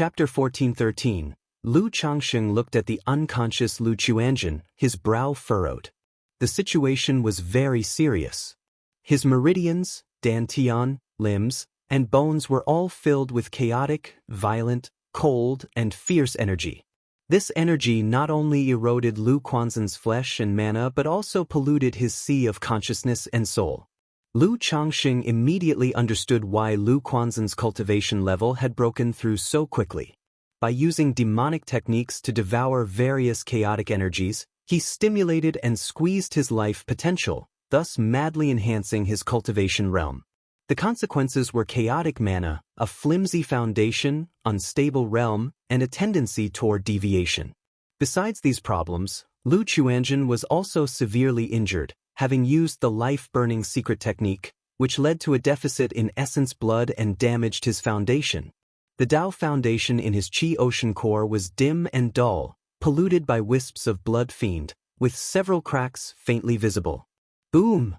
Chapter 1413. Lu Changsheng looked at the unconscious Lu Chuanjun, his brow furrowed. The situation was very serious. His meridians, dantian, limbs, and bones were all filled with chaotic, violent, cold, and fierce energy. This energy not only eroded Lu Quanzhen's flesh and mana but also polluted his sea of consciousness and soul. Lu Changsheng immediately understood why Lu Quanzhen's cultivation level had broken through so quickly. By using demonic techniques to devour various chaotic energies, he stimulated and squeezed his life potential, thus madly enhancing his cultivation realm. The consequences were chaotic mana, a flimsy foundation, unstable realm, and a tendency toward deviation. Besides these problems, Lu Chuanjun was also severely injured, having used the life-burning secret technique, which led to a deficit in essence blood and damaged his foundation. The Tao foundation in his Qi ocean core was dim and dull, polluted by wisps of blood fiend, with several cracks faintly visible. Boom!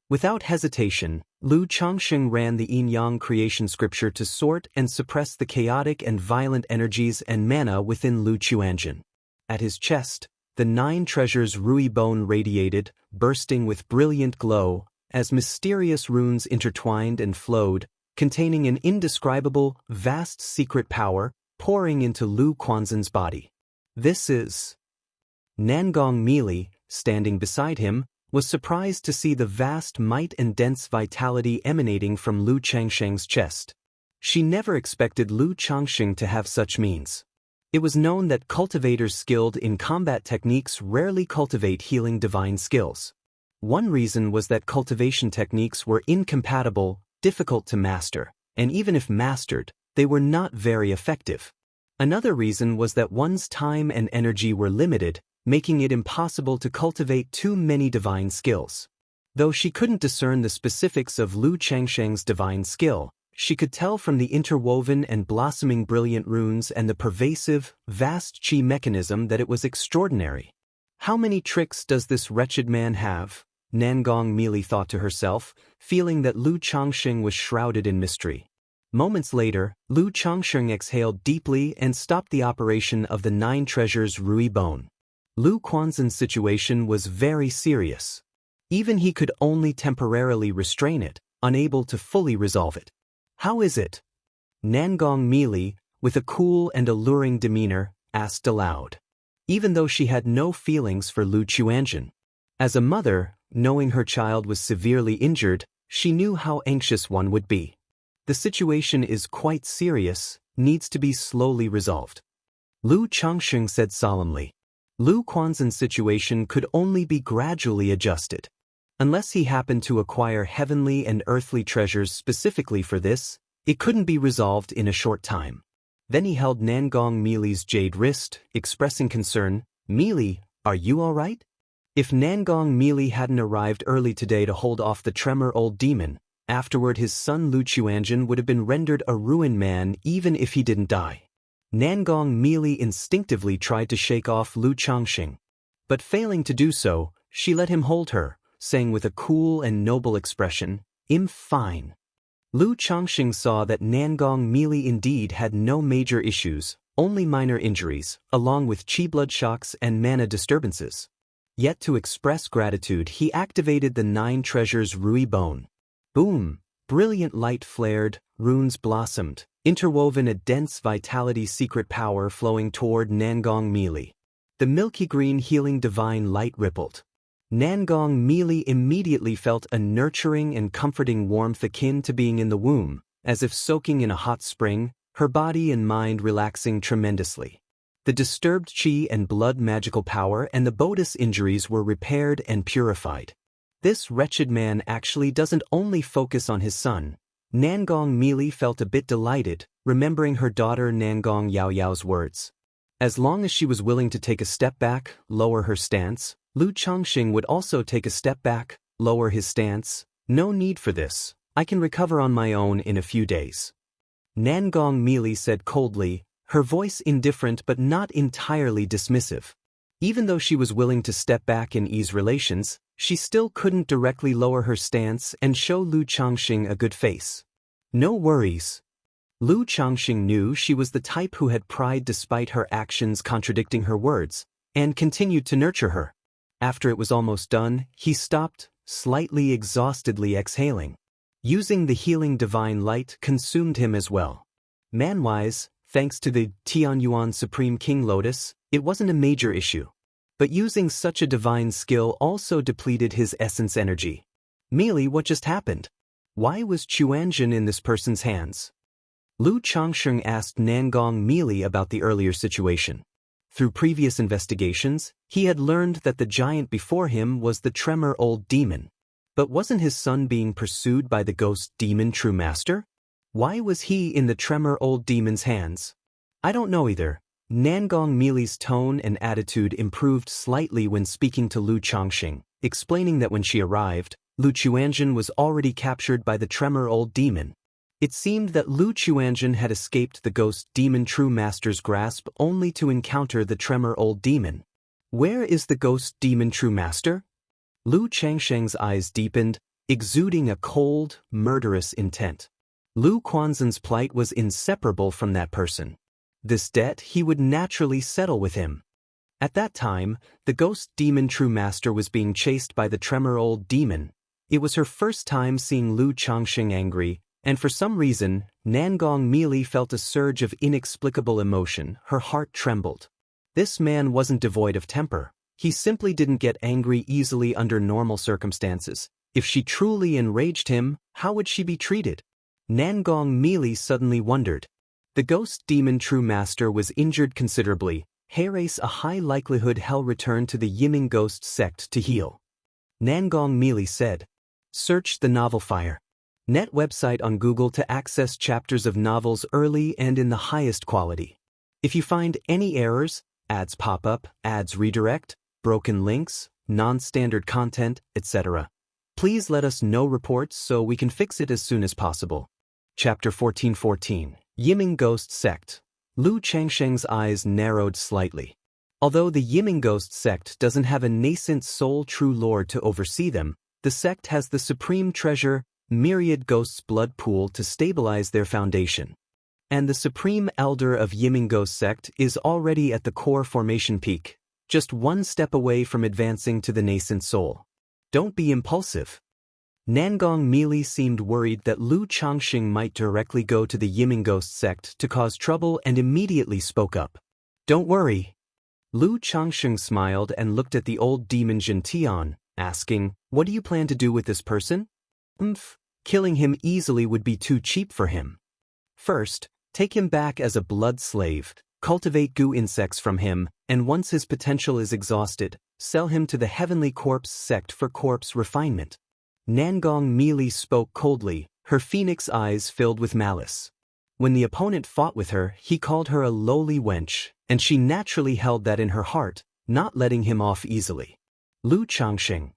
Without hesitation, Lu Changsheng ran the yin-yang creation scripture to sort and suppress the chaotic and violent energies and mana within Lu Chuanjun. At his chest, the 9 treasures Rui bone radiated, bursting with brilliant glow, as mysterious runes intertwined and flowed, containing an indescribable, vast secret power, pouring into Lu Quanzhen's body. This is... Nangong Meili, standing beside him, was surprised to see the vast might and dense vitality emanating from Lu Changsheng's chest. She never expected Lu Changsheng to have such means. It was known that cultivators skilled in combat techniques rarely cultivate healing divine skills. One reason was that cultivation techniques were incompatible, difficult to master, and even if mastered, they were not very effective. Another reason was that one's time and energy were limited, making it impossible to cultivate too many divine skills. Though she couldn't discern the specifics of Lu Changsheng's divine skill, she could tell from the interwoven and blossoming brilliant runes and the pervasive, vast Qi mechanism that it was extraordinary. How many tricks does this wretched man have? Nangong Meili thought to herself, feeling that Lu Changsheng was shrouded in mystery. Moments later, Lu Changsheng exhaled deeply and stopped the operation of the 9 treasures Rui bone. Lu Quanzhen's situation was very serious. Even he could only temporarily restrain it, unable to fully resolve it. How is it? Nangong Meili, with a cool and alluring demeanor, asked aloud. Even though she had no feelings for Lu Chuanjun. As a mother, knowing her child was severely injured, she knew how anxious one would be. The situation is quite serious, needs to be slowly resolved. Lu Changsheng said solemnly. Lu Quanzhen's situation could only be gradually adjusted. Unless he happened to acquire heavenly and earthly treasures specifically for this, it couldn't be resolved in a short time. Then he held Nangong Meili's jade wrist, expressing concern. Meili, are you all right? If Nangong Meili hadn't arrived early today to hold off the tremor old demon, afterward his son Lu Chuanjun would have been rendered a ruined man even if he didn't die. Nangong Meili instinctively tried to shake off Lu Changsheng. But failing to do so, she let him hold her, saying with a cool and noble expression, "I'm fine." Lu Changsheng saw that Nangong Meili indeed had no major issues, only minor injuries, along with Qi blood shocks and mana disturbances. Yet to express gratitude he activated the 9 treasures Rui bone. Boom! Brilliant light flared, runes blossomed, interwoven a dense vitality secret power flowing toward Nangong Meili. The milky green healing divine light rippled. Nangong Meili immediately felt a nurturing and comforting warmth akin to being in the womb, as if soaking in a hot spring, her body and mind relaxing tremendously. The disturbed Qi and blood magical power and the Bodhis injuries were repaired and purified. This wretched man actually doesn't only focus on his son. Nangong Meili felt a bit delighted, remembering her daughter Nangong Yaoyao's words. As long as she was willing to take a step back, lower her stance, Lu Changsheng would also take a step back, lower his stance. No need for this, I can recover on my own in a few days. Nangong Meili said coldly, her voice indifferent but not entirely dismissive. Even though she was willing to step back and ease relations, she still couldn't directly lower her stance and show Lu Changsheng a good face. No worries. Lu Changxing knew she was the type who had pride despite her actions contradicting her words, and continued to nurture her. After it was almost done, he stopped, slightly exhaustedly exhaling. Using the healing divine light consumed him as well. Man-wise, thanks to the Tianyuan Supreme King Lotus, it wasn't a major issue. But using such a divine skill also depleted his essence energy. Mealy, what just happened? Why was Chuanjin in this person's hands? Lu Changsheng asked Nangong Mealy about the earlier situation. Through previous investigations, he had learned that the giant before him was the Tremor Old Demon. But wasn't his son being pursued by the ghost demon True Master? Why was he in the Tremor Old Demon's hands? I don't know either. Nangong Mealy's tone and attitude improved slightly when speaking to Lu Changxing, explaining that when she arrived, Lu Chuanjin was already captured by the Tremor Old Demon. It seemed that Lu Chuanjin had escaped the ghost demon True Master's grasp only to encounter the Tremor Old Demon. Where is the ghost demon True Master? Lu Changsheng's eyes deepened, exuding a cold, murderous intent. Lu Quanzhen's plight was inseparable from that person. This debt he would naturally settle with him. At that time, the ghost demon True Master was being chased by the Tremor Old Demon. It was her first time seeing Lu Changxing angry, and for some reason, Nangong Mealy felt a surge of inexplicable emotion. Her heart trembled. This man wasn't devoid of temper. He simply didn't get angry easily under normal circumstances. If she truly enraged him, how would she be treated? Nangong Mealy suddenly wondered. The ghost demon True Master was injured considerably. Herace a high likelihood he'll return to the Yiming Ghost sect to heal. Nangong Mealy said. Search the novel Fire. Net website on Google to access chapters of novels early and in the highest quality. If you find any errors, ads pop up, ads redirect, broken links, non-standard content, etc., please let us know reports so we can fix it as soon as possible. Chapter 1414, Yiming Ghost Sect. Lu Changsheng's eyes narrowed slightly. Although the Yiming Ghost Sect doesn't have a nascent soul true lord to oversee them, the sect has the supreme treasure, Myriad Ghosts' blood pool to stabilize their foundation. And the supreme elder of Yiming Ghost Sect is already at the core formation peak, just one step away from advancing to the nascent soul. Don't be impulsive. Nangong Mealy seemed worried that Lu Changxing might directly go to the Yiming Ghost Sect to cause trouble and immediately spoke up. Don't worry. Lu Changxing smiled and looked at the old demon Jin Tian, asking, what do you plan to do with this person? Killing him easily would be too cheap for him. First, take him back as a blood slave, cultivate goo insects from him, and once his potential is exhausted, sell him to the Heavenly Corpse sect for corpse refinement. Nangong Mealy spoke coldly, her phoenix eyes filled with malice. When the opponent fought with her, he called her a lowly wench, and she naturally held that in her heart, not letting him off easily. Lu Changxing.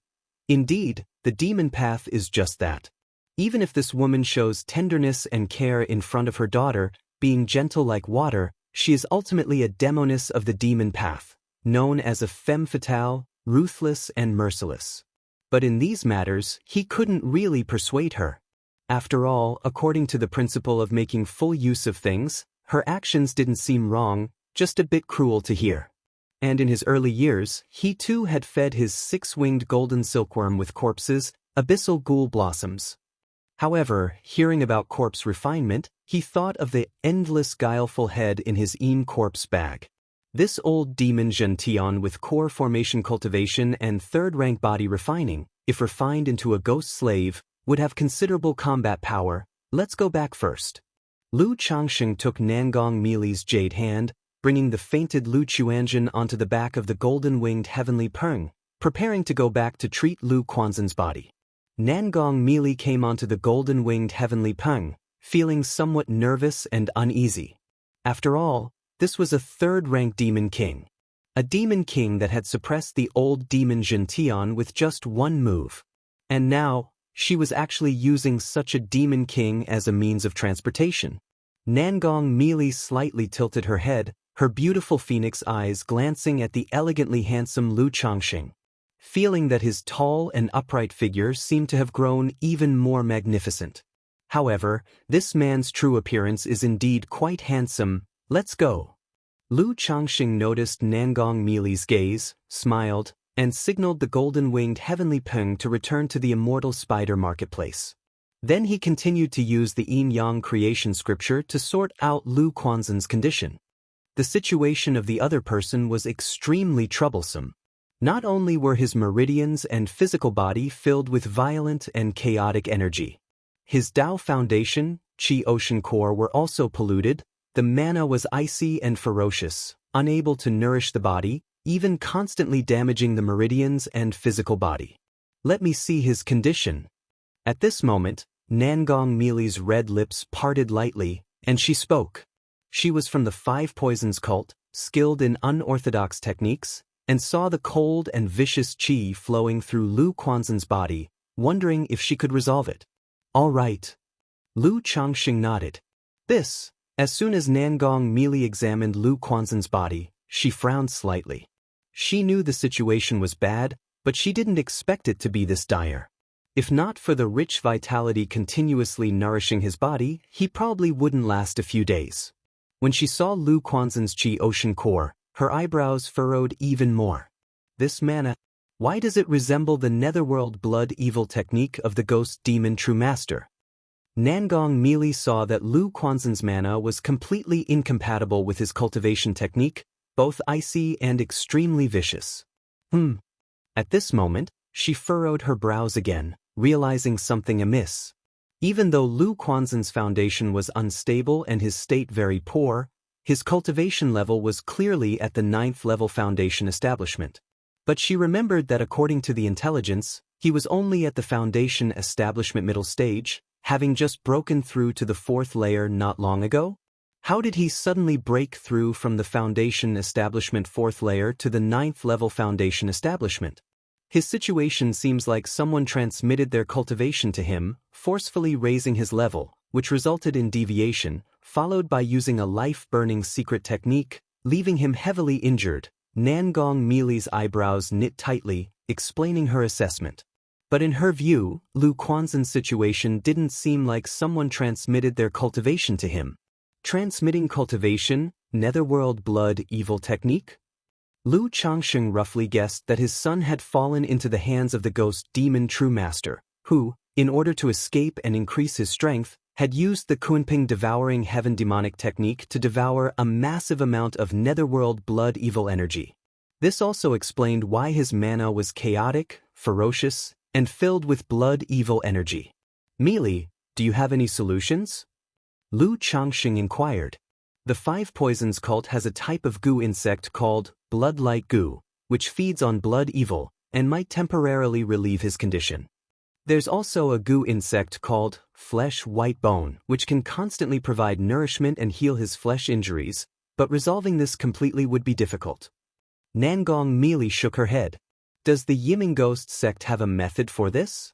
Indeed, the demon path is just that. Even if this woman shows tenderness and care in front of her daughter, being gentle like water, she is ultimately a demoness of the demon path, known as a femme fatale, ruthless and merciless. But in these matters, he couldn't really persuade her. After all, according to the principle of making full use of things, her actions didn't seem wrong, just a bit cruel to hear. And in his early years, he too had fed his six-winged golden silkworm with corpses, abyssal ghoul blossoms. However, hearing about corpse refinement, he thought of the endless guileful head in his corpse bag. This old demon Gentian with core formation cultivation and third-rank body refining, if refined into a ghost slave, would have considerable combat power. Let's go back first. Lu Changxing took Nangong Mealy's jade hand, bringing the fainted Lu Chuanjin onto the back of the golden-winged heavenly Peng, preparing to go back to treat Lu Quanzhen's body. Nangong Mealy came onto the golden-winged heavenly Peng, feeling somewhat nervous and uneasy. After all, this was a third-rank demon king. A demon king that had suppressed the old demon Gentian with just one move. And now, she was actually using such a demon king as a means of transportation. Nangong Mealy slightly tilted her head, her beautiful phoenix eyes glancing at the elegantly handsome Lu Changxing. Feeling that his tall and upright figure seemed to have grown even more magnificent. However, this man's true appearance is indeed quite handsome. Let's go. Lu Changxing noticed Nangong Mili's gaze, smiled, and signaled the golden-winged heavenly peng to return to the immortal spider marketplace. Then he continued to use the yin-yang creation scripture to sort out Lu Quanzhen's condition. The situation of the other person was extremely troublesome. Not only were his meridians and physical body filled with violent and chaotic energy. His Tao foundation, Qi ocean core were also polluted. The mana was icy and ferocious, unable to nourish the body, even constantly damaging the meridians and physical body. Let me see his condition. At this moment, Nangong Mili's red lips parted lightly, and she spoke. She was from the Five Poisons cult, skilled in unorthodox techniques, and saw the cold and vicious qi flowing through Lu Quanzhen's body, wondering if she could resolve it. All right. Lu Changxing nodded. As soon as Nangong Mili examined Lu Quanzhen's body, she frowned slightly. She knew the situation was bad, but she didn't expect it to be this dire. If not for the rich vitality continuously nourishing his body, he probably wouldn't last a few days. When she saw Lu Quanzhen's Qi ocean core, her eyebrows furrowed even more. This mana, why does it resemble the netherworld blood evil technique of the ghost demon true master? Nangong Mili saw that Lu Quanzhen's mana was completely incompatible with his cultivation technique, both icy and extremely vicious. At this moment, she furrowed her brows again, realizing something amiss. Even though Lu Quanzhen's foundation was unstable and his state very poor, his cultivation level was clearly at the 9th level foundation establishment. But she remembered that according to the intelligence, he was only at the foundation establishment middle stage, having just broken through to the 4th layer not long ago? How did he suddenly break through from the foundation establishment 4th layer to the 9th level foundation establishment? His situation seems like someone transmitted their cultivation to him, forcefully raising his level, which resulted in deviation, followed by using a life-burning secret technique, leaving him heavily injured. Nangong Mili's eyebrows knit tightly, explaining her assessment. But in her view, Lu Quanzhen's situation didn't seem like someone transmitted their cultivation to him. Transmitting cultivation, netherworld blood evil technique? Lu Changxing roughly guessed that his son had fallen into the hands of the ghost demon true master, who, in order to escape and increase his strength, had used the Kunping devouring heaven demonic technique to devour a massive amount of netherworld blood evil energy. This also explained why his mana was chaotic, ferocious, and filled with blood evil energy. Mili, do you have any solutions? Lu Changxing inquired. The Five Poisons cult has a type of goo insect called blood-like goo, which feeds on blood evil, and might temporarily relieve his condition. There's also a goo insect called flesh white bone, which can constantly provide nourishment and heal his flesh injuries, but resolving this completely would be difficult. Nangong Mili shook her head. Does the Yiming Ghost sect have a method for this?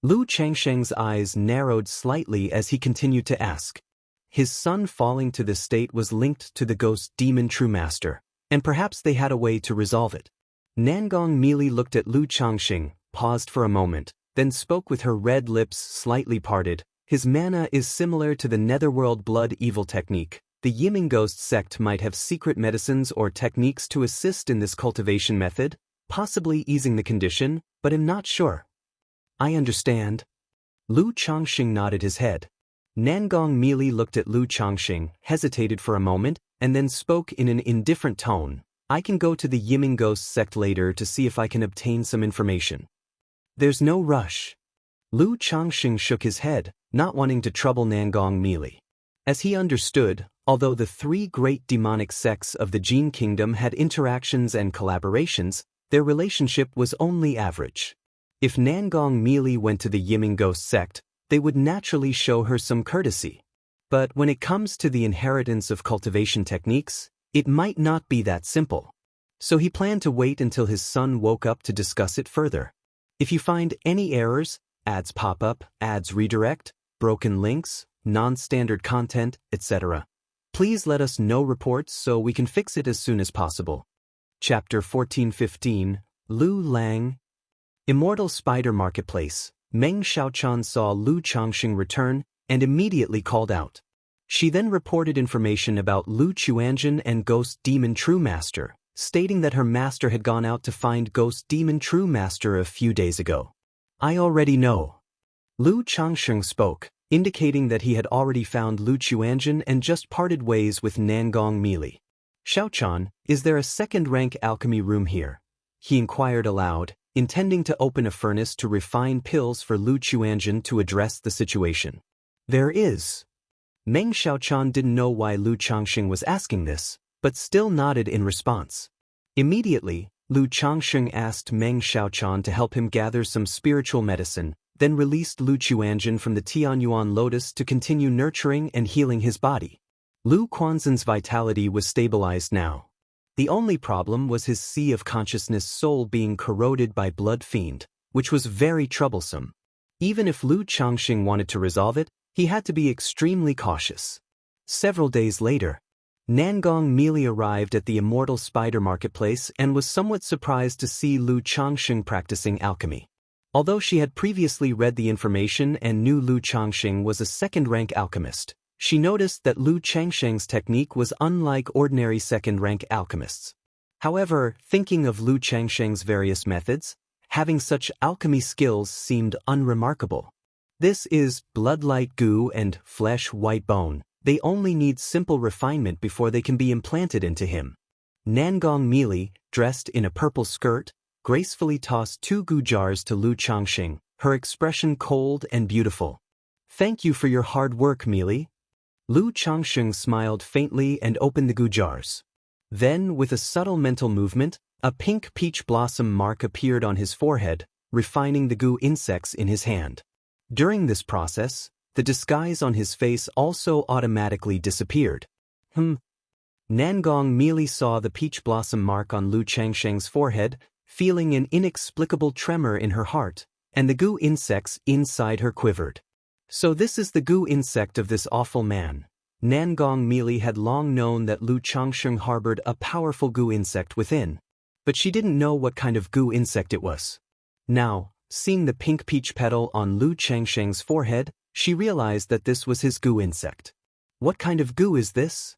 Lu Changsheng's eyes narrowed slightly as he continued to ask. His son falling to this state was linked to the ghost demon true master, and perhaps they had a way to resolve it. Nangong Mili looked at Lu Changxing, paused for a moment, then spoke with her red lips slightly parted. His mana is similar to the netherworld blood evil technique. The Yiming Ghost sect might have secret medicines or techniques to assist in this cultivation method, possibly easing the condition, but I'm not sure. I understand. Lu Changxing nodded his head. Nangong Mili looked at Lu Changxing, hesitated for a moment, and then spoke in an indifferent tone. I can go to the Yiming Ghost sect later to see if I can obtain some information. There's no rush. Lu Changxing shook his head, not wanting to trouble Nangong Mili. As he understood, although the 3 great demonic sects of the Jin Kingdom had interactions and collaborations, their relationship was only average. If Nangong Mili went to the Yiming Ghost sect, they would naturally show her some courtesy. But when it comes to the inheritance of cultivation techniques, it might not be that simple. So he planned to wait until his son woke up to discuss it further. If you find any errors, ads pop up, ads redirect, broken links, non-standard content, etc., please let us know reports so we can fix it as soon as possible. Chapter 1415, Lu Lang. Immortal Spider Marketplace. Meng Xiaochan saw Lu Changxing return, and immediately called out. She then reported information about Lu Chuanjin and Ghost Demon True Master, stating that her master had gone out to find Ghost Demon True Master a few days ago. I already know. Lu Changsheng spoke, indicating that he had already found Lu Chuanjin and just parted ways with Nangong Meili. Xiaochan, is there a second-rank alchemy room here? He inquired aloud, intending to open a furnace to refine pills for Lu Chuanjin to address the situation. There is. Meng Xiaochan didn't know why Lu Changsheng was asking this, but still nodded in response. Immediately, Lu Changsheng asked Meng Xiaochan to help him gather some spiritual medicine, then released Lu Chuanjin from the Tianyuan lotus to continue nurturing and healing his body. Lu Quanzhen's vitality was stabilized now. The only problem was his sea of consciousness soul being corroded by Blood Fiend, which was very troublesome. Even if Lu Changsheng wanted to resolve it, he had to be extremely cautious. Several days later, Nangong Meili arrived at the Immortal Spider Marketplace and was somewhat surprised to see Lu Changsheng practicing alchemy. Although she had previously read the information and knew Lu Changsheng was a second-rank alchemist, she noticed that Lu Changsheng's technique was unlike ordinary second-rank alchemists. However, thinking of Lu Changsheng's various methods, having such alchemy skills seemed unremarkable. This is blood-light goo and flesh-white bone. They only need simple refinement before they can be implanted into him. Nangong Meili, dressed in a purple skirt, gracefully tossed 2 goo jars to Lu Changsheng, her expression cold and beautiful. Thank you for your hard work, Meili. Lu Changsheng smiled faintly and opened the goo jars. Then, with a subtle mental movement, a pink peach blossom mark appeared on his forehead, refining the goo insects in his hand. During this process, the disguise on his face also automatically disappeared. Nangong Meili saw the peach blossom mark on Lu Changsheng's forehead, feeling an inexplicable tremor in her heart, and the goo insects inside her quivered. So this is the goo insect of this awful man. Nangong Meili had long known that Lu Changsheng harbored a powerful goo insect within, but she didn't know what kind of goo insect it was. Now, seeing the pink peach petal on Lu Changsheng's forehead, she realized that this was his goo insect. What kind of goo is this?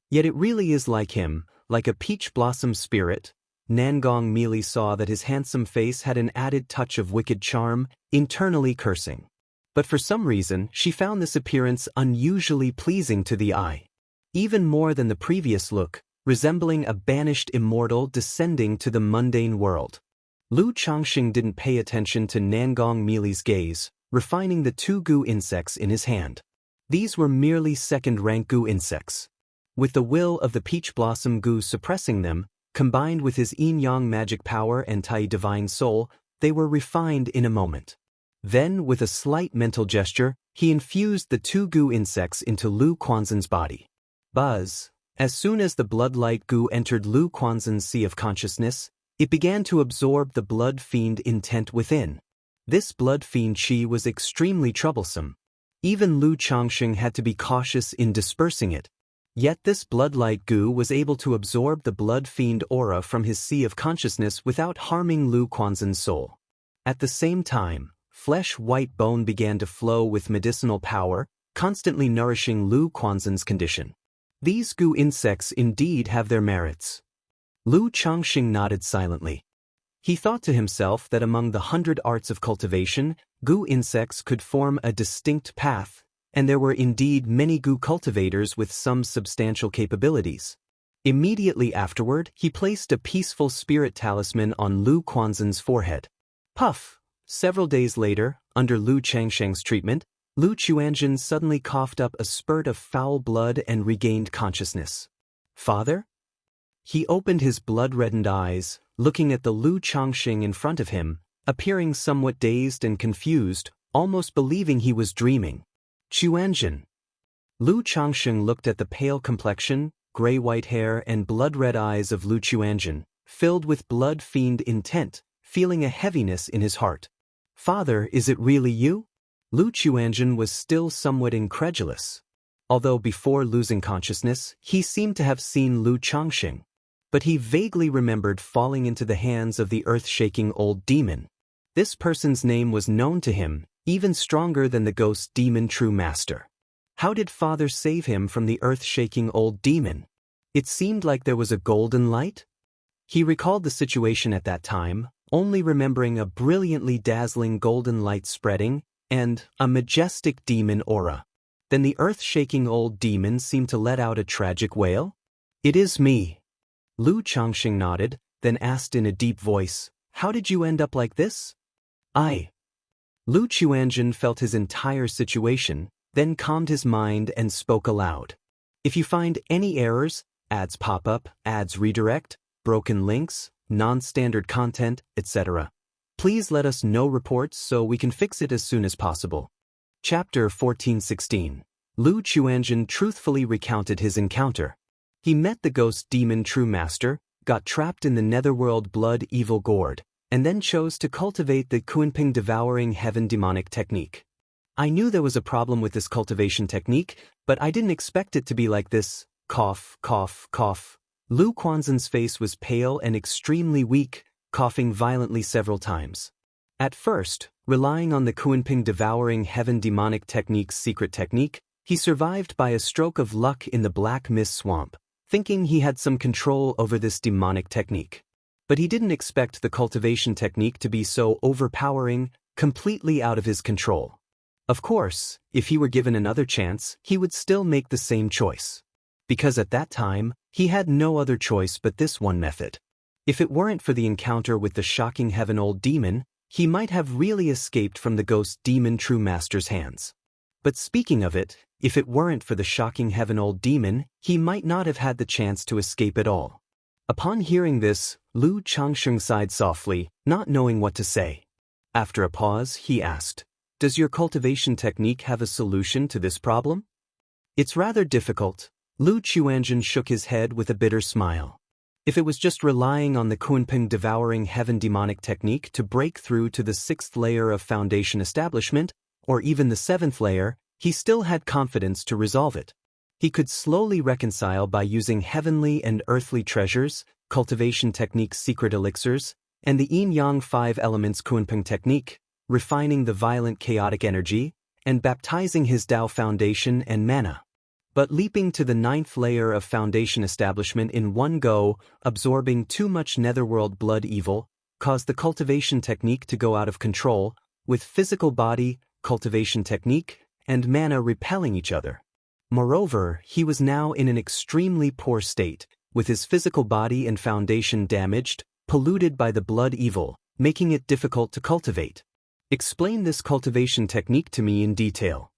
Yet it really is like him, like a peach blossom spirit. Nangong Meili saw that his handsome face had an added touch of wicked charm, internally cursing. But for some reason, she found this appearance unusually pleasing to the eye. Even more than the previous look, resembling a banished immortal descending to the mundane world. Lu Changsheng didn't pay attention to Nangong Meili's gaze, refining the 2 goo insects in his hand. These were merely second-rank goo insects. With the will of the peach blossom goo suppressing them, combined with his yin-yang magic power and Tai divine soul, they were refined in a moment. Then, with a slight mental gesture, he infused the 2 goo insects into Lu Quanzhen's body. Buzz! As soon as the blood-light goo entered Lu Quanzhen's sea of consciousness, it began to absorb the blood fiend intent within. This blood fiend chi was extremely troublesome. Even Lu Changsheng had to be cautious in dispersing it. Yet this blood-light goo was able to absorb the blood fiend aura from his sea of consciousness without harming Lu Quanzhen's soul. At the same time, flesh-white bone began to flow with medicinal power, constantly nourishing Lu Quanzhen's condition. These goo insects indeed have their merits. Lu Changsheng nodded silently. He thought to himself that among the 100 arts of cultivation, goo insects could form a distinct path, and there were indeed many goo cultivators with some substantial capabilities. Immediately afterward, he placed a peaceful spirit talisman on Lu Quanzhen's forehead. Puff! Several days later, under Lu Changsheng's treatment, Lu Chuanjin suddenly coughed up a spurt of foul blood and regained consciousness. Father? He opened his blood-reddened eyes, looking at the Lu Changsheng in front of him, appearing somewhat dazed and confused, almost believing he was dreaming. Chuanjin. Lu Changsheng looked at the pale complexion, gray-white hair and blood-red eyes of Lu Chuanjin, filled with blood fiend intent, feeling a heaviness in his heart. Father, is it really you? Lu Chuanjin was still somewhat incredulous. Although before losing consciousness, he seemed to have seen Lu Changsheng. But he vaguely remembered falling into the hands of the earth-shaking old demon. This person's name was known to him, even stronger than the ghost demon true master. How did father save him from the earth-shaking old demon? It seemed like there was a golden light. He recalled the situation at that time, only remembering a brilliantly dazzling golden light spreading, and a majestic demon aura. Then the earth-shaking old demon seemed to let out a tragic wail. "It is me." Lu Changxing nodded, then asked in a deep voice, "How did you end up like this?" Lu Chuanjun felt his entire situation, then calmed his mind and spoke aloud. "If you find any errors, ads pop up, ads redirect, broken links, non-standard content, etc., please let us know reports so we can fix it as soon as possible." Chapter 1416. Lu Chuanjun truthfully recounted his encounter. He met the ghost demon true master, got trapped in the netherworld blood evil gourd, and then chose to cultivate the Kunping devouring heaven demonic technique. "I knew there was a problem with this cultivation technique, but I didn't expect it to be like this." Cough, cough, cough. Lu Quanzhen's face was pale and extremely weak, coughing violently several times. At first, relying on the Kunping devouring heaven demonic technique's secret technique, he survived by a stroke of luck in the Black Mist Swamp, thinking he had some control over this demonic technique. But he didn't expect the cultivation technique to be so overpowering, completely out of his control. Of course, if he were given another chance, he would still make the same choice. Because at that time, he had no other choice but this one method. If it weren't for the encounter with the shocking heaven old demon, he might have really escaped from the ghost demon true master's hands. But speaking of it, if it weren't for the shocking heaven old demon, he might not have had the chance to escape at all. Upon hearing this, Lu Changsheng sighed softly, not knowing what to say. After a pause, he asked, "Does your cultivation technique have a solution to this problem?" "It's rather difficult." Lu Chuanjun shook his head with a bitter smile. If it was just relying on the Kunping devouring heaven demonic technique to break through to the 6th layer of foundation establishment, or even the 7th layer, he still had confidence to resolve it. He could slowly reconcile by using heavenly and earthly treasures, cultivation technique's secret elixirs, and the yin-yang 5 elements Kunping technique, refining the violent chaotic energy, and baptizing his Tao foundation and mana. But leaping to the 9th layer of foundation establishment in one go, absorbing too much netherworld blood evil, caused the cultivation technique to go out of control, with physical body, cultivation technique, and mana repelling each other. Moreover, he was now in an extremely poor state, with his physical body and foundation damaged, polluted by the blood evil, making it difficult to cultivate. "Explain this cultivation technique to me in detail."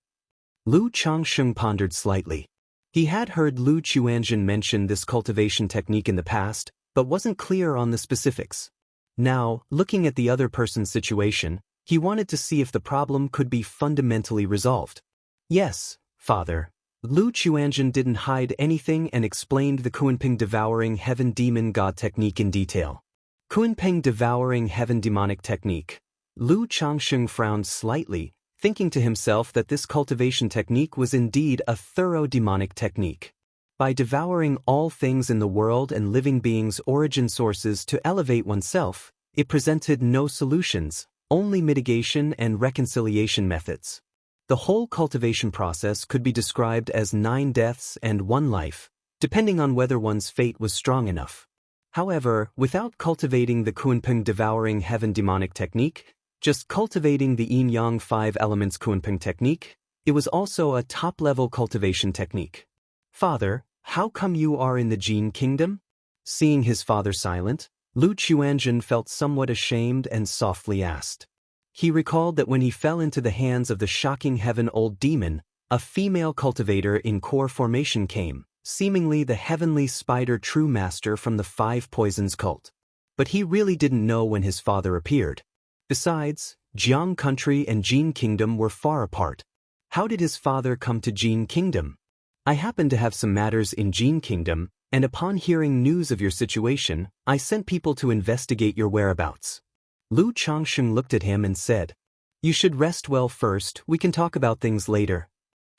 Lu Changsheng pondered slightly. He had heard Lu Chuanjun mention this cultivation technique in the past, but wasn't clear on the specifics. Now, looking at the other person's situation, he wanted to see if the problem could be fundamentally resolved. "Yes, father." Lu Chuanjun didn't hide anything and explained the Kunping devouring heaven demon god technique in detail. Kunping devouring heaven demonic technique. Lu Changsheng frowned slightly, thinking to himself that this cultivation technique was indeed a thorough demonic technique. By devouring all things in the world and living beings' origin sources to elevate oneself, it presented no solutions, only mitigation and reconciliation methods. The whole cultivation process could be described as 9 deaths and 1 life, depending on whether one's fate was strong enough. However, without cultivating the Kunping devouring heaven demonic technique, just cultivating the yin-yang 5 elements Kunping technique, it was also a top-level cultivation technique. "Father, how come you are in the Jin kingdom?" Seeing his father silent, Lu Chuanjun felt somewhat ashamed and softly asked. He recalled that when he fell into the hands of the shocking heaven old demon, a female cultivator in core formation came, seemingly the heavenly spider true master from the 5 poisons cult. But he really didn't know when his father appeared. Besides, Jiang country and Jin kingdom were far apart. How did his father come to Jin kingdom? "I happen to have some matters in Jin kingdom, and upon hearing news of your situation, I sent people to investigate your whereabouts." Lu Changsheng looked at him and said, "You should rest well first, we can talk about things later."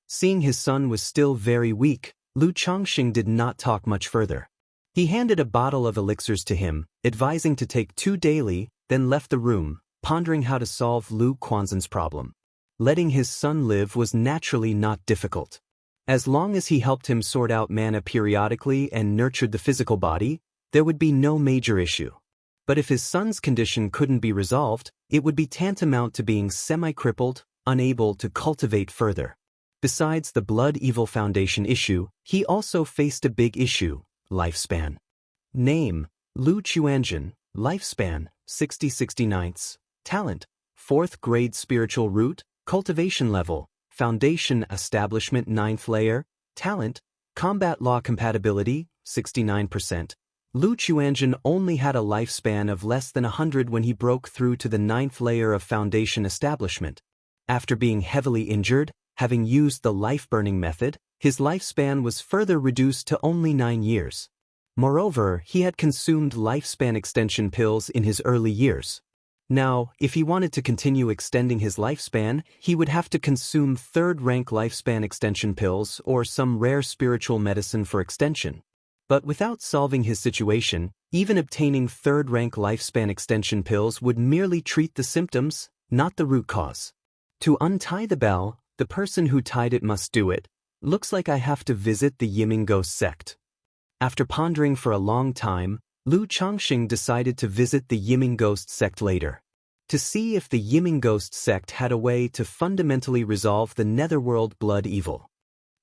Seeing his son was still very weak, Lu Changsheng did not talk much further. He handed a bottle of elixirs to him, advising to take 2 daily, then left the room, pondering how to solve Lu Quanzhen's problem. Letting his son live was naturally not difficult. As long as he helped him sort out mana periodically and nurtured the physical body, there would be no major issue. But if his son's condition couldn't be resolved, it would be tantamount to being semi-crippled, unable to cultivate further. Besides the blood evil foundation issue, he also faced a big issue: lifespan. Name: Lu Chuanjin. Lifespan: 60-69. Talent: 4th grade spiritual root. Cultivation level: Foundation Establishment 9th layer. Talent: Combat Law Compatibility, 69%. Lu Chuanjin only had a lifespan of less than 100 when he broke through to the 9th layer of Foundation Establishment. After being heavily injured, having used the life-burning method, his lifespan was further reduced to only 9 years. Moreover, he had consumed lifespan extension pills in his early years. Now, if he wanted to continue extending his lifespan, he would have to consume 3rd-rank lifespan extension pills or some rare spiritual medicine for extension. But without solving his situation, even obtaining 3rd-rank lifespan extension pills would merely treat the symptoms, not the root cause. To untie the bell, the person who tied it must do it. Looks like I have to visit the Yiming Ghost sect. After pondering for a long time, Lu Changxing decided to visit the Yiming Ghost sect later, to see if the Yiming Ghost sect had a way to fundamentally resolve the netherworld blood evil.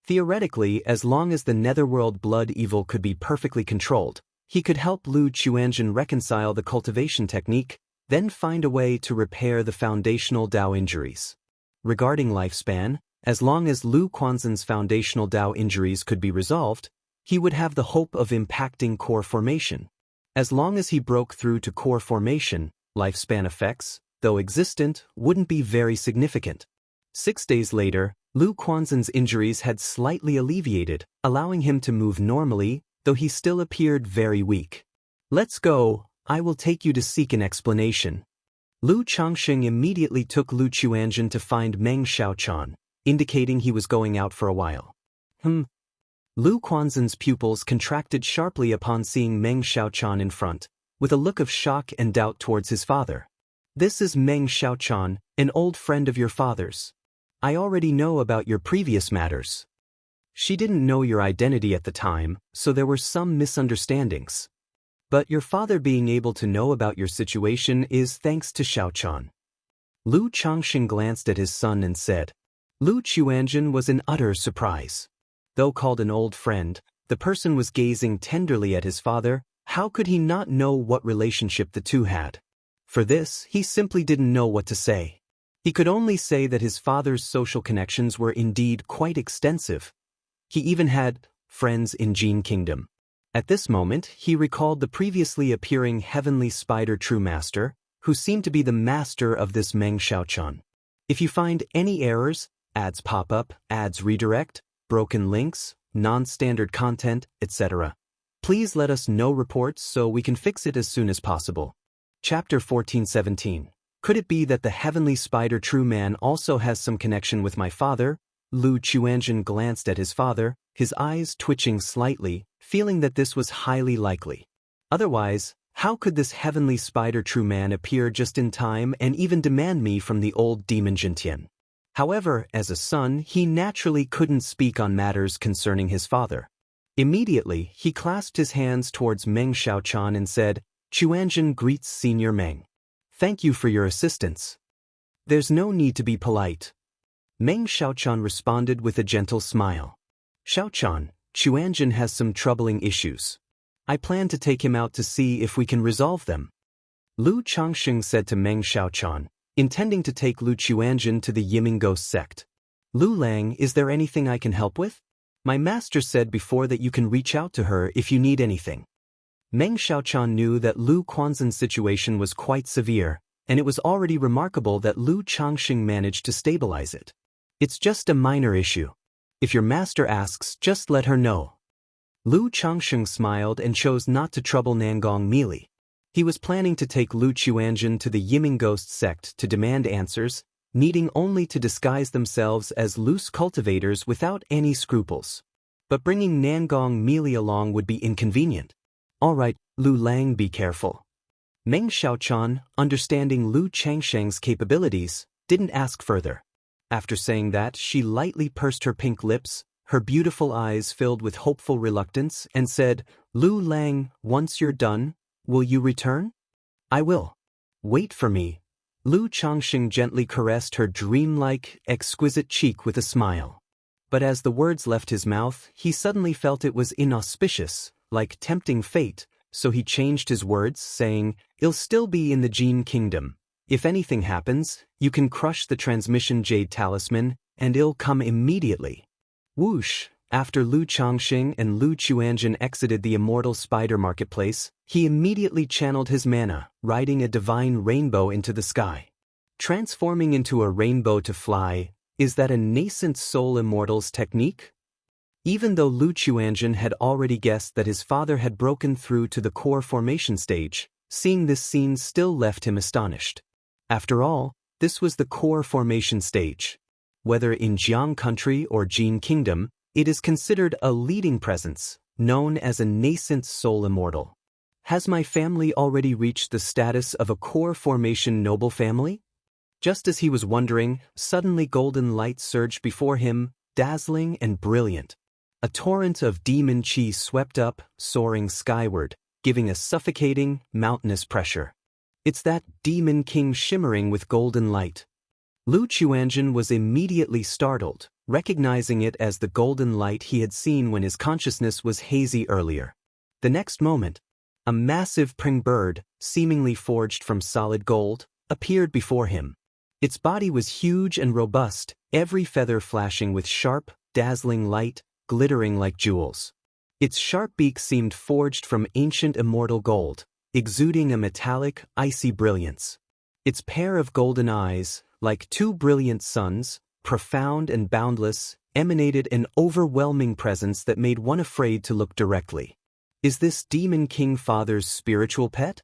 Theoretically, as long as the netherworld blood evil could be perfectly controlled, he could help Lu Chuanjin reconcile the cultivation technique, then find a way to repair the foundational Dao injuries. Regarding lifespan, as long as Lu Quanzhen's foundational Dao injuries could be resolved, he would have the hope of impacting core formation. As long as he broke through to core formation, lifespan effects, though existent, wouldn't be very significant. 6 days later, Lu Quanzhen's injuries had slightly alleviated, allowing him to move normally, though he still appeared very weak. Let's go, I will take you to seek an explanation. Lu Changxing immediately took Lu Chuanjin to find Meng Xiaochan, indicating he was going out for a while. Lu Quanzhen's pupils contracted sharply upon seeing Meng Xiaochan in front, with a look of shock and doubt towards his father. This is Meng Xiaochan, an old friend of your father's. I already know about your previous matters. She didn't know your identity at the time, so there were some misunderstandings. But your father being able to know about your situation is thanks to Xiaochan. Lu Changxing glanced at his son and said. Lu Chuanjin was in utter surprise. Though called an old friend, the person was gazing tenderly at his father. How could he not know what relationship the two had? For this, he simply didn't know what to say. He could only say that his father's social connections were indeed quite extensive. He even had friends in Jin Kingdom. At this moment, he recalled the previously appearing Heavenly Spider True Master, who seemed to be the master of this Meng Xiaochan. If you find any errors, ads pop up, ads redirect, broken links, non-standard content, etc., please let us know reports so we can fix it as soon as possible. Chapter 14-17. Could it be that the Heavenly Spider True Man also has some connection with my father? Lu Chuanjin glanced at his father, his eyes twitching slightly, feeling that this was highly likely. Otherwise, how could this Heavenly Spider True Man appear just in time and even demand me from the old demon Jintian? However, as a son, he naturally couldn't speak on matters concerning his father. Immediately, he clasped his hands towards Meng Xiaochan and said, Chuanjin greets Senior Meng. Thank you for your assistance. There's no need to be polite. Meng Xiaochan responded with a gentle smile. Xiaochan, Chuanjin has some troubling issues. I plan to take him out to see if we can resolve them. Lu Changxing said to Meng Xiaochan, intending to take Lu Chuanjin to the Yiming Ghost sect. Lu Lang, is there anything I can help with? My master said before that you can reach out to her if you need anything. Meng Xiaochan knew that Lu Quanzhen's situation was quite severe, and it was already remarkable that Lu Changxing managed to stabilize it. It's just a minor issue. If your master asks, just let her know. Lu Changxing smiled and chose not to trouble Nangong Meili. He was planning to take Lu Chuanjin to the Yiming Ghost sect to demand answers, needing only to disguise themselves as loose cultivators without any scruples. But bringing Nangong Meili along would be inconvenient. All right, Lu Lang, be careful. Meng Xiaochan, understanding Lu Changsheng's capabilities, didn't ask further. After saying that, she lightly pursed her pink lips, her beautiful eyes filled with hopeful reluctance, and said, Lu Lang, once you're done, will you return? I will. Wait for me. Lu Changxing gently caressed her dreamlike, exquisite cheek with a smile. But as the words left his mouth, he suddenly felt it was inauspicious, like tempting fate, so he changed his words, saying, I'll still be in the Jin Kingdom. If anything happens, you can crush the transmission jade talisman, and it'll come immediately. Whoosh! After Lu Changxing and Lu Chuanjin exited the Immortal Spider Marketplace, he immediately channeled his mana, riding a divine rainbow into the sky. Transforming into a rainbow to fly, is that a nascent soul immortal's technique? Even though Lu Chuanjin had already guessed that his father had broken through to the core formation stage, seeing this scene still left him astonished. After all, this was the core formation stage. Whether in Jiang country or Jin Kingdom, it is considered a leading presence, known as a nascent soul immortal. Has my family already reached the status of a core formation noble family? Just as he was wondering, suddenly golden light surged before him, dazzling and brilliant. A torrent of demon chi swept up, soaring skyward, giving a suffocating, mountainous pressure. It's that demon king shimmering with golden light. Lu Chuanjin was immediately startled, recognizing it as the golden light he had seen when his consciousness was hazy earlier. The next moment, a massive pring bird, seemingly forged from solid gold, appeared before him. Its body was huge and robust, every feather flashing with sharp, dazzling light, glittering like jewels. Its sharp beak seemed forged from ancient immortal gold, exuding a metallic, icy brilliance. Its pair of golden eyes, like two brilliant suns, profound and boundless, emanated an overwhelming presence that made one afraid to look directly. Is this Demon King Father's spiritual pet?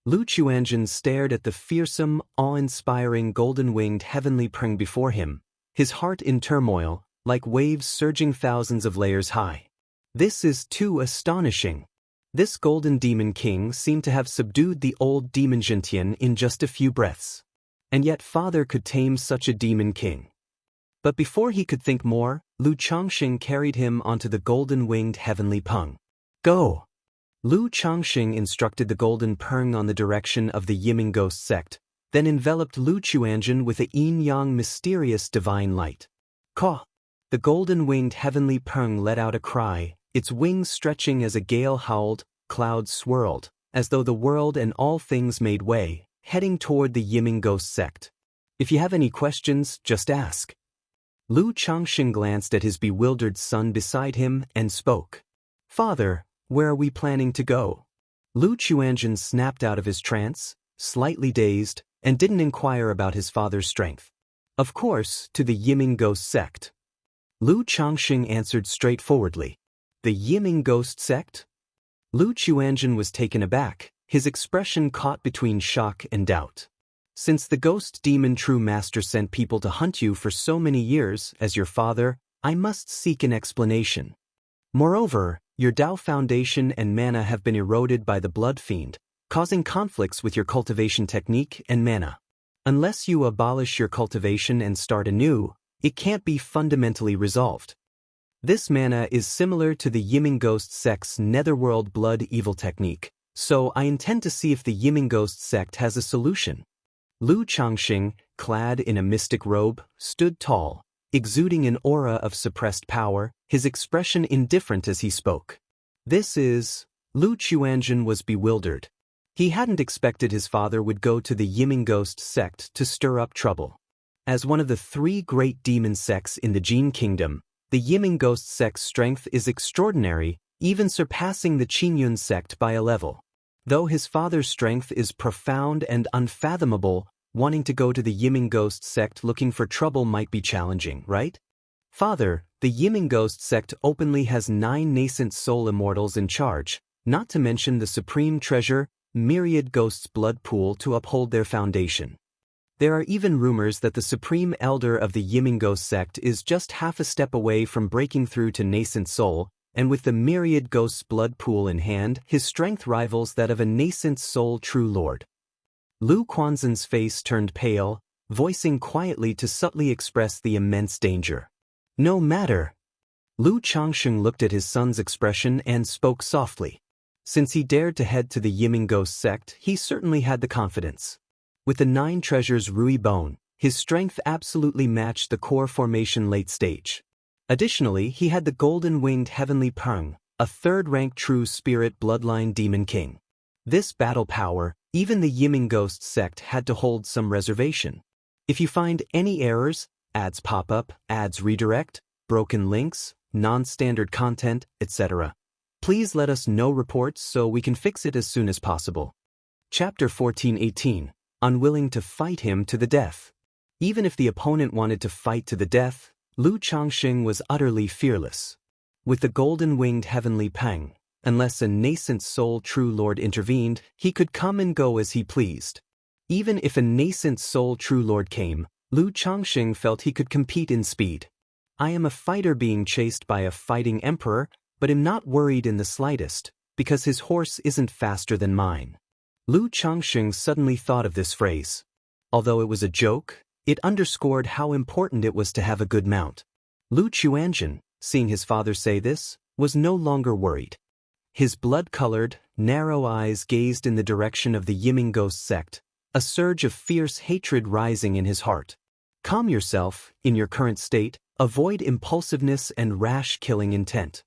Lu Chuanjin stared at the fearsome, awe-inspiring golden-winged heavenly pring before him, his heart in turmoil, like waves surging thousands of layers high. This is too astonishing. This golden demon king seemed to have subdued the old demon Zhentian in just a few breaths. And yet father could tame such a demon king. But before he could think more, Lu Changxing carried him onto the golden-winged heavenly pung. Go! Lu Changxing instructed the golden pung on the direction of the Yiming ghost sect, then enveloped Lu Chuanjin with a yin-yang mysterious divine light. Caw! The golden-winged heavenly pung let out a cry, its wings stretching as a gale howled, clouds swirled, as though the world and all things made way, heading toward the Yiming ghost sect. If you have any questions, just ask. Lu Changxing glanced at his bewildered son beside him and spoke. Father, where are we planning to go? Lu Chuanjin snapped out of his trance, slightly dazed, and didn't inquire about his father's strength. Of course, to the Yiming ghost sect. Lu Changxing answered straightforwardly. The Yiming ghost sect? Lu Chuanjin was taken aback, his expression caught between shock and doubt. Since the ghost demon true master sent people to hunt you for so many years, as your father, I must seek an explanation. Moreover, your Dao foundation and mana have been eroded by the blood fiend, causing conflicts with your cultivation technique and mana. Unless you abolish your cultivation and start anew, it can't be fundamentally resolved. This mana is similar to the Yiming ghost sect's netherworld blood evil technique, so I intend to see if the Yiming ghost sect has a solution. Lu Changxing, clad in a mystic robe, stood tall, exuding an aura of suppressed power, his expression indifferent as he spoke. This is... Lu Chuanjin was bewildered. He hadn't expected his father would go to the Yiming ghost sect to stir up trouble. As one of the three great demon sects in the Jin Kingdom, the Yiming ghost sect's strength is extraordinary, even surpassing the Qingyun sect by a level. Though his father's strength is profound and unfathomable, wanting to go to the Yiming ghost sect looking for trouble might be challenging, right? Father, the Yiming ghost sect openly has 9 nascent soul immortals in charge, not to mention the supreme treasure, myriad ghosts' blood pool to uphold their foundation. There are even rumors that the supreme elder of the Yiming ghost sect is just half a step away from breaking through to nascent soul, and with the myriad ghosts' blood pool in hand, his strength rivals that of a nascent soul true lord. Lu Quanzhen's face turned pale, voicing quietly to subtly express the immense danger. No matter. Lu Changsheng looked at his son's expression and spoke softly. Since he dared to head to the Yiming Ghost sect, he certainly had the confidence. With the 9 treasures Rui Bone, his strength absolutely matched the core formation late stage. Additionally, he had the golden-winged heavenly Peng, a 3rd-rank true spirit bloodline demon king. This battle power, even the Yiming Ghost sect had to hold some reservation. If you find any errors, ads pop up, ads redirect, broken links, non-standard content, etc., please let us know reports so we can fix it as soon as possible. Chapter 14:18. Unwilling to fight him to the death. Even if the opponent wanted to fight to the death, Lu Changsheng was utterly fearless. With the golden-winged heavenly Peng, unless a nascent soul true lord intervened, he could come and go as he pleased. Even if a nascent soul true lord came, Lu Changsheng felt he could compete in speed. I am a fighter being chased by a fighting emperor, but am not worried in the slightest, because his horse isn't faster than mine. Lu Changsheng suddenly thought of this phrase. Although it was a joke, it underscored how important it was to have a good mount. Lu Chuanjin, seeing his father say this, was no longer worried. His blood-colored, narrow eyes gazed in the direction of the Yiming Ghost sect, a surge of fierce hatred rising in his heart. Calm yourself, in your current state, avoid impulsiveness and rash killing intent.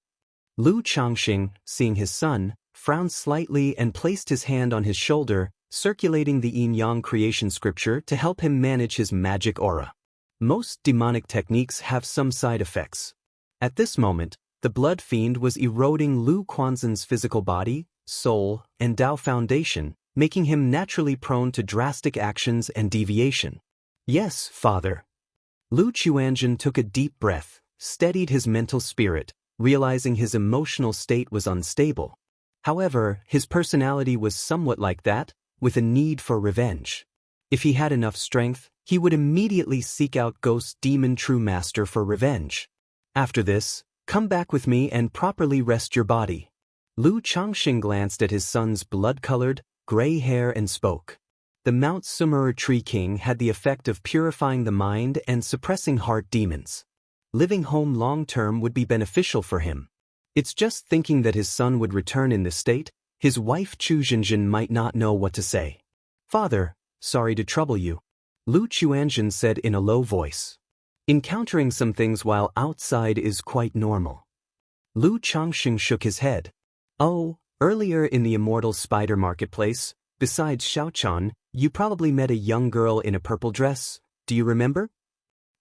Lu Changsheng, seeing his son, frowned slightly and placed his hand on his shoulder, circulating the yin-yang creation scripture to help him manage his magic aura. Most demonic techniques have some side effects. At this moment, the blood fiend was eroding Lu Quanzhen's physical body, soul, and Dao foundation, making him naturally prone to drastic actions and deviation. Yes, father. Lu Chuanjin took a deep breath, steadied his mental spirit, realizing his emotional state was unstable. However, his personality was somewhat like that, with a need for revenge. If he had enough strength, he would immediately seek out Ghost Demon True Master for revenge. After this, come back with me and properly rest your body. Lu Changsheng glanced at his son's blood-colored, gray hair and spoke. The Mount Sumeru Tree King had the effect of purifying the mind and suppressing heart demons. Living home long-term would be beneficial for him. It's just thinking that his son would return in this state, his wife Chu Jinjin might not know what to say. Father, sorry to trouble you. Lu Chuanjin said in a low voice. Encountering some things while outside is quite normal. Lu Changsheng shook his head. Oh, earlier in the Immortal Spider Marketplace, besides Xiaochan, you probably met a young girl in a purple dress, do you remember?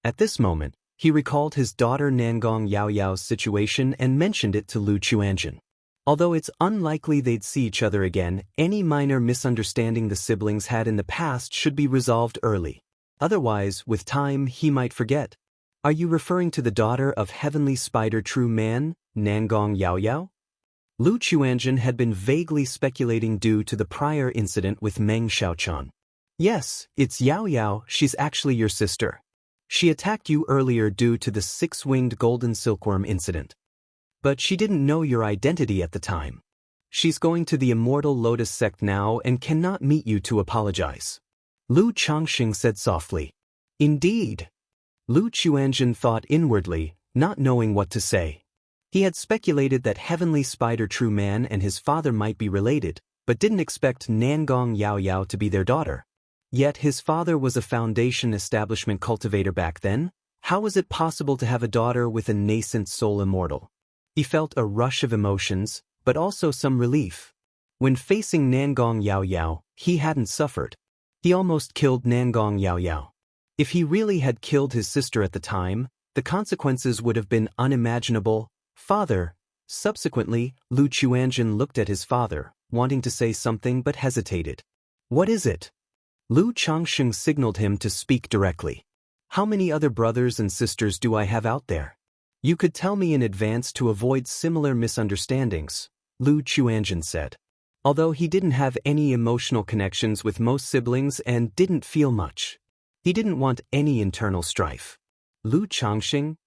At this moment, he recalled his daughter Nangong Yaoyao's situation and mentioned it to Lu Chuanjin. Although it's unlikely they'd see each other again, any minor misunderstanding the siblings had in the past should be resolved early. Otherwise, with time, he might forget. Are you referring to the daughter of Heavenly Spider True Man, Nangong Yaoyao? Lu Chuanjin had been vaguely speculating due to the prior incident with Meng Xiaochan. Yes, it's Yaoyao, she's actually your sister. She attacked you earlier due to the 6-winged golden silkworm incident. But she didn't know your identity at the time. She's going to the Immortal Lotus sect now and cannot meet you to apologize. Lu Changsheng said softly. Indeed. Lu Chuanjin thought inwardly, not knowing what to say. He had speculated that Heavenly Spider True Man and his father might be related, but didn't expect Nangong Yaoyao to be their daughter. Yet his father was a foundation establishment cultivator back then. How was it possible to have a daughter with a nascent soul immortal? He felt a rush of emotions, but also some relief. When facing Nangong Yaoyao, he hadn't suffered. He almost killed Nangong Yaoyao. If he really had killed his sister at the time, the consequences would have been unimaginable. Father. Subsequently, Lu Chuanjin looked at his father, wanting to say something but hesitated. What is it? Lu Changsheng signaled him to speak directly. How many other brothers and sisters do I have out there? You could tell me in advance to avoid similar misunderstandings, Lu Chuanjin said. Although he didn't have any emotional connections with most siblings and didn't feel much. He didn't want any internal strife. Lu Changsheng?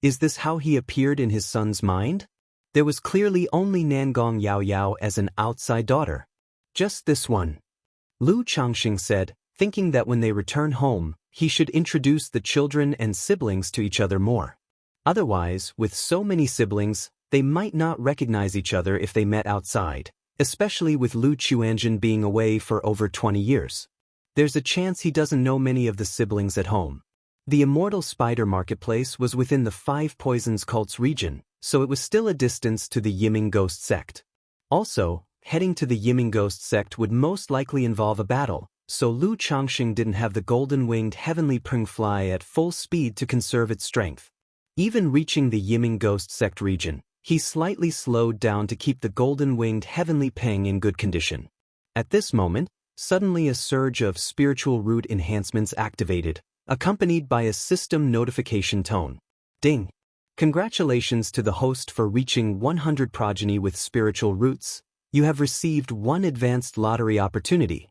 Is this how he appeared in his son's mind? There was clearly only Nangong Yaoyao as an outside daughter. Just this one. Lu Changsheng said, thinking that when they return home, he should introduce the children and siblings to each other more. Otherwise, with so many siblings, they might not recognize each other if they met outside, especially with Lu Chuanjin being away for over 20 years. There's a chance he doesn't know many of the siblings at home. The Immortal Spider Marketplace was within the Five Poisons Cults region, so it was still a distance to the Yiming Ghost sect. Also, heading to the Yiming Ghost sect would most likely involve a battle, so Lu Changxing didn't have the golden-winged heavenly peng fly at full speed to conserve its strength. Even reaching the Yiming Ghost sect region, he slightly slowed down to keep the golden-winged heavenly peng in good condition. At this moment, suddenly a surge of spiritual root enhancements activated, accompanied by a system notification tone. Ding! Congratulations to the host for reaching 100 progeny with spiritual roots. You have received one advanced lottery opportunity.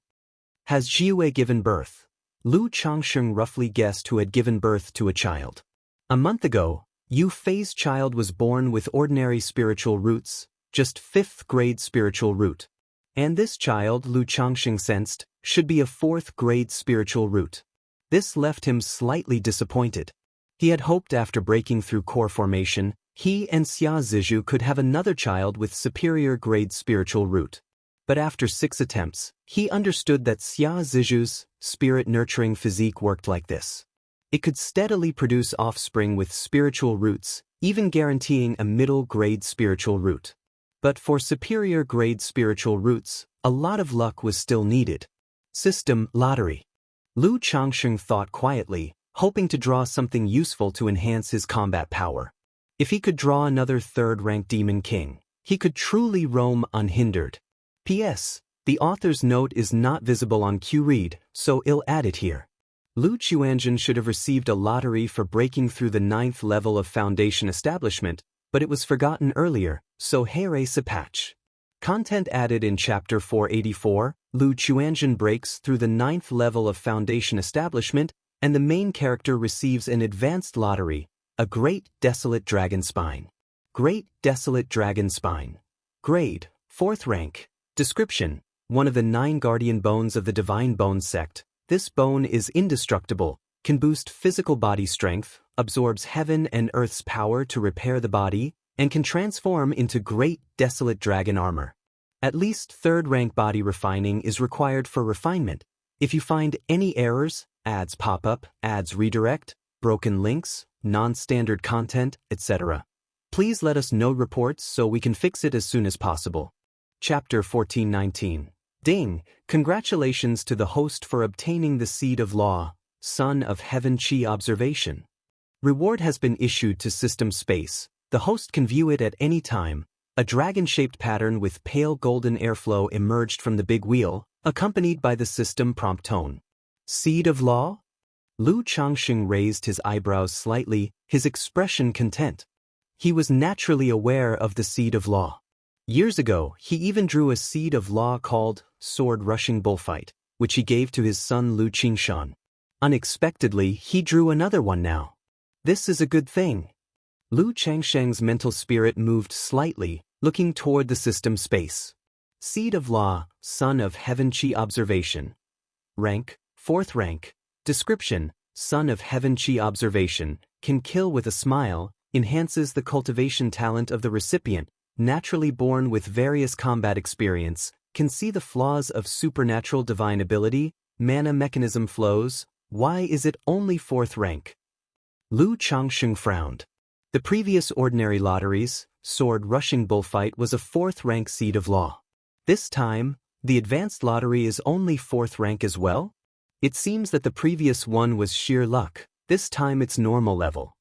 Has Jiwei given birth? Lu Changsheng roughly guessed who had given birth to a child. A month ago, Yu Fei's child was born with ordinary spiritual roots, just 5th grade spiritual root. And this child, Lu Changsheng sensed, should be a 4th grade spiritual root. This left him slightly disappointed. He had hoped after breaking through core formation, he and Xia Zizhu could have another child with superior grade spiritual root. But after 6 attempts, he understood that Xia Zizhu's spirit-nurturing physique worked like this. It could steadily produce offspring with spiritual roots, even guaranteeing a middle-grade spiritual root. But for superior-grade spiritual roots, a lot of luck was still needed. System lottery. Lu Changsheng thought quietly, hoping to draw something useful to enhance his combat power. If he could draw another 3rd-rank Demon King, he could truly roam unhindered. P.S. The author's note is not visible on QRead, so I'll add it here. Lu Chuanjin should have received a lottery for breaking through the 9th level of Foundation Establishment, but it was forgotten earlier, so here is a patch. Content added in Chapter 484, Lu Chuanjin breaks through the 9th level of Foundation Establishment, and the main character receives an advanced lottery, a Great Desolate Dragon Spine. Great Desolate Dragon Spine. Grade, 4th rank. Description: one of the 9 guardian bones of the Divine Bone sect. This bone is indestructible, can boost physical body strength, absorbs heaven and earth's power to repair the body, and can transform into Great Desolate Dragon armor. At least 3rd rank body refining is required for refinement. If you find any errors, ads pop up, ads redirect, broken links, non-standard content, etc., please let us know reports so we can fix it as soon as possible. Chapter 1419. Ding! Congratulations to the host for obtaining the Seed of Law, Son of Heaven Chi Observation. Reward has been issued to System Space. The host can view it at any time. A dragon-shaped pattern with pale golden airflow emerged from the big wheel, accompanied by the system prompt tone. Seed of Law? Lu Changxing raised his eyebrows slightly, his expression content. He was naturally aware of the Seed of Law. Years ago, he even drew a Seed of Law called Sword-Rushing Bullfight, which he gave to his son Lu Qingshan. Unexpectedly, he drew another one now. This is a good thing. Lu Changsheng's mental spirit moved slightly, looking toward the system space. Seed of Law, Son of Heaven Chi Observation. Rank, 4th rank. Description: Son of Heaven Chi Observation, can kill with a smile, enhances the cultivation talent of the recipient, naturally born with various combat experience, can see the flaws of supernatural divine ability, mana mechanism flows. Why is it only 4th rank? Lu Changxing frowned. The previous ordinary lotteries, Sword-Rushing Bullfight was a 4th rank Seed of Law. This time, the advanced lottery is only 4th rank as well? It seems that the previous one was sheer luck, this time it's normal level.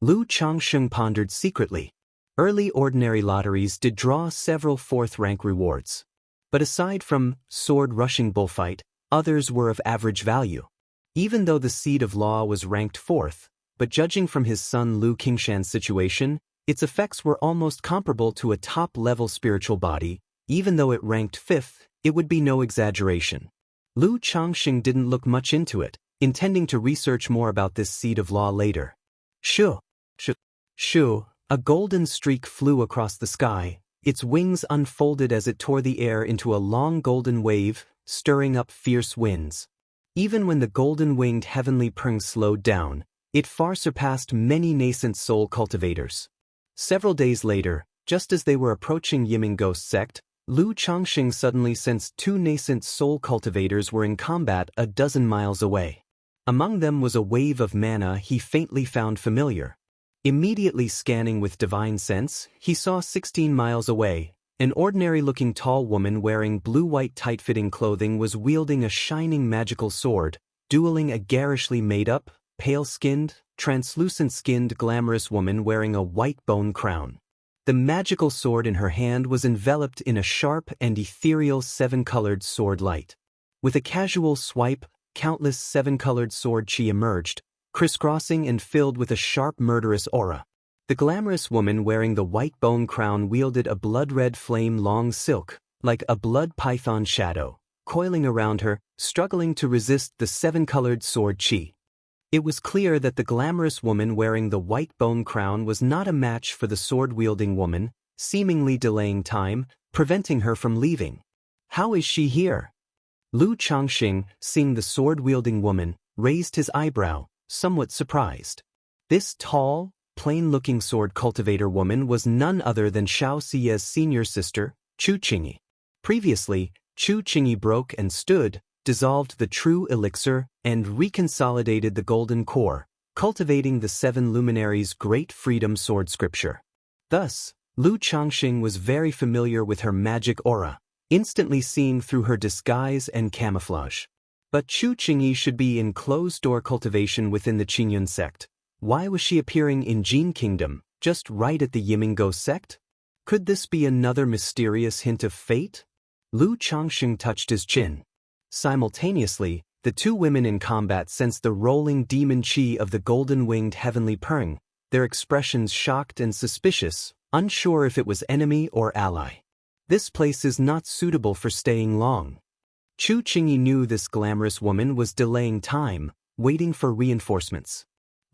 Lu Changxing pondered secretly. Early ordinary lotteries did draw several 4th rank rewards. But aside from Sword-Rushing Bullfight, others were of average value. Even though the Seed of Law was ranked 4th, but judging from his son Lu Qingshan's situation, its effects were almost comparable to a top-level spiritual body. Even though it ranked 5th, it would be no exaggeration. Lu Changxing didn't look much into it, intending to research more about this Seed of Law later. Shoo! A golden streak flew across the sky. Its wings unfolded as it tore the air into a long golden wave, stirring up fierce winds. Even when the golden-winged heavenly Pring slowed down, it far surpassed many nascent soul cultivators. Several days later, just as they were approaching Yiming Ghost Sect, Lu Changxing suddenly sensed two nascent soul cultivators were in combat a dozen miles away. Among them was a wave of mana he faintly found familiar. Immediately scanning with divine sense, he saw 16 miles away, an ordinary-looking tall woman wearing blue-white tight-fitting clothing was wielding a shining magical sword, dueling a garishly made-up, pale-skinned, translucent-skinned glamorous woman wearing a white bone crown. The magical sword in her hand was enveloped in a sharp and ethereal seven-colored sword light. With a casual swipe, countless seven-colored sword chi emerged, crisscrossing and filled with a sharp murderous aura. The glamorous woman wearing the white bone crown wielded a blood-red flame long silk, like a blood python shadow, coiling around her, struggling to resist the seven-colored sword chi. It was clear that the glamorous woman wearing the white bone crown was not a match for the sword-wielding woman, seemingly delaying time, preventing her from leaving. How is she here? Lu Changxing, seeing the sword-wielding woman, raised his eyebrow, somewhat surprised. This tall, plain-looking sword cultivator woman was none other than Xiaoxia's senior sister, Chu Qingyi. Previously, Chu Qingyi broke and stood, dissolved the true elixir, and reconsolidated the golden core, cultivating the seven luminaries' great freedom sword scripture. Thus, Lu Changxing was very familiar with her magic aura, instantly seeing through her disguise and camouflage. But Chu Qingyi should be in closed-door cultivation within the Qingyun sect. Why was she appearing in Jin Kingdom, just right at the Yiming Ghost sect? Could this be another mysterious hint of fate? Lu Changxing touched his chin. Simultaneously, the two women in combat sensed the rolling demon chi of the golden-winged heavenly Pring, their expressions shocked and suspicious, unsure if it was enemy or ally. This place is not suitable for staying long. Chu Qingyi knew this glamorous woman was delaying time, waiting for reinforcements.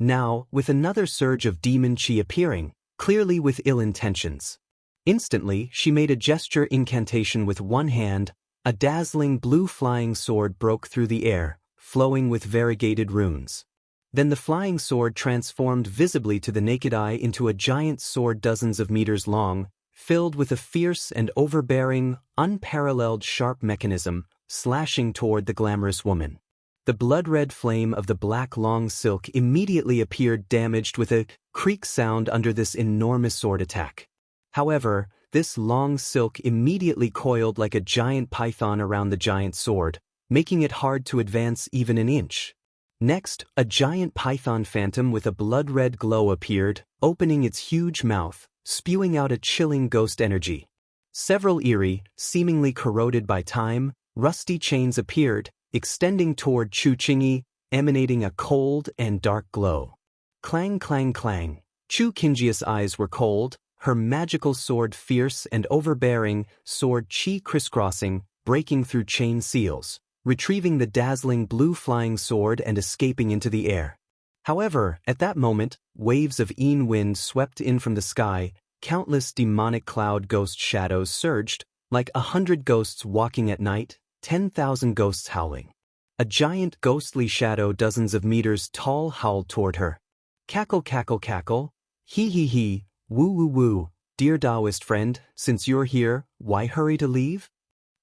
Now, with another surge of demon chi appearing, clearly with ill intentions. Instantly, she made a gesture incantation with one hand, a dazzling blue flying sword broke through the air, flowing with variegated runes. Then the flying sword transformed visibly to the naked eye into a giant sword dozens of meters long, filled with a fierce and overbearing, unparalleled sharp mechanism, slashing toward the glamorous woman. The blood-red flame of the black long silk immediately appeared damaged with a creak sound under this enormous sword attack. However, this long silk immediately coiled like a giant python around the giant sword, making it hard to advance even an inch. Next, a giant python phantom with a blood-red glow appeared, opening its huge mouth, spewing out a chilling ghost energy. Several eerie, seemingly corroded by time, rusty chains appeared, extending toward Chu Qingyi, emanating a cold and dark glow. Clang clang clang. Chu Qingyi's eyes were cold, her magical sword fierce and overbearing, sword chi crisscrossing, breaking through chain seals, retrieving the dazzling blue flying sword and escaping into the air. However, at that moment, waves of Yin wind swept in from the sky, countless demonic cloud ghost shadows surged, like 100 ghosts walking at night, 10,000 ghosts howling. A giant ghostly shadow dozens of meters tall howled toward her. Cackle cackle cackle, hee hee hee, woo woo woo, dear Taoist friend, since you're here, why hurry to leave?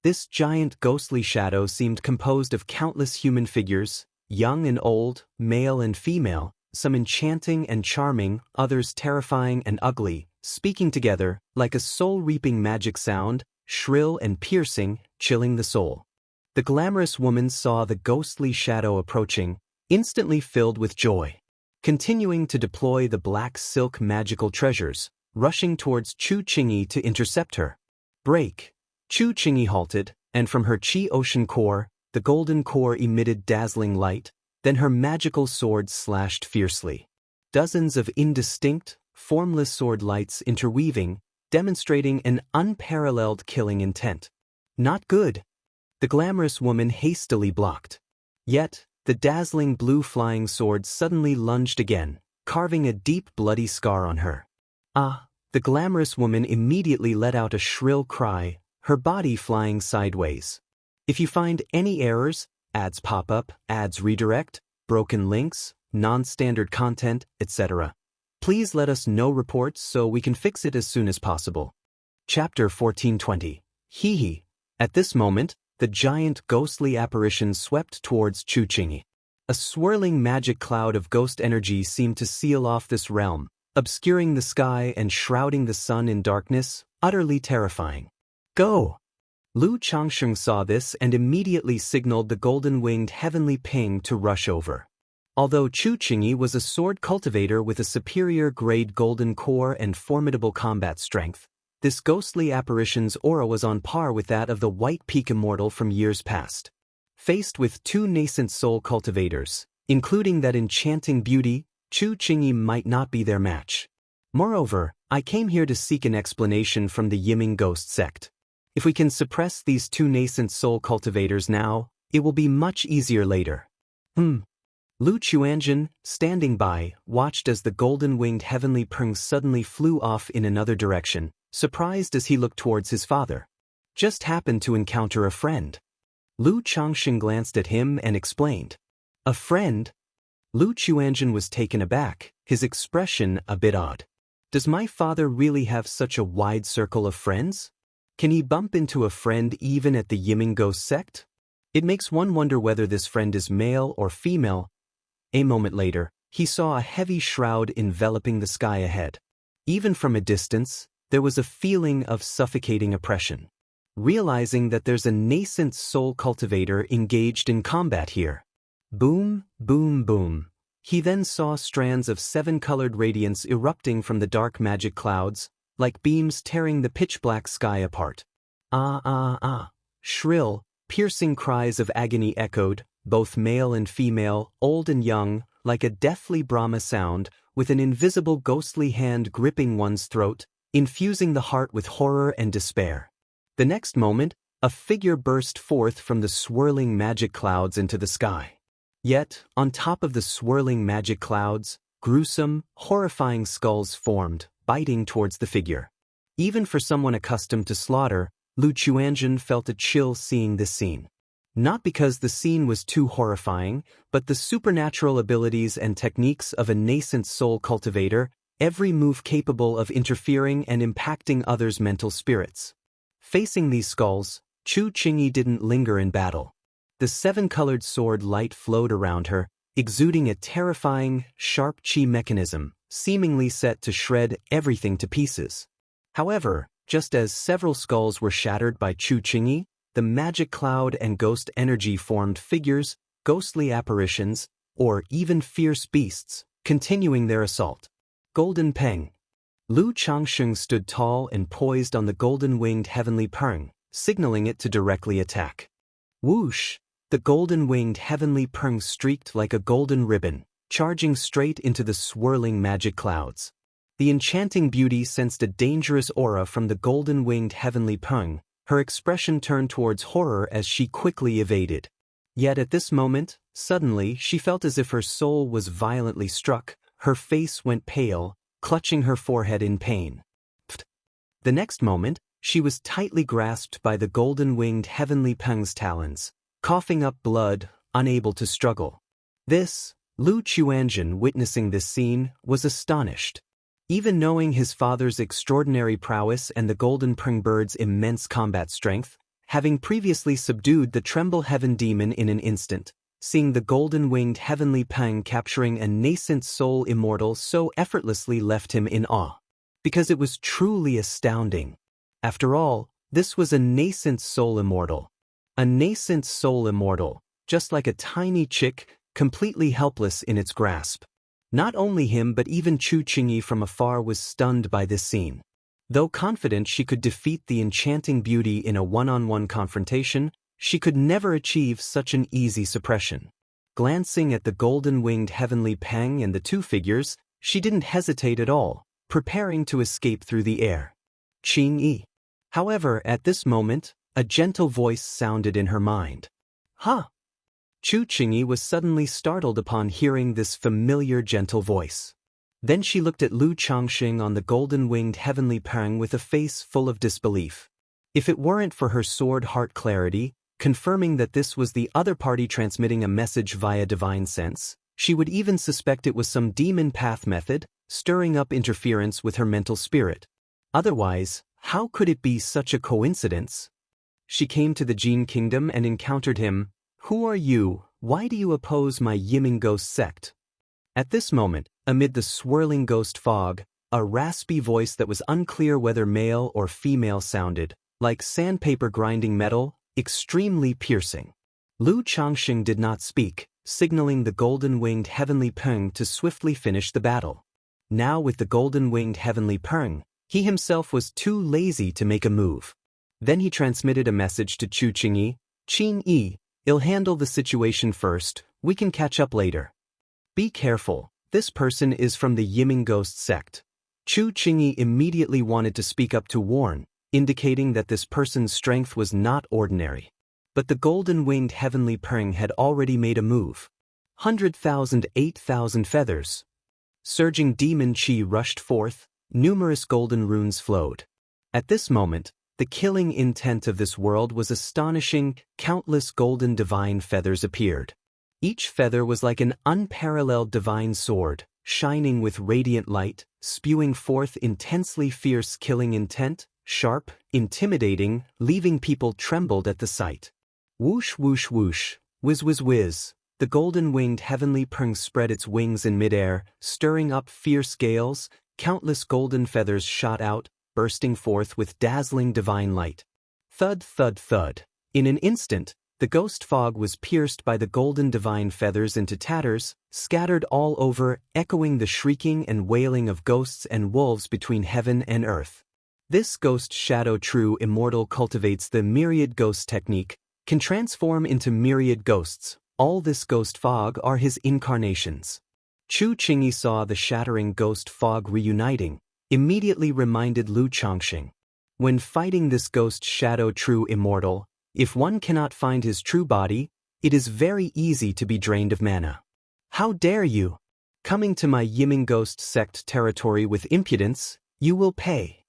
This giant ghostly shadow seemed composed of countless human figures, young and old, male and female, some enchanting and charming, others terrifying and ugly, speaking together, like a soul-reaping magic sound, shrill and piercing, chilling the soul. The glamorous woman saw the ghostly shadow approaching, instantly filled with joy. Continuing to deploy the black silk magical treasures, rushing towards Chu Qingyi to intercept her. Break! Chu Qingyi halted, and from her chi ocean core, the golden core emitted dazzling light, then her magical sword slashed fiercely. Dozens of indistinct, formless sword lights interweaving, demonstrating an unparalleled killing intent. Not good. The glamorous woman hastily blocked. Yet, the dazzling blue flying sword suddenly lunged again, carving a deep bloody scar on her. Ah! The glamorous woman immediately let out a shrill cry, her body flying sideways. If you find any errors, ads pop up, ads redirect, broken links, non-standard content, etc. Please let us know reports so we can fix it as soon as possible. Chapter 1420. Hee hee. At this moment, the giant ghostly apparition swept towards Chu Qingyi. A swirling magic cloud of ghost energy seemed to seal off this realm, obscuring the sky and shrouding the sun in darkness, utterly terrifying. Go! Lu Changsheng saw this and immediately signaled the golden-winged heavenly ping to rush over. Although Chu Qingyi was a sword cultivator with a superior grade golden core and formidable combat strength, this ghostly apparition's aura was on par with that of the White Peak Immortal from years past. Faced with two nascent soul cultivators, including that enchanting beauty, Chu Qingyi might not be their match. Moreover, I came here to seek an explanation from the Yiming Ghost sect. If we can suppress these two nascent soul cultivators now, it will be much easier later. Lu Chuanjin, standing by, watched as the golden-winged heavenly peng suddenly flew off in another direction, surprised as he looked towards his father. Just happened to encounter a friend. Lu Changsheng glanced at him and explained. A friend? Lu Chuanjin was taken aback, his expression a bit odd. Does my father really have such a wide circle of friends? Can he bump into a friend even at the Yiming Ghost sect? It makes one wonder whether this friend is male or female. A moment later, he saw a heavy shroud enveloping the sky ahead. Even from a distance, there was a feeling of suffocating oppression. Realizing that there's a nascent soul cultivator engaged in combat here. Boom, boom, boom. He then saw strands of seven-colored radiance erupting from the dark magic clouds, like beams tearing the pitch-black sky apart. Ah ah ah. Shrill, piercing cries of agony echoed, both male and female, old and young, like a deathly Brahma sound, with an invisible ghostly hand gripping one's throat, infusing the heart with horror and despair. The next moment, a figure burst forth from the swirling magic clouds into the sky. Yet, on top of the swirling magic clouds, gruesome, horrifying skulls formed, biting towards the figure. Even for someone accustomed to slaughter, Lu Chuanjin felt a chill seeing this scene. Not because the scene was too horrifying, but the supernatural abilities and techniques of a nascent soul cultivator, every move capable of interfering and impacting others' mental spirits. Facing these skulls, Chu Qingyi didn't linger in battle. The seven-colored sword light flowed around her, exuding a terrifying, sharp chi mechanism, seemingly set to shred everything to pieces. However, just as several skulls were shattered by Chu Qingyi, the magic cloud and ghost energy formed figures, ghostly apparitions, or even fierce beasts, continuing their assault. Golden Peng. Lu Changsheng stood tall and poised on the golden-winged heavenly peng, signaling it to directly attack. Whoosh! The golden-winged heavenly peng streaked like a golden ribbon, charging straight into the swirling magic clouds. The enchanting beauty sensed a dangerous aura from the golden-winged heavenly peng. Her expression turned towards horror as she quickly evaded. Yet at this moment, suddenly she felt as if her soul was violently struck, her face went pale, clutching her forehead in pain. Pfft. The next moment, she was tightly grasped by the golden-winged heavenly peng's talons, coughing up blood, unable to struggle. Lu Chuanjin, witnessing this scene, was astonished. Even knowing his father's extraordinary prowess and the golden peng bird's immense combat strength, having previously subdued the tremble heaven demon in an instant, seeing the golden-winged heavenly peng capturing a nascent soul immortal so effortlessly left him in awe. Because it was truly astounding. After all, this was a nascent soul immortal. A nascent soul immortal, just like a tiny chick, completely helpless in its grasp. Not only him but even Chu Qingyi from afar was stunned by this scene. Though confident she could defeat the enchanting beauty in a one-on-one confrontation, she could never achieve such an easy suppression. Glancing at the golden-winged heavenly peng and the two figures, she didn't hesitate at all, preparing to escape through the air. Qingyi. However, at this moment, a gentle voice sounded in her mind. Huh! Chu Qingyi was suddenly startled upon hearing this familiar gentle voice. Then she looked at Lu Changsheng on the golden-winged heavenly peng with a face full of disbelief. If it weren't for her sword heart clarity, confirming that this was the other party transmitting a message via divine sense. She would even suspect it was some demon path method, stirring up interference with her mental spirit. Otherwise, how could it be such a coincidence? She came to the Jin Kingdom and encountered him. "Who are you? Why do you oppose my Yiming ghost sect?" At this moment, amid the swirling ghost fog, a raspy voice that was unclear whether male or female sounded, like sandpaper grinding metal, extremely piercing. Lu Changxing did not speak, signaling the golden-winged heavenly Peng to swiftly finish the battle. Now with the golden-winged heavenly Peng, he himself was too lazy to make a move. Then he transmitted a message to Chu Qingyi. "Qingyi, I'll handle the situation first, we can catch up later. Be careful, this person is from the Yiming Ghost sect." Chu Qingyi immediately wanted to speak up to warn, indicating that this person's strength was not ordinary. But the golden-winged heavenly Peng had already made a move. 100,000, 8,000 feathers. Surging demon chi rushed forth, numerous golden runes flowed. At this moment, the killing intent of this world was astonishing. Countless golden divine feathers appeared. Each feather was like an unparalleled divine sword, shining with radiant light, spewing forth intensely fierce killing intent, sharp, intimidating, leaving people trembled at the sight. Whoosh whoosh whoosh, whiz whiz whiz, the golden-winged heavenly Peng spread its wings in midair, stirring up fierce gales. Countless golden feathers shot out, bursting forth with dazzling divine light. Thud thud thud. In an instant, the ghost fog was pierced by the golden divine feathers into tatters, scattered all over, echoing the shrieking and wailing of ghosts and wolves between heaven and earth. This ghost shadow true immortal cultivates the myriad ghost technique, can transform into myriad ghosts. All this ghost fog are his incarnations. Chu Qingyi saw the shattering ghost fog reuniting, immediately reminded Lu Changxing. When fighting this ghost shadow true immortal, if one cannot find his true body, it is very easy to be drained of mana. "How dare you? Coming to my Yiming Ghost sect territory with impudence, you will pay."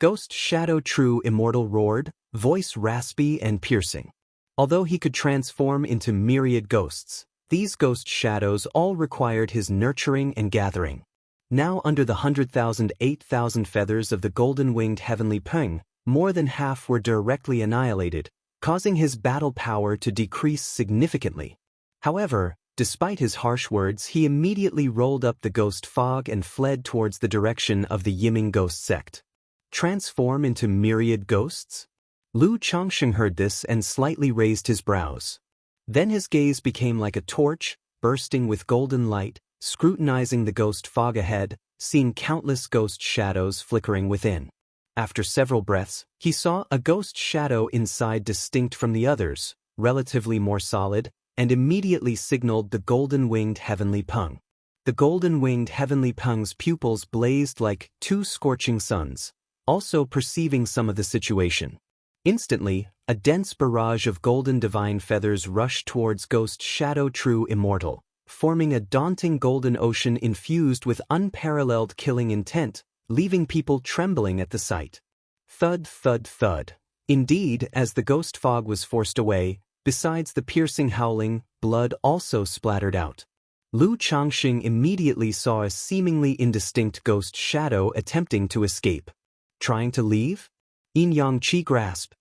Ghost shadow true immortal roared, voice raspy and piercing. Although he could transform into myriad ghosts, these ghost shadows all required his nurturing and gathering. Now under the 100,000, 8,000 feathers of the golden-winged heavenly Peng, more than half were directly annihilated, causing his battle power to decrease significantly. However, despite his harsh words, he immediately rolled up the ghost fog and fled towards the direction of the Yiming Ghost sect. Transform into myriad ghosts? Lu Changxing heard this and slightly raised his brows. Then his gaze became like a torch, bursting with golden light, scrutinizing the ghost fog ahead, seeing countless ghost shadows flickering within. After several breaths, he saw a ghost shadow inside distinct from the others, relatively more solid, and immediately signaled the golden-winged heavenly Peng. The golden-winged heavenly Peng's pupils blazed like two scorching suns, also perceiving some of the situation. Instantly, a dense barrage of golden divine feathers rushed towards ghost shadow true immortal, forming a daunting golden ocean infused with unparalleled killing intent, leaving people trembling at the sight. Thud thud thud. Indeed, as the ghost fog was forced away, besides the piercing howling, blood also splattered out. Lu Changxing immediately saw a seemingly indistinct ghost shadow attempting to escape. Trying to leave? Yin Yang Qi grasp.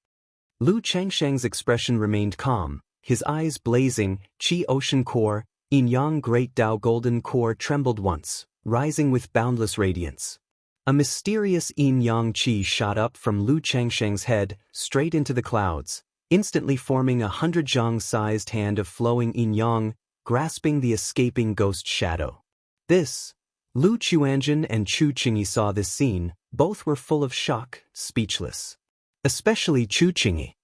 Lu Changsheng's expression remained calm, his eyes blazing. Qi ocean core, Yin Yang great Tao golden core trembled once, rising with boundless radiance. A mysterious Yin Yang Qi shot up from Lu Changsheng's head, straight into the clouds, instantly forming a 100 zhang-sized hand of flowing Yin Yang, grasping the escaping ghost shadow. This. Lu Chuanjun and Chu Qingyi saw this scene. Both were full of shock, speechless. Especially Chu Qingyi.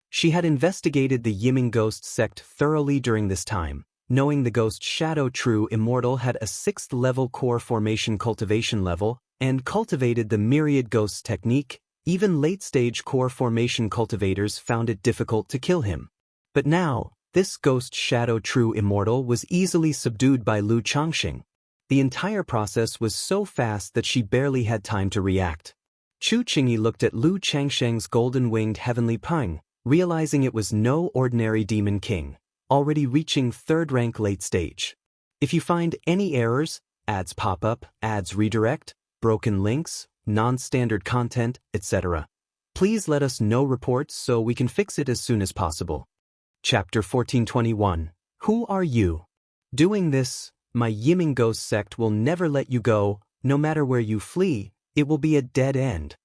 She had investigated the Yiming Ghost sect thoroughly during this time, knowing the ghost shadow true immortal had a 6th level core formation cultivation level, and cultivated the myriad ghosts technique. Even late-stage core formation cultivators found it difficult to kill him. But now, this ghost shadow true immortal was easily subdued by Lu Changxing. The entire process was so fast that she barely had time to react. Chu Qingyi looked at Lu Changsheng's golden-winged heavenly Peng, realizing it was no ordinary demon king, already reaching 3rd rank late stage. If you find any errors, ads pop up, ads redirect, broken links, non-standard content, etc., please let us know reports so we can fix it as soon as possible. Chapter 1421. Who are you? Doing this, my Yiming Ghost sect will never let you go, no matter where you flee, it will be a dead end.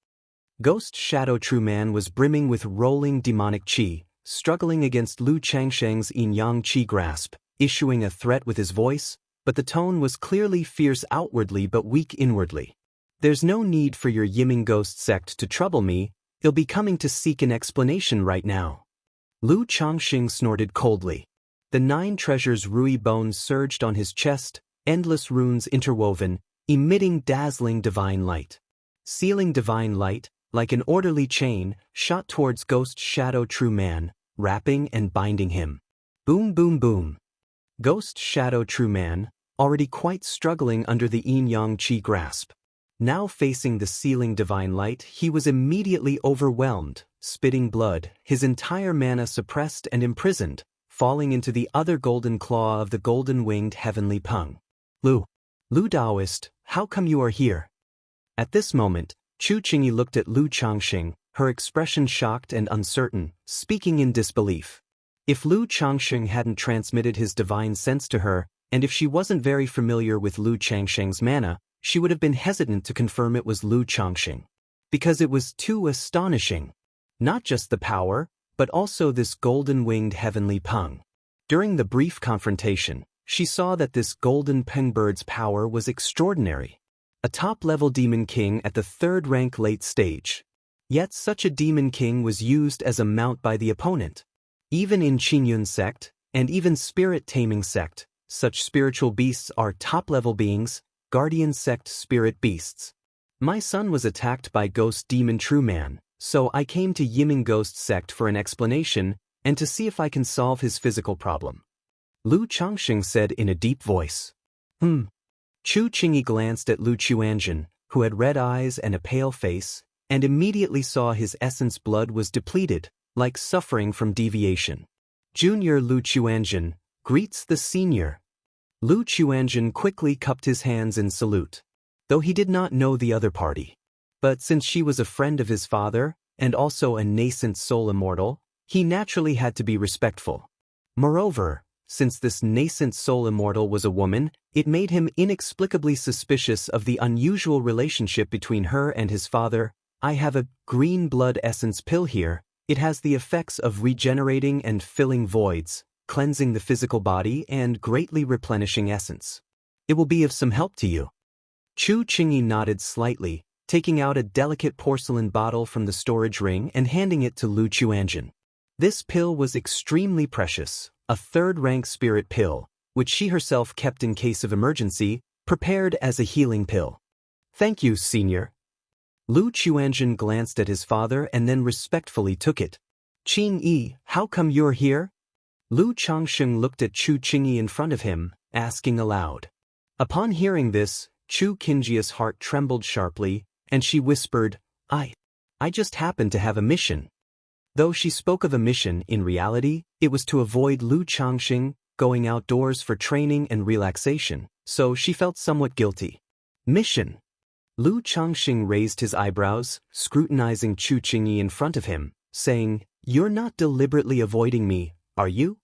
Ghost Shadow True Man was brimming with rolling demonic chi, struggling against Lu Changsheng's yin-yang chi grasp, issuing a threat with his voice, but the tone was clearly fierce outwardly but weak inwardly. There's no need for your Yiming Ghost sect to trouble me, they'll be coming to seek an explanation right now. Lu Changxing snorted coldly. The 9 treasures Rui bones surged on his chest, endless runes interwoven, emitting dazzling divine light. Sealing divine light, like an orderly chain, shot towards Ghost Shadow True Man, wrapping and binding him. Boom boom boom. Ghost Shadow True Man, already quite struggling under the yin-yang chi grasp. Now facing the sealing divine light, he was immediately overwhelmed, spitting blood, his entire mana suppressed and imprisoned, falling into the other golden claw of the golden-winged heavenly Peng. Lu Daoist, how come you are here? At this moment, Chu Qingyi looked at Lu Changxing, her expression shocked and uncertain, speaking in disbelief. If Lu Changxing hadn't transmitted his divine sense to her, and if she wasn't very familiar with Lu Changxing's mana, she would have been hesitant to confirm it was Lu Changxing. Because it was too astonishing. Not just the power, but also this golden-winged heavenly Peng. During the brief confrontation, she saw that this golden Pengbird's power was extraordinary. A top-level demon king at the 3rd rank late stage. Yet such a demon king was used as a mount by the opponent. Even in Qingyun sect, and even spirit taming sect, such spiritual beasts are top-level beings, guardian sect spirit beasts. My son was attacked by Ghost Demon True Man, so I came to Yiming Ghost sect for an explanation and to see if I can solve his physical problem. Lu Changxing said in a deep voice. Chu Qingyi glanced at Lu Chuanjin, who had red eyes and a pale face, and immediately saw his essence blood was depleted, like suffering from deviation. Junior Lu Chuanjin greets the senior. Lu Chuanjin quickly cupped his hands in salute, though he did not know the other party. But since she was a friend of his father, and also a nascent soul immortal, he naturally had to be respectful. Moreover, since this nascent soul immortal was a woman, it made him inexplicably suspicious of the unusual relationship between her and his father. I have a green blood essence pill here. It has the effects of regenerating and filling voids, cleansing the physical body and greatly replenishing essence. It will be of some help to you. Chu Qingyi nodded slightly, taking out a delicate porcelain bottle from the storage ring and handing it to Lu Chuanjin. This pill was extremely precious, a 3rd rank spirit pill, which she herself kept in case of emergency, prepared as a healing pill. Thank you, senior. Lu Chuanjin glanced at his father and then respectfully took it. Qingyi, how come you're here? Lu Changxing looked at Chu Qingyi in front of him, asking aloud. Upon hearing this, Chu Qingyi's heart trembled sharply, and she whispered, I just happened to have a mission. Though she spoke of a mission, in reality, it was to avoid Lu Changxing going outdoors for training and relaxation, so she felt somewhat guilty. Mission. Lu Changxing raised his eyebrows, scrutinizing Chu Qingyi in front of him, saying, You're not deliberately avoiding me, are you?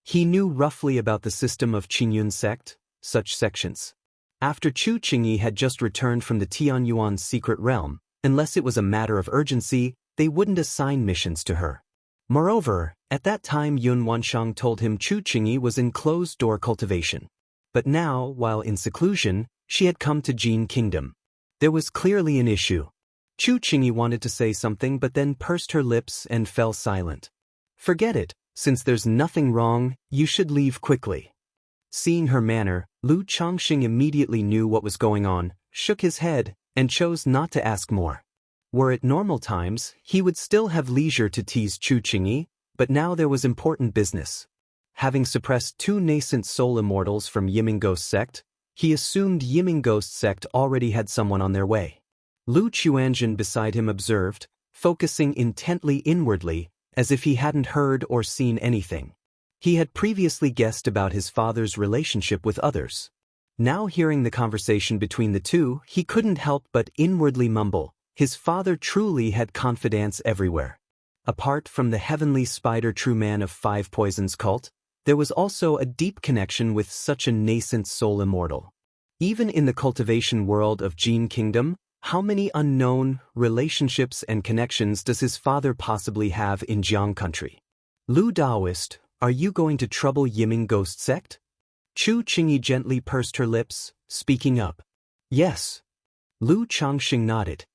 He knew roughly about the system of Qingyun sect, such sections. After Chu Qingyi had just returned from the Tianyuan secret realm, unless it was a matter of urgency, they wouldn't assign missions to her. Moreover, at that time Yun Wanshang told him Chu Qingyi was in closed-door cultivation. But now, while in seclusion, she had come to Jin Kingdom. There was clearly an issue. Chu Qingyi wanted to say something but then pursed her lips and fell silent. Forget it, since there's nothing wrong, you should leave quickly. Seeing her manner, Lu Changxing immediately knew what was going on, shook his head, and chose not to ask more. Were it normal times, he would still have leisure to tease Chu Qingyi, but now there was important business. Having suppressed 2 nascent soul immortals from Yiming Ghost sect, he assumed Yiming Ghost sect already had someone on their way. Lu Chuanjin beside him observed, focusing intently inwardly, as if he hadn't heard or seen anything. He had previously guessed about his father's relationship with others. Now hearing the conversation between the two, he couldn't help but inwardly mumble, his father truly had confidants everywhere. Apart from the heavenly spider true man of 5 poisons cult, there was also a deep connection with such a nascent soul immortal. Even in the cultivation world of Jin Kingdom, how many unknown relationships and connections does his father possibly have in Jiang country? Lu Daoist, are you going to trouble Yiming Ghost Sect? Chu Qingyi gently pursed her lips, speaking up. Yes. Lu Changxing nodded.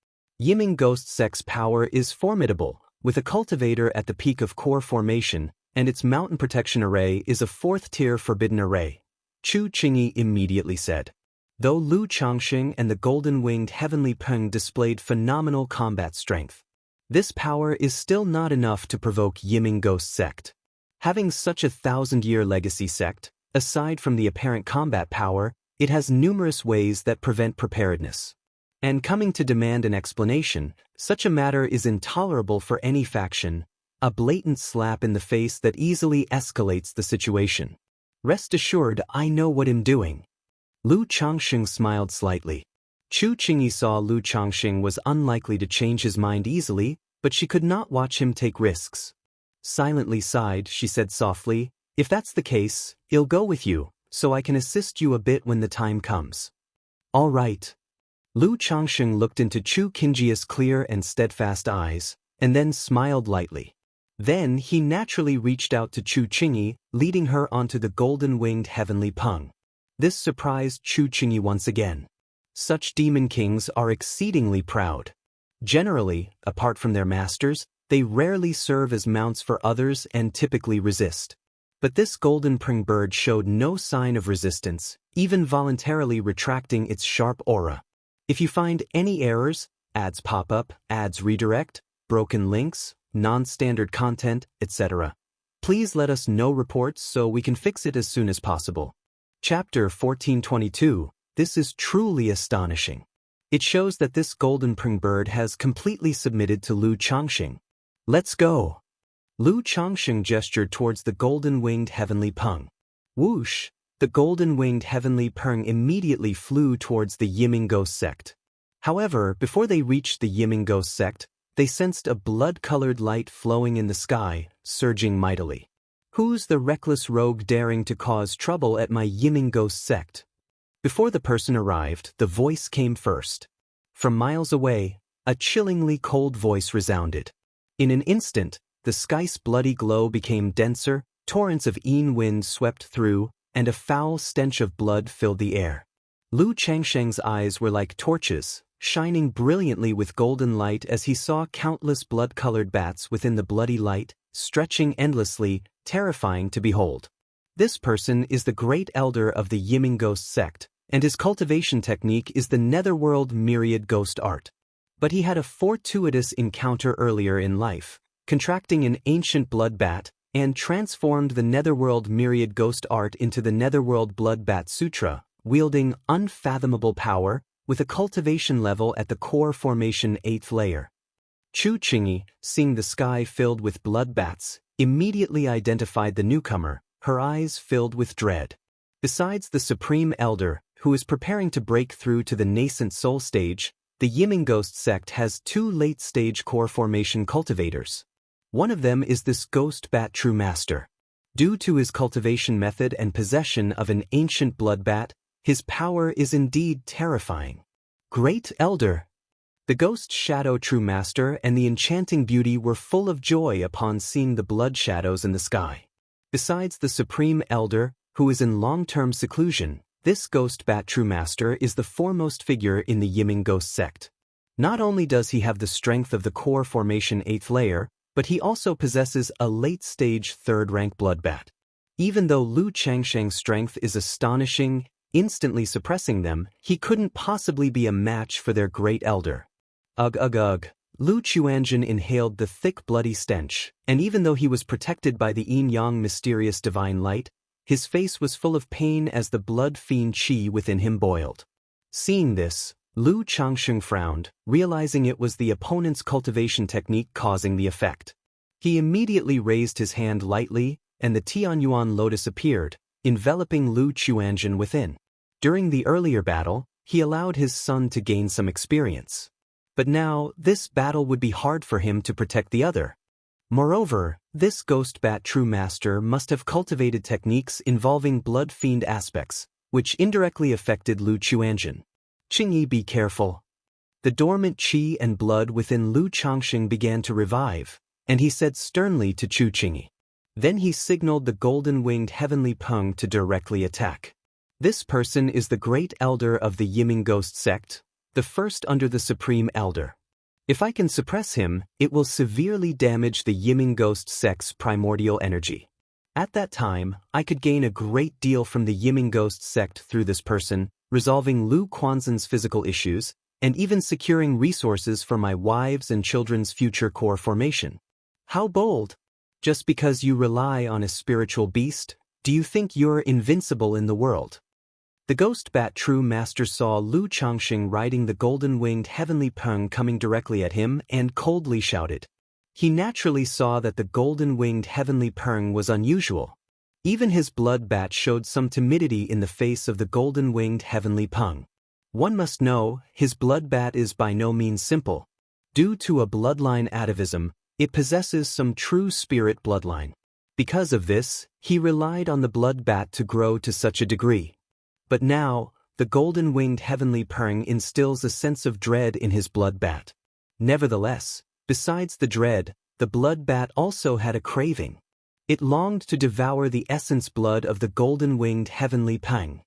Yiming Ghost Sect's power is formidable, with a cultivator at the peak of core formation, and its mountain protection array is a 4th-tier forbidden array. Chu Qingyi immediately said. Though Lu Changxing and the golden-winged heavenly Peng displayed phenomenal combat strength, this power is still not enough to provoke Yiming Ghost Sect. Having such a 1,000-year legacy sect, aside from the apparent combat power, it has numerous ways that prevent preparedness. And coming to demand an explanation, such a matter is intolerable for any faction, a blatant slap in the face that easily escalates the situation. Rest assured, I know what I'm doing. Lu Changxing smiled slightly. Chu Qingyi saw Lu Changxing was unlikely to change his mind easily, but she could not watch him take risks. Silently sighed, she said softly, if that's the case, I'll go with you, so I can assist you a bit when the time comes. All right. Lu Changxing looked into Chu Qingyi's clear and steadfast eyes, and then smiled lightly. Then he naturally reached out to Chu Qingyi, leading her onto the golden-winged heavenly Peng. This surprised Chu Qingyi once again. Such demon kings are exceedingly proud. Generally, apart from their masters, they rarely serve as mounts for others and typically resist. But this golden Peng bird showed no sign of resistance, even voluntarily retracting its sharp aura. If you find any errors, ads pop up, ads redirect, broken links, non-standard content, etc., please let us know reports so we can fix it as soon as possible. Chapter 1422, this is truly astonishing. It shows that this golden Peng bird has completely submitted to Lu Changxing. Let's go. Lu Changxing gestured towards the golden-winged heavenly Peng. Whoosh! The golden-winged heavenly Peng immediately flew towards the Yiming Ghost Sect. However, before they reached the Yiming Ghost Sect, they sensed a blood-colored light flowing in the sky, surging mightily. Who's the reckless rogue daring to cause trouble at my Yiming Ghost Sect? Before the person arrived, the voice came first. From miles away, a chillingly cold voice resounded. In an instant, the sky's bloody glow became denser, torrents of Yin wind swept through, and a foul stench of blood filled the air. Lu Changsheng's eyes were like torches, shining brilliantly with golden light as he saw countless blood-colored bats within the bloody light, stretching endlessly, terrifying to behold. This person is the great elder of the Yiming Ghost Sect, and his cultivation technique is the netherworld myriad ghost art. But he had a fortuitous encounter earlier in life, contracting an ancient blood bat, and transformed the netherworld myriad ghost art into the netherworld blood bat sutra, wielding unfathomable power, with a cultivation level at the core formation 8th layer. Chu Qingyi, seeing the sky filled with blood bats, immediately identified the newcomer, her eyes filled with dread. Besides the Supreme Elder, who is preparing to break through to the nascent soul stage, the Yiming Ghost Sect has 2 late-stage core formation cultivators. One of them is this Ghost Bat True Master. Due to his cultivation method and possession of an ancient blood bat, his power is indeed terrifying. Great Elder! The Ghost Shadow True Master and the Enchanting Beauty were full of joy upon seeing the blood shadows in the sky. Besides the Supreme Elder, who is in long-term seclusion, this Ghost Bat True Master is the foremost figure in the Yiming Ghost Sect. Not only does he have the strength of the core formation 8th layer, but he also possesses a late-stage 3rd-rank blood bat. Even though Lu Changsheng's strength is astonishing, instantly suppressing them, he couldn't possibly be a match for their great elder. Ugh ugh ugh. Lu Chuanjin inhaled the thick bloody stench, and even though he was protected by the yin-yang mysterious divine light, his face was full of pain as the blood fiend qi within him boiled. Seeing this, Lu Changxing frowned, realizing it was the opponent's cultivation technique causing the effect. He immediately raised his hand lightly, and the Tianyuan lotus appeared, enveloping Lu Chuanjin within. During the earlier battle, he allowed his son to gain some experience. But now, this battle would be hard for him to protect the other. Moreover, this ghost bat true master must have cultivated techniques involving blood fiend aspects, which indirectly affected Lu Chuanjin. Qingyi, be careful. The dormant qi and blood within Lu Changxing began to revive, and he said sternly to Chu Qingyi. Then he signaled the golden-winged heavenly Peng to directly attack. This person is the great elder of the Yiming Ghost sect, the first under the Supreme Elder. If I can suppress him, it will severely damage the Yiming Ghost sect's primordial energy. At that time, I could gain a great deal from the Yiming Ghost sect through this person, resolving Lu Quanzhen's physical issues, and even securing resources for my wives' and children's future core formation. How bold! Just because you rely on a spiritual beast, do you think you're invincible in the world? The ghost bat true master saw Lu Changxing riding the golden-winged heavenly Peng coming directly at him and coldly shouted. He naturally saw that the golden-winged heavenly Peng was unusual. Even his blood bat showed some timidity in the face of the golden-winged heavenly Peng. One must know, his blood bat is by no means simple. Due to a bloodline atavism, it possesses some true spirit bloodline. Because of this, he relied on the blood bat to grow to such a degree. But now, the golden-winged heavenly Peng instills a sense of dread in his blood bat. Nevertheless, besides the dread, the blood bat also had a craving. It longed to devour the essence blood of the golden-winged heavenly Peng.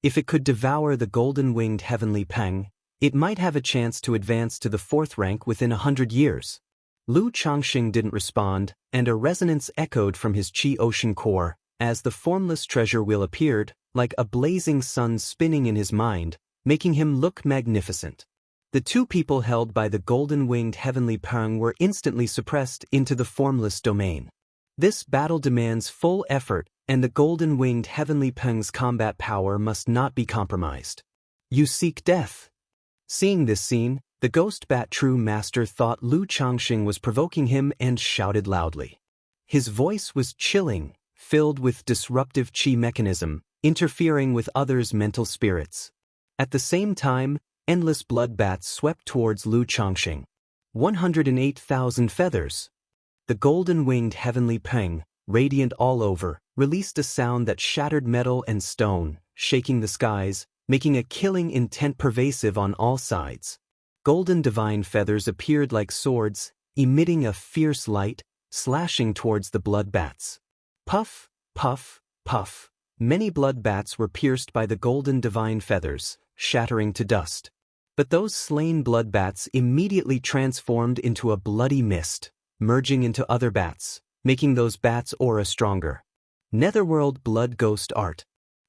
If it could devour the golden-winged heavenly Peng, it might have a chance to advance to the 4th rank within 100 years. Lu Changxing didn't respond, and a resonance echoed from his Qi Ocean core, as the formless treasure wheel appeared, like a blazing sun spinning in his mind, making him look magnificent. The two people held by the golden-winged heavenly Peng were instantly suppressed into the formless domain. This battle demands full effort, and the golden-winged heavenly Peng's combat power must not be compromised. You seek death. Seeing this scene, the ghost bat true master thought Lu Changxing was provoking him and shouted loudly. His voice was chilling, filled with disruptive qi mechanism, interfering with others' mental spirits. At the same time, endless blood bats swept towards Lu Changxing. 108,000 feathers. The golden-winged heavenly Peng, radiant all over, released a sound that shattered metal and stone, shaking the skies, making a killing intent pervasive on all sides. Golden divine feathers appeared like swords, emitting a fierce light, slashing towards the blood bats. Puff, puff, puff. Many blood bats were pierced by the golden divine feathers, shattering to dust. But those slain blood bats immediately transformed into a bloody mist, merging into other bats, making those bats' aura stronger. Netherworld blood ghost art.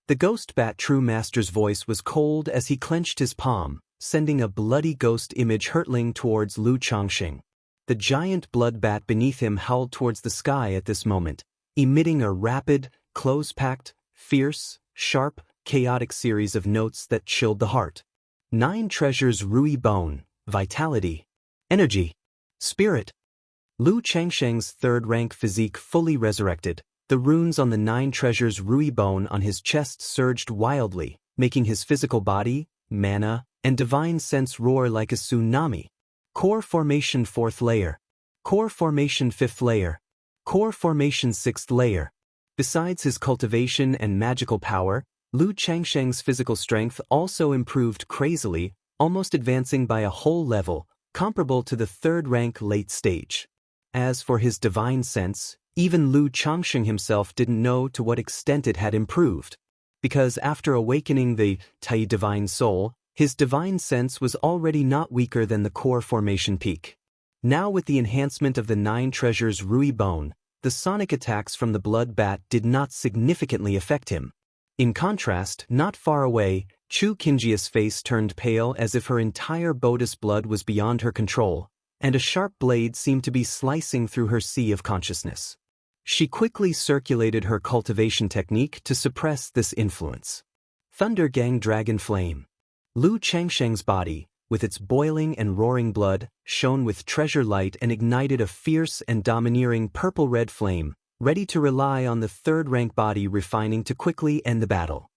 The ghost bat true master's voice was cold as he clenched his palm, sending a bloody ghost image hurtling towards Lu Changxing. The giant blood bat beneath him howled towards the sky at this moment, emitting a rapid, close-packed, fierce, sharp, chaotic series of notes that chilled the heart. 9 treasures Rui bone, vitality, energy, spirit. Lu Changsheng's 3rd-rank physique fully resurrected. The runes on the 9 treasures Rui bone on his chest surged wildly, making his physical body, mana, and divine sense roar like a tsunami. Core formation 4th layer. Core formation 5th layer. Core formation 6th layer. Besides his cultivation and magical power, Lu Changsheng's physical strength also improved crazily, almost advancing by a whole level, comparable to the 3rd-rank late stage. As for his divine sense, even Lu Changxing himself didn't know to what extent it had improved. Because after awakening the Tai divine soul, his divine sense was already not weaker than the core formation peak. Now with the enhancement of the 9 treasures Rui bone, the sonic attacks from the blood bat did not significantly affect him. In contrast, not far away, Chu Qingjia's face turned pale as if her entire Bodis blood was beyond her control, and a sharp blade seemed to be slicing through her sea of consciousness. She quickly circulated her cultivation technique to suppress this influence. Thunder Gang Dragon Flame. Lu Changsheng's body, with its boiling and roaring blood, shone with treasure light and ignited a fierce and domineering purple-red flame, ready to rely on the third-rank body refining to quickly end the battle.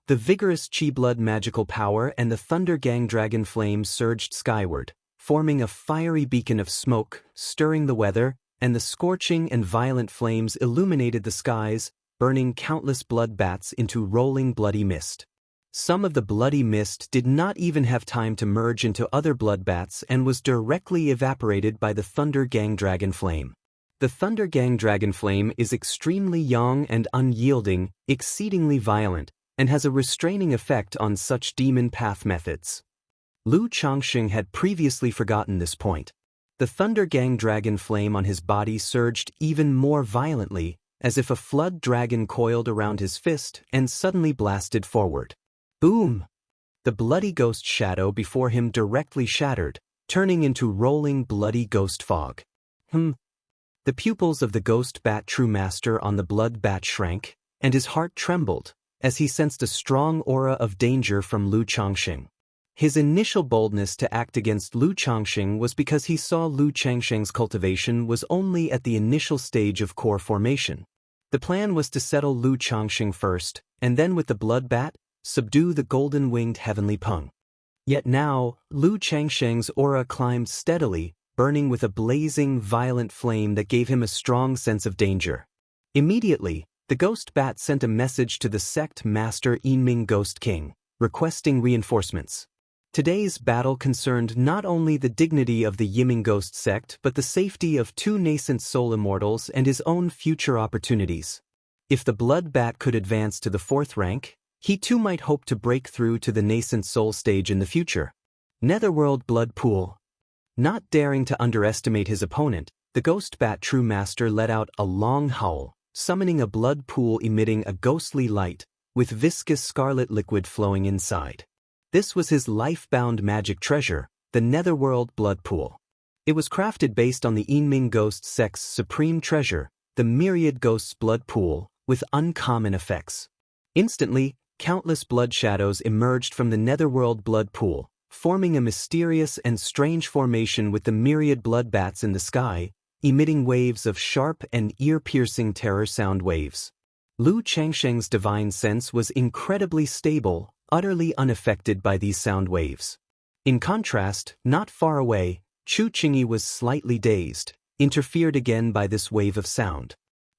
The vigorous chi-blood magical power and the Thunder Gang Dragon flame surged skyward, forming a fiery beacon of smoke, stirring the weather, and the scorching and violent flames illuminated the skies, burning countless blood bats into rolling bloody mist. Some of the bloody mist did not even have time to merge into other blood bats and was directly evaporated by the Thunder Gang Dragon flame. The Thunder Gang Dragon flame is extremely young and unyielding, exceedingly violent, and has a restraining effect on such demon path methods. Lu Changxing had previously forgotten this point. The Thunder Gang Dragon flame on his body surged even more violently, as if a flood dragon coiled around his fist and suddenly blasted forward. Boom! The bloody ghost shadow before him directly shattered, turning into rolling bloody ghost fog. The pupils of the ghost bat true master on the blood bat shrank, and his heart trembled, as he sensed a strong aura of danger from Lu Changxing. His initial boldness to act against Lu Changxing was because he saw Lu Changxing's cultivation was only at the initial stage of core formation. The plan was to settle Lu Changxing first, and then with the blood bat, subdue the golden-winged heavenly pung. Yet now, Lu Changxing's aura climbed steadily, burning with a blazing, violent flame that gave him a strong sense of danger. Immediately, the ghost bat sent a message to the sect master Yinming Ghost King, requesting reinforcements. Today's battle concerned not only the dignity of the Yiming Ghost sect but the safety of two nascent soul immortals and his own future opportunities. If the blood bat could advance to the 4th rank, he too might hope to break through to the nascent soul stage in the future. Netherworld Blood Pool. Not daring to underestimate his opponent, the ghost bat true master let out a long howl, summoning a blood pool emitting a ghostly light, with viscous scarlet liquid flowing inside. This was his life-bound magic treasure, the Netherworld Blood Pool. It was crafted based on the Yinming Ghost sect's supreme treasure, the Myriad Ghosts Blood Pool, with uncommon effects. Instantly, countless blood shadows emerged from the Netherworld Blood Pool, forming a mysterious and strange formation with the myriad blood bats in the sky, emitting waves of sharp and ear-piercing terror sound waves. Lu Changxing's divine sense was incredibly stable, utterly unaffected by these sound waves. In contrast, not far away, Chu Qingyi was slightly dazed, interfered again by this wave of sound.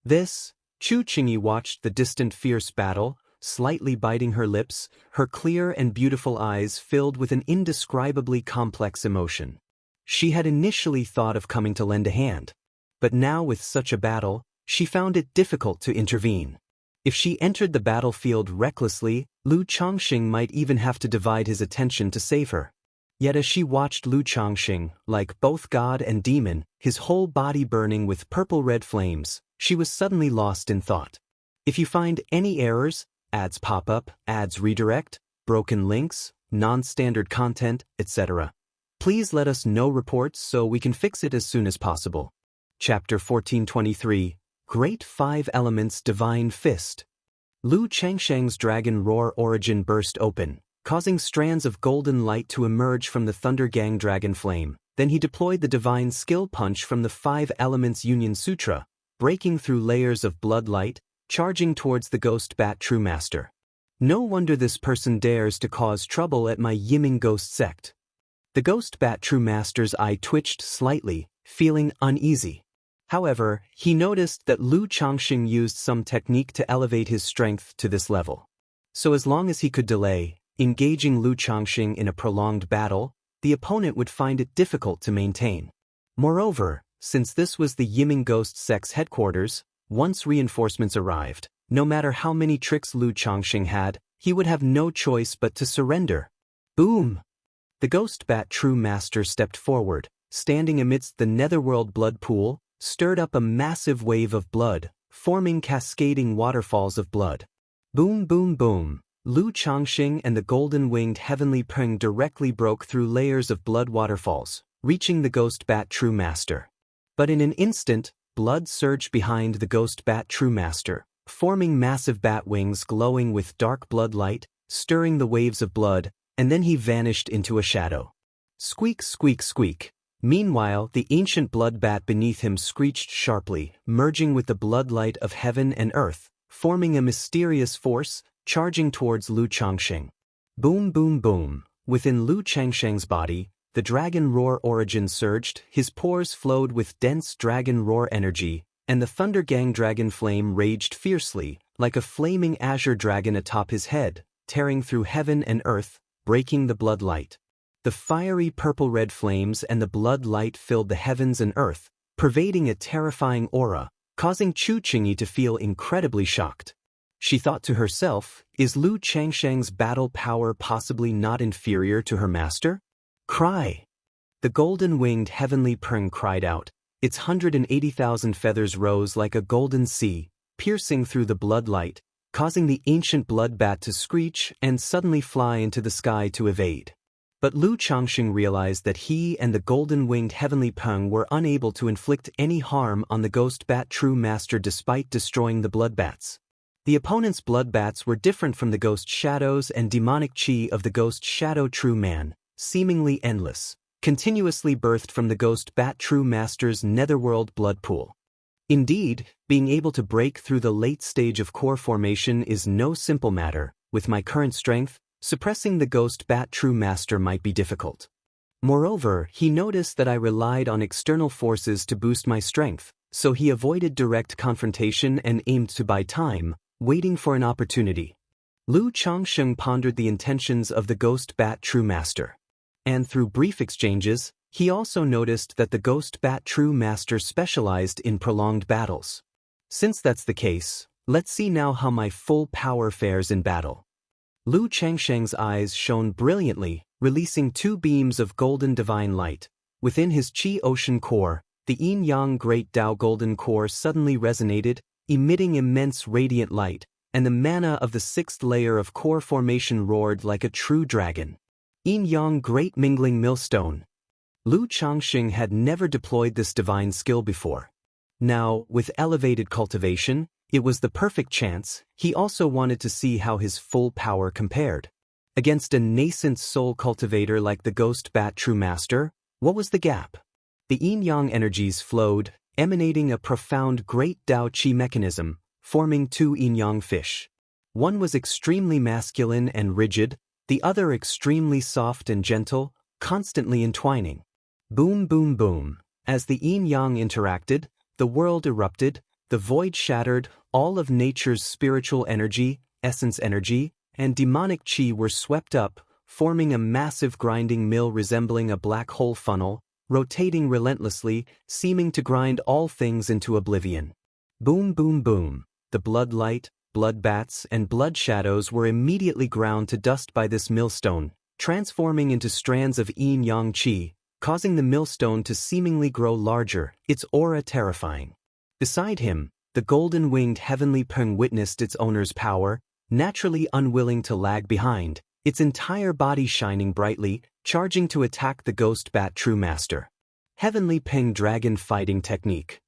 Chu Qingyi watched the distant fierce battle, slightly biting her lips, her clear and beautiful eyes filled with an indescribably complex emotion. She had initially thought of coming to lend a hand, but now with such a battle, she found it difficult to intervene. If she entered the battlefield recklessly, Lu Changxing might even have to divide his attention to save her. Yet as she watched Lu Changxing, like both god and demon, his whole body burning with purple-red flames, she was suddenly lost in thought. If you find any errors, ads pop up, ads redirect, broken links, non-standard content, etc., please let us know reports so we can fix it as soon as possible. Chapter 1423, Great Five Elements Divine Fist. Lu Changxing's dragon roar origin burst open, causing strands of golden light to emerge from the Thunder Gang Dragon flame. Then he deployed the divine skill punch from the Five Elements Union Sutra, breaking through layers of blood light, charging towards the Ghost Bat True Master. No wonder this person dares to cause trouble at my Yiming Ghost sect. The Ghost Bat True Master's eye twitched slightly, feeling uneasy. However, he noticed that Lu Changxing used some technique to elevate his strength to this level. So as long as he could delay engaging Lu Changxing in a prolonged battle, the opponent would find it difficult to maintain. Moreover, since this was the Yiming Ghost sect's headquarters, once reinforcements arrived, no matter how many tricks Lu Changxing had, he would have no choice but to surrender. Boom! The Ghost Bat True Master stepped forward, standing amidst the Netherworld Blood Pool, stirred up a massive wave of blood, forming cascading waterfalls of blood. Boom boom boom! Lu Changxing and the golden-winged heavenly pung directly broke through layers of blood waterfalls, reaching the Ghost Bat True Master. But in an instant, blood surged behind the Ghost Bat True Master, forming massive bat wings glowing with dark blood light, stirring the waves of blood, and then he vanished into a shadow. Squeak, squeak, squeak. Meanwhile, the ancient blood bat beneath him screeched sharply, merging with the bloodlight of heaven and earth, forming a mysterious force, charging towards Lu Changsheng. Boom, boom, boom. Within Lu Changsheng's body, the dragon roar origin surged, his pores flowed with dense dragon roar energy, and the Thunder Gang dragon flame raged fiercely, like a flaming azure dragon atop his head, tearing through heaven and earth, breaking the blood light. The fiery purple-red flames and the blood light filled the heavens and earth, pervading a terrifying aura, causing Chu Qingyi to feel incredibly shocked. She thought to herself, is Lu Changsheng's battle power possibly not inferior to her master? Cry! The golden-winged heavenly Peng cried out. Its 180,000 feathers rose like a golden sea, piercing through the blood light, causing the ancient blood bat to screech and suddenly fly into the sky to evade. But Lu Changsheng realized that he and the golden-winged heavenly Peng were unable to inflict any harm on the ghost bat true master despite destroying the blood bats. The opponent's blood bats were different from the ghost shadows and demonic chi of the ghost shadow true man, seemingly endless, continuously birthed from the ghost bat true master's netherworld blood pool. Indeed, being able to break through the late stage of core formation is no simple matter. With my current strength, suppressing the ghost bat true master might be difficult. Moreover, he noticed that I relied on external forces to boost my strength, so he avoided direct confrontation and aimed to buy time, waiting for an opportunity. Lu Changsheng pondered the intentions of the ghost bat true master. And through brief exchanges, he also noticed that the ghost bat true master specialized in prolonged battles. Since that's the case, let's see now how my full power fares in battle. Lu Changsheng's eyes shone brilliantly, releasing two beams of golden divine light. Within his Qi Ocean core, the Yin-Yang Great Tao Golden Core suddenly resonated, emitting immense radiant light, and the mana of the sixth layer of core formation roared like a true dragon. Yin-Yang Great Mingling Millstone. Lu Changsheng had never deployed this divine skill before. Now, with elevated cultivation, it was the perfect chance. He also wanted to see how his full power compared. Against a nascent soul cultivator like the Ghost Bat True Master, what was the gap? The yin-yang energies flowed, emanating a profound great Tao Qi mechanism, forming two yin-yang fish. One was extremely masculine and rigid, the other extremely soft and gentle, constantly entwining. Boom, boom, boom. As the yin-yang interacted, the world erupted, the void shattered, all of nature's spiritual energy, essence energy, and demonic chi were swept up, forming a massive grinding mill resembling a black hole funnel, rotating relentlessly, seeming to grind all things into oblivion. Boom, boom, boom. The blood light, blood bats, and blood shadows were immediately ground to dust by this millstone, transforming into strands of yin-yang chi, causing the millstone to seemingly grow larger, its aura terrifying. Beside him, the golden-winged heavenly Peng witnessed its owner's power, naturally unwilling to lag behind, its entire body shining brightly, charging to attack the Ghost Bat True Master. Heavenly Peng Dragon Fighting Technique.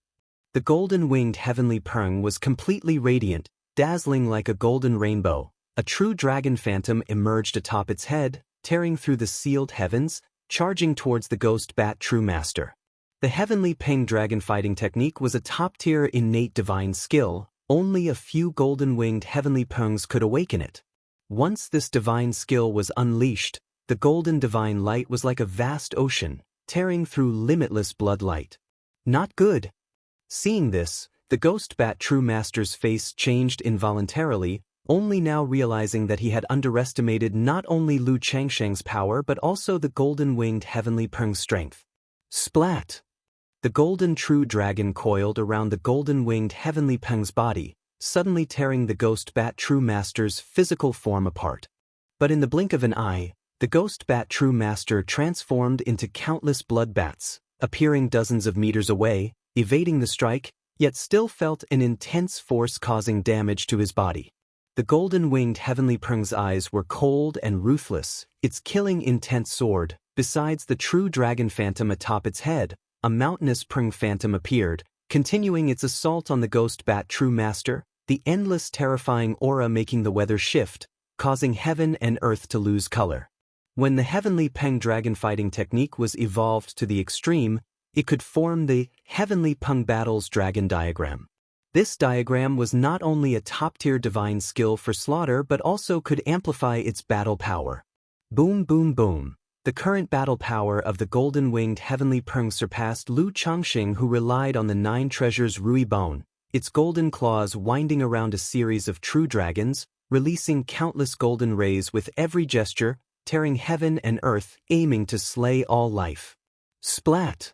The golden-winged heavenly Peng was completely radiant, dazzling like a golden rainbow. A true dragon phantom emerged atop its head, tearing through the sealed heavens, charging towards the Ghost Bat True Master. The Heavenly Peng Dragon Fighting Technique was a top-tier innate divine skill. Only a few golden-winged heavenly Pengs could awaken it. Once this divine skill was unleashed, the golden divine light was like a vast ocean, tearing through limitless blood light. Not good. Seeing this, the Ghost Bat True Master's face changed involuntarily, only now realizing that he had underestimated not only Lu Changsheng's power but also the golden-winged heavenly Peng's strength. Splat! The golden true dragon coiled around the golden-winged heavenly Peng's body, suddenly tearing the Ghost Bat True Master's physical form apart. But in the blink of an eye, the Ghost Bat True Master transformed into countless blood bats, appearing dozens of meters away, evading the strike, yet still felt an intense force causing damage to his body. The golden-winged heavenly Peng's eyes were cold and ruthless, its killing intent soared. Besides the true dragon phantom atop its head, a mountainous Peng phantom appeared, continuing its assault on the Ghost Bat True Master, the endless terrifying aura making the weather shift, causing heaven and earth to lose color. When the Heavenly Peng dragon fighting technique was evolved to the extreme, it could form the Heavenly Peng Battles Dragon Diagram. This diagram was not only a top-tier divine skill for slaughter but also could amplify its battle power. Boom boom boom. The current battle power of the golden-winged Heavenly Peng surpassed Lu Changxing, who relied on the 9 treasures Rui Bone, its golden claws winding around a series of true dragons, releasing countless golden rays with every gesture, tearing heaven and earth, aiming to slay all life. Splat!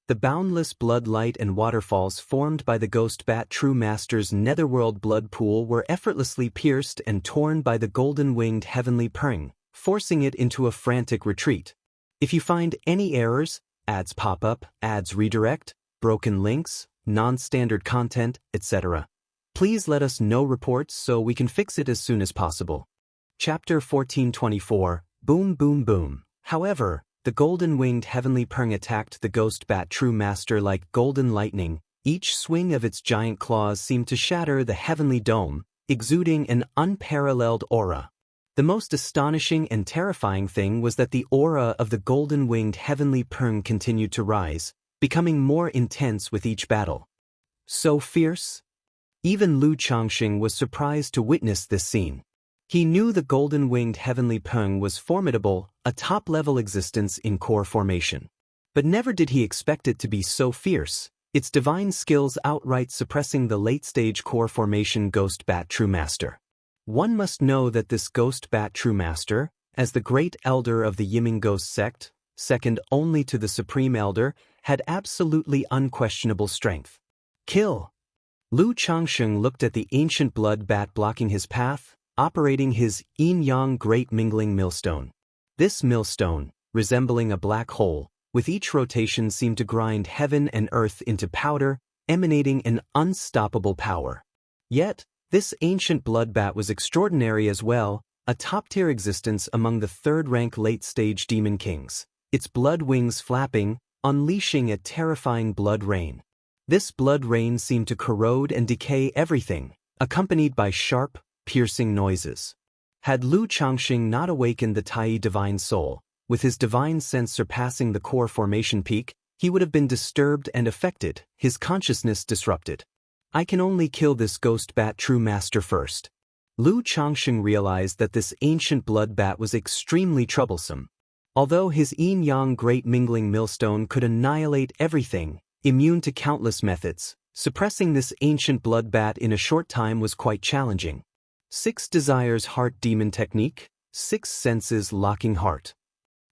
The boundless blood light and waterfalls formed by the Ghost Bat True Master's netherworld blood pool were effortlessly pierced and torn by the golden-winged Heavenly Peng, forcing it into a frantic retreat. If you find any errors, ads pop up, ads redirect, broken links, non-standard content, etc., please let us know reports so we can fix it as soon as possible. Chapter 1424, Boom Boom Boom. However, the golden-winged Heavenly Peng attacked the Ghost Bat True Master like golden lightning. Each swing of its giant claws seemed to shatter the heavenly dome, exuding an unparalleled aura. The most astonishing and terrifying thing was that the aura of the golden-winged Heavenly Peng continued to rise, becoming more intense with each battle. So fierce? Even Lu Changxing was surprised to witness this scene. He knew the golden-winged Heavenly Peng was formidable, a top-level existence in core formation. But never did he expect it to be so fierce, its divine skills outright suppressing the late-stage core formation Ghost Bat True Master. One must know that this Ghost Bat True Master, as the great elder of the Yiming Ghost sect, second only to the Supreme Elder, had absolutely unquestionable strength. Kill! Lu Changxing looked at the ancient blood bat blocking his path, operating his yin-yang great mingling millstone. This millstone, resembling a black hole, with each rotation seemed to grind heaven and earth into powder, emanating an unstoppable power. Yet, this ancient blood bat was extraordinary as well, a top-tier existence among the third-rank late-stage demon kings, its blood wings flapping, unleashing a terrifying blood rain. This blood rain seemed to corrode and decay everything, accompanied by sharp, piercing noises. Had Lu Changxing not awakened the Tai divine soul, with his divine sense surpassing the core formation peak, he would have been disturbed and affected, his consciousness disrupted. I can only kill this Ghost Bat True Master first. Lu Changxing realized that this ancient blood bat was extremely troublesome. Although his yin-yang great mingling millstone could annihilate everything, immune to countless methods, suppressing this ancient blood bat in a short time was quite challenging. 6 Desires Heart Demon Technique, 6 Senses Locking Heart.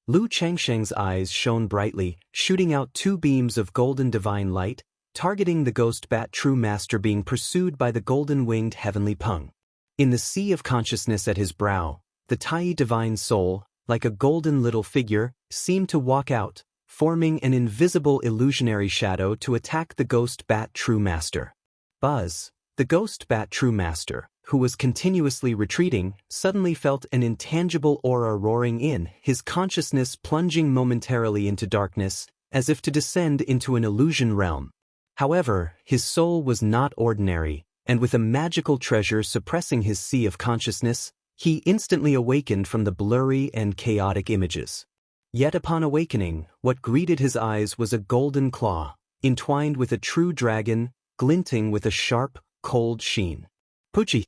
Lu Changxing's eyes shone brightly, shooting out 2 beams of golden divine light, targeting the Ghost Bat True Master being pursued by the golden-winged Heavenly Peng. In the sea of consciousness at his brow, the Tai divine soul, like a golden little figure, seemed to walk out, forming an invisible illusionary shadow to attack the Ghost Bat True Master. Buzz! The Ghost Bat True Master, who was continuously retreating, suddenly felt an intangible aura roaring in, his consciousness plunging momentarily into darkness, as if to descend into an illusion realm. However, his soul was not ordinary, and with a magical treasure suppressing his sea of consciousness, he instantly awakened from the blurry and chaotic images. Yet upon awakening, what greeted his eyes was a golden claw, entwined with a true dragon, glinting with a sharp, cold sheen. Pucci!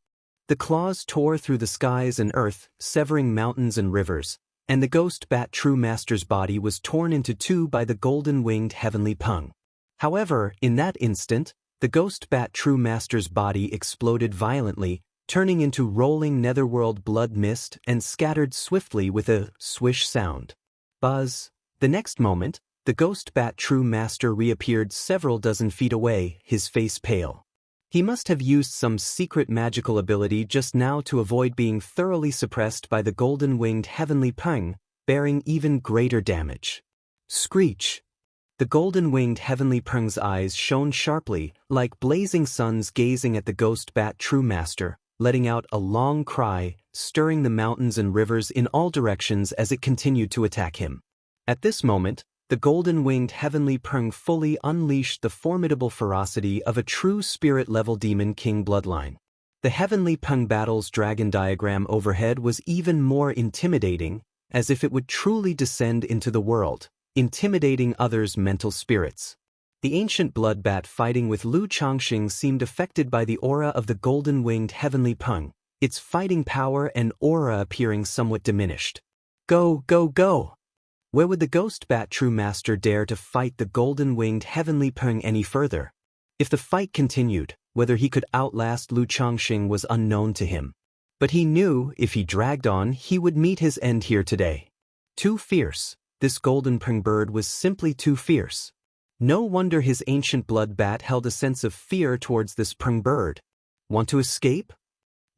The claws tore through the skies and earth, severing mountains and rivers, and the Ghost Bat True Master's body was torn into 2 by the golden-winged Heavenly Peng. However, in that instant, the Ghost Bat True Master's body exploded violently, turning into rolling netherworld blood mist and scattered swiftly with a swish sound. Buzz! The next moment, the Ghost Bat True Master reappeared several dozen feet away, his face pale. He must have used some secret magical ability just now to avoid being thoroughly suppressed by the golden-winged Heavenly Peng, bearing even greater damage. Screech! The golden-winged Heavenly Peng's eyes shone sharply, like blazing suns gazing at the Ghost Bat True Master, letting out a long cry, stirring the mountains and rivers in all directions as it continued to attack him. At this moment, the golden-winged Heavenly Peng fully unleashed the formidable ferocity of a true spirit-level demon king bloodline. The Heavenly Peng Battles Dragon Diagram overhead was even more intimidating, as if it would truly descend into the world, intimidating others' mental spirits. The ancient blood bat fighting with Lu Changxing seemed affected by the aura of the golden-winged heavenly Peng, its fighting power and aura appearing somewhat diminished. Go, go, go! Where would the ghost bat true master dare to fight the golden-winged heavenly Peng any further? If the fight continued, whether he could outlast Lu Changxing was unknown to him. But he knew if he dragged on, he would meet his end here today. Too fierce, this golden Peng bird was simply too fierce. No wonder his ancient blood bat held a sense of fear towards this Peng bird. Want to escape?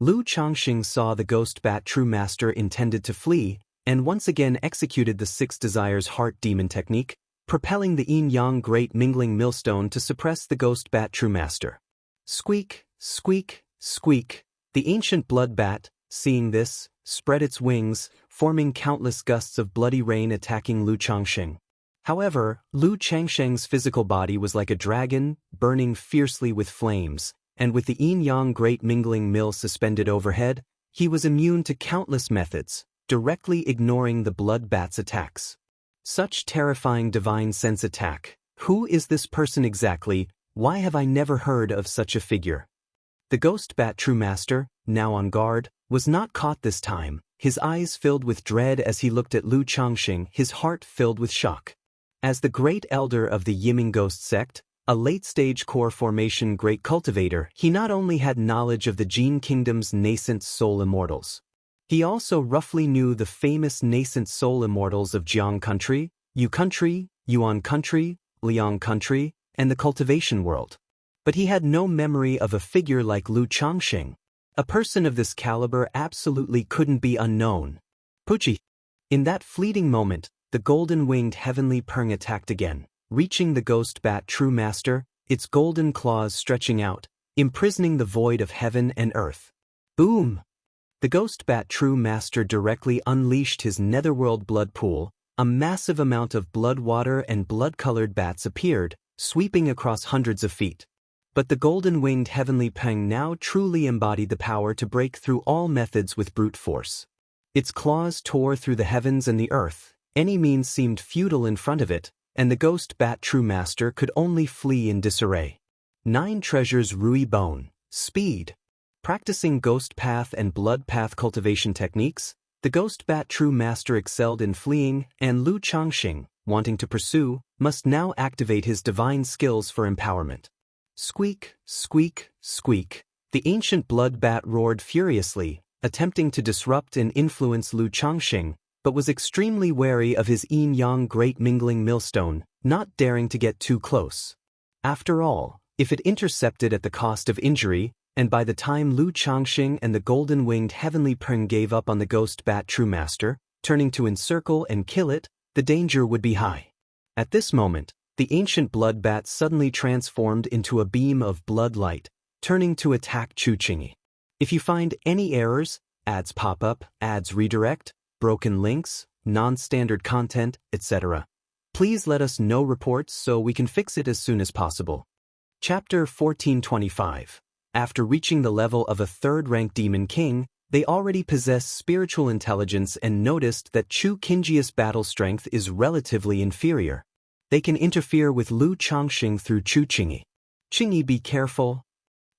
Lu Changxing saw the ghost bat true master intended to flee, and once again executed the Six Desires Heart Demon technique, propelling the yin-yang great mingling millstone to suppress the ghost bat true master. Squeak, squeak, squeak. The ancient blood bat, seeing this, spread its wings, forming countless gusts of bloody rain attacking Lu Changxing. However, Lu Changxing's physical body was like a dragon, burning fiercely with flames, and with the yin-yang great mingling mill suspended overhead, he was immune to countless methods, directly ignoring the blood bat's attacks. Such terrifying divine sense attack. Who is this person exactly? Why have I never heard of such a figure? The ghost bat true master, now on guard, was not caught this time, his eyes filled with dread as he looked at Lu Changxing, his heart filled with shock. As the great elder of the Yiming ghost sect, a late-stage core formation great cultivator, he not only had knowledge of the Jin Kingdom's nascent soul immortals. He also roughly knew the famous nascent soul immortals of Jiang country, Yu country, Yuan country, Liang country, and the cultivation world. But he had no memory of a figure like Lu Changxing. A person of this caliber absolutely couldn't be unknown. Puchi. In that fleeting moment, the golden-winged heavenly Peng attacked again, reaching the ghost bat true master, its golden claws stretching out, imprisoning the void of heaven and earth. Boom! The ghost bat true master directly unleashed his netherworld blood pool. A massive amount of blood water and blood-colored bats appeared, sweeping across hundreds of feet. But the golden-winged heavenly Peng now truly embodied the power to break through all methods with brute force. Its claws tore through the heavens and the earth, any means seemed futile in front of it, and the ghost bat true master could only flee in disarray. 9 treasures Rui Bone, speed. Practicing ghost path and blood path cultivation techniques, the ghost bat true master excelled in fleeing, and Lu Changxing, wanting to pursue, must now activate his divine skills for empowerment. Squeak, squeak, squeak. The ancient blood bat roared furiously, attempting to disrupt and influence Lu Changxing, but was extremely wary of his yin-yang great mingling millstone, not daring to get too close. After all, if it intercepted at the cost of injury, and by the time Lu Changxing and the golden-winged heavenly Peng gave up on the ghost bat true master, turning to encircle and kill it, the danger would be high. At this moment, the ancient blood bat suddenly transformed into a beam of blood light, turning to attack Chu Qingyi. If you find any errors, ads pop up, ads redirect, broken links, non-standard content, etc., please let us know reports so we can fix it as soon as possible. Chapter 1425. After reaching the level of a third-rank demon king, they already possess spiritual intelligence and noticed that Chu Qingyi's battle strength is relatively inferior. They can interfere with Lu Changxing through Chu Qingyi. Qingyi, be careful.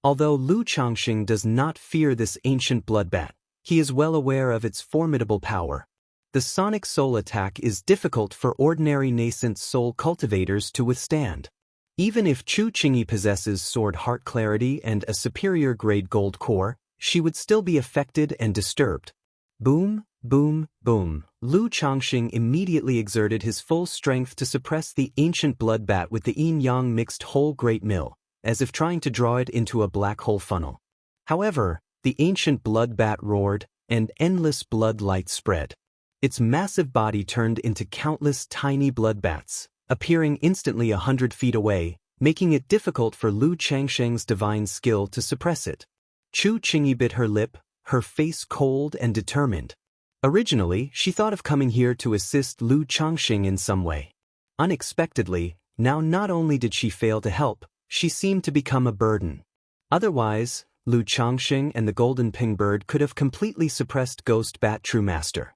Although Lu Changxing does not fear this ancient blood bat, he is well aware of its formidable power. The sonic soul attack is difficult for ordinary nascent soul cultivators to withstand. Even if Chu Qingyi possesses sword heart clarity and a superior grade gold core, she would still be affected and disturbed. Boom, boom, boom. Lu Changxing immediately exerted his full strength to suppress the ancient blood bat with the yin-yang mixed whole great mill, as if trying to draw it into a black hole funnel. However, the ancient blood bat roared, and endless blood light spread. Its massive body turned into countless tiny blood bats, appearing instantly 100 feet away, making it difficult for Lu Changxing's divine skill to suppress it. Chu Qingyi bit her lip, her face cold and determined. Originally, she thought of coming here to assist Lu Changxing in some way. Unexpectedly, now not only did she fail to help, she seemed to become a burden. Otherwise, Lu Changxing and the golden ping bird could have completely suppressed Ghost Bat True Master.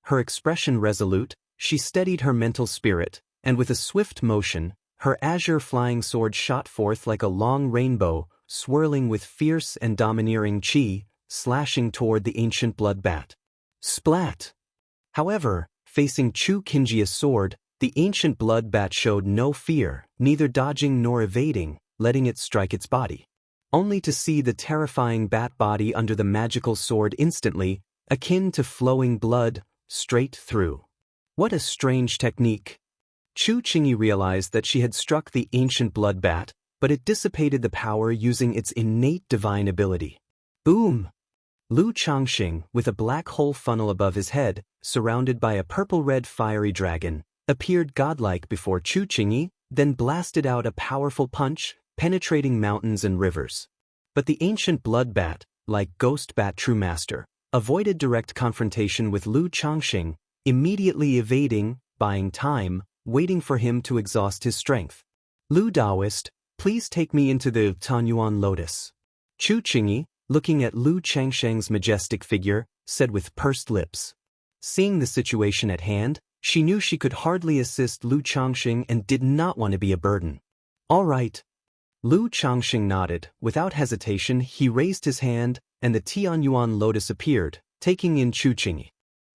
her expression resolute, she steadied her mental spirit, and with a swift motion, her azure flying sword shot forth like a long rainbow, swirling with fierce and domineering chi, slashing toward the ancient blood bat. Splat! However, facing Chu Kinjia's sword, the ancient blood bat showed no fear, neither dodging nor evading, letting it strike its body. Only to see the terrifying bat body under the magical sword instantly, akin to flowing blood, straight through. What a strange technique! Chu Qingyi realized that she had struck the ancient blood bat, but it dissipated the power using its innate divine ability. Boom! Lu Changxing, with a black hole funnel above his head, surrounded by a purple-red fiery dragon, appeared godlike before Chu Qingyi, then blasted out a powerful punch, penetrating mountains and rivers. But the ancient blood bat, like Ghost Bat True Master, avoided direct confrontation with Lu Changxing, immediately evading, buying time, waiting for him to exhaust his strength. Lu Daoist, please take me into the Tanyuan Lotus. Chu Qingyi, looking at Lu Changsheng's majestic figure, said with pursed lips. Seeing the situation at hand, she knew she could hardly assist Lu Changxing and did not want to be a burden. All right. Lu Changxing nodded. Without hesitation, he raised his hand, and the Tianyuan Lotus appeared, taking in Chu Qingyi.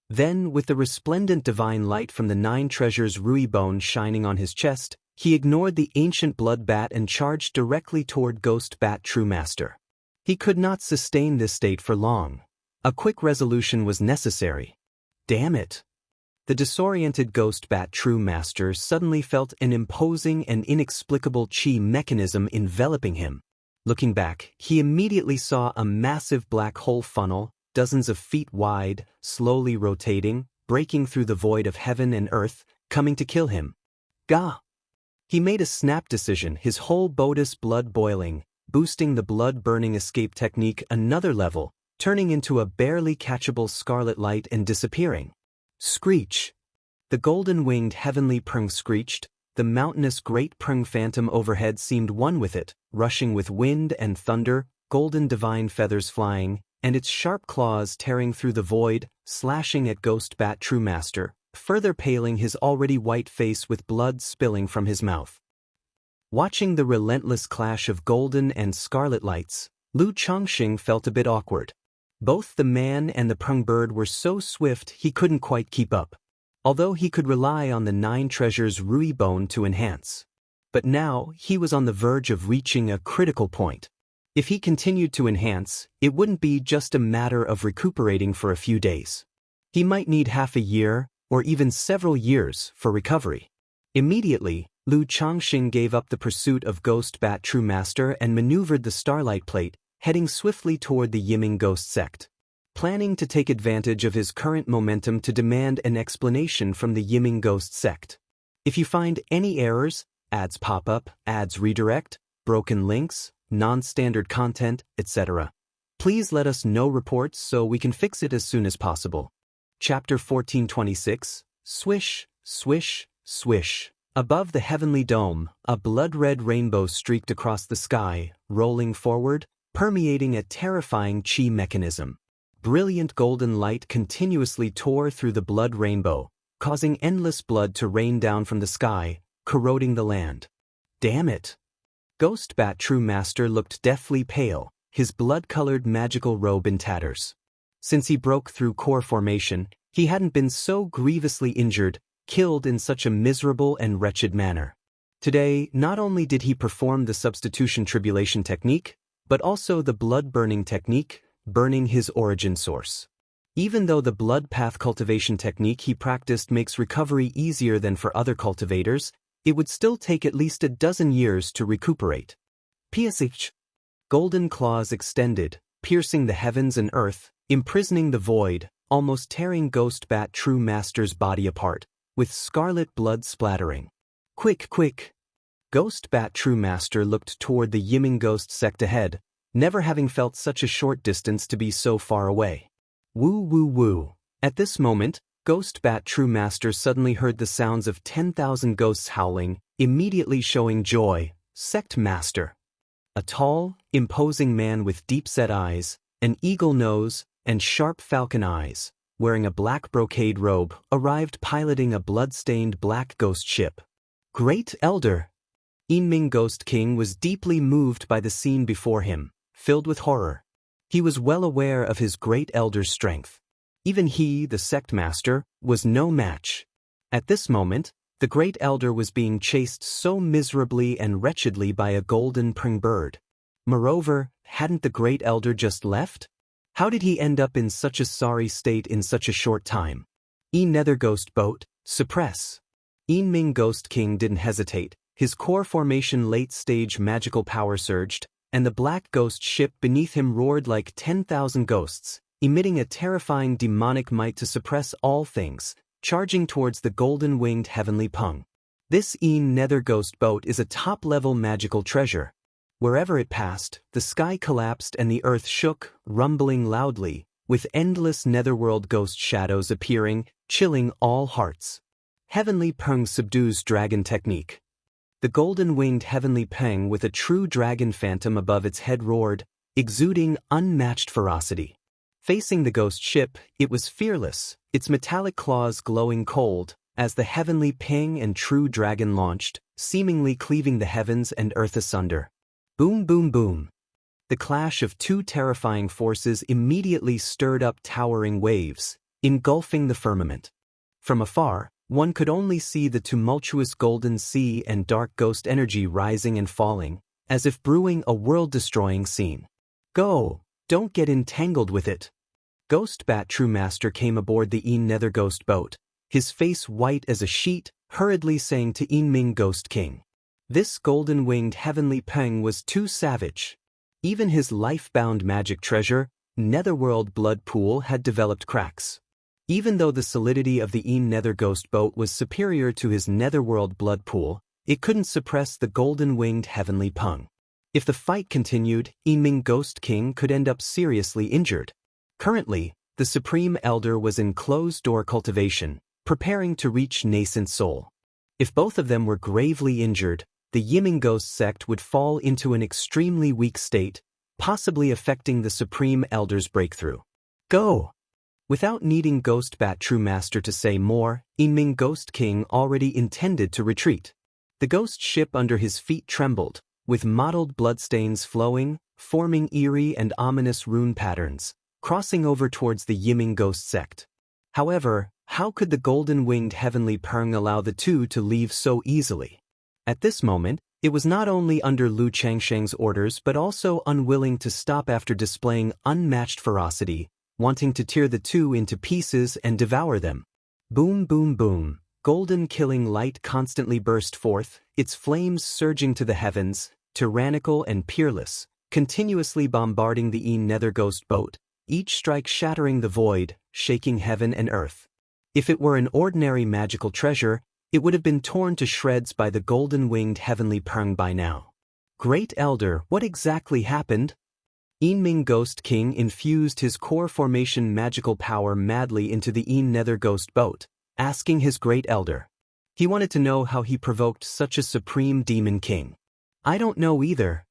Then, with the resplendent divine light from the 9 treasures Rui bone shining on his chest, he ignored the ancient blood bat and charged directly toward Ghost Bat True Master. He could not sustain this state for long. A quick resolution was necessary. Damn it! The disoriented Ghost Bat True Master suddenly felt an imposing and inexplicable chi mechanism enveloping him. Looking back, he immediately saw a massive black hole funnel, dozens of feet wide, slowly rotating, breaking through the void of heaven and earth, coming to kill him. Gah! He made a snap decision, his whole bodice blood boiling, boosting the blood-burning escape technique another level, turning into a barely catchable scarlet light and disappearing. Screech! The golden-winged heavenly prung screeched, the mountainous great prung phantom overhead seemed one with it, rushing with wind and thunder, golden divine feathers flying, and its sharp claws tearing through the void, slashing at Ghost Bat True Master, further paling his already white face with blood spilling from his mouth. Watching the relentless clash of golden and scarlet lights, Lu Changxing felt a bit awkward. Both the man and the prung bird were so swift he couldn't quite keep up, although he could rely on the 9 treasures Rui bone to enhance. But now he was on the verge of reaching a critical point. If he continued to enhance, it wouldn't be just a matter of recuperating for a few days. He might need half a year, or even several years, for recovery. Immediately, Lu Changxing gave up the pursuit of Ghost Bat True Master and maneuvered the Starlight Plate, heading swiftly toward the Yiming Ghost sect. Planning to take advantage of his current momentum to demand an explanation from the Yiming Ghost sect. If you find any errors, ads pop up, ads redirect, broken links, non-standard content, etc., please let us know reports so we can fix it as soon as possible. Chapter 1426, Swish, Swish, Swish. Above the heavenly dome, a blood-red rainbow streaked across the sky, rolling forward, permeating a terrifying chi mechanism. Brilliant golden light continuously tore through the blood rainbow, causing endless blood to rain down from the sky, corroding the land. Damn it! Ghost Bat True Master looked deathly pale, his blood-colored magical robe in tatters. Since he broke through core formation, he hadn't been so grievously injured, killed in such a miserable and wretched manner. Today, not only did he perform the substitution tribulation technique, but also the blood-burning technique, burning his origin source. Even though the blood path cultivation technique he practiced makes recovery easier than for other cultivators, it would still take at least a dozen years to recuperate. PSH. Golden claws extended, piercing the heavens and earth, imprisoning the void, almost tearing Ghost Bat True Master's body apart, with scarlet blood splattering. Quick, quick! Ghost Bat True Master looked toward the Yiming Ghost sect ahead, never having felt such a short distance to be so far away. Woo woo woo. At this moment, Ghost Bat True Master suddenly heard the sounds of 10,000 ghosts howling, immediately showing joy. Sect Master. A tall, imposing man with deep-set eyes, an eagle nose, and sharp falcon eyes, wearing a black brocade robe, arrived piloting a blood-stained black ghost ship. Great Elder! Yinming Ghost King was deeply moved by the scene before him, filled with horror. He was well aware of his Great Elder's strength. Even he, the sect master, was no match. At this moment, the Great Elder was being chased so miserably and wretchedly by a golden prong bird. Moreover, hadn't the Great Elder just left? How did he end up in such a sorry state in such a short time? Nether Ghost Boat, suppress. Yinming Ghost King didn't hesitate. His core formation late-stage magical power surged, and the black ghost ship beneath him roared like 10,000 ghosts, emitting a terrifying demonic might to suppress all things, charging towards the golden-winged heavenly pung. This Nether Ghost Boat is a top-level magical treasure. Wherever it passed, the sky collapsed and the earth shook, rumbling loudly, with endless netherworld ghost shadows appearing, chilling all hearts. Heavenly Pung subdues dragon technique. The golden-winged heavenly peng with a true dragon phantom above its head roared, exuding unmatched ferocity. Facing the ghost ship, it was fearless, its metallic claws glowing cold, as the heavenly peng and true dragon launched, seemingly cleaving the heavens and earth asunder. Boom boom boom. The clash of two terrifying forces immediately stirred up towering waves, engulfing the firmament. From afar, one could only see the tumultuous golden sea and dark ghost energy rising and falling, as if brewing a world-destroying scene. Go! Don't get entangled with it! Ghost Bat True Master came aboard the Nether Ghost Boat, his face white as a sheet, hurriedly saying to Yinming Ghost King. This golden-winged heavenly peng was too savage. Even his life-bound magic treasure, Netherworld Blood Pool, had developed cracks. Even though the solidity of the Nether Ghost Boat was superior to his Netherworld Blood Pool, it couldn't suppress the golden-winged heavenly pung. If the fight continued, Yinming Ghost King could end up seriously injured. Currently, the Supreme Elder was in closed-door cultivation, preparing to reach nascent soul. If both of them were gravely injured, the Yiming Ghost sect would fall into an extremely weak state, possibly affecting the Supreme Elder's breakthrough. Go! Without needing Ghost Bat True Master to say more, Yinming Ghost King already intended to retreat. The ghost ship under his feet trembled, with mottled bloodstains flowing, forming eerie and ominous rune patterns, crossing over towards the Yiming Ghost sect. However, how could the golden-winged heavenly pung allow the two to leave so easily? At this moment, it was not only under Lu Changsheng's orders but also unwilling to stop after displaying unmatched ferocity, wanting to tear the two into pieces and devour them. Boom boom boom, golden killing light constantly burst forth, its flames surging to the heavens, tyrannical and peerless, continuously bombarding the Nether Ghost Boat, each strike shattering the void, shaking heaven and earth. If it were an ordinary magical treasure, it would have been torn to shreds by the golden-winged heavenly pung by now. Great Elder, what exactly happened? Yinming Ghost King infused his core formation magical power madly into the Nether Ghost Boat, asking his Great Elder. He wanted to know how he provoked such a supreme demon king. I don't know either.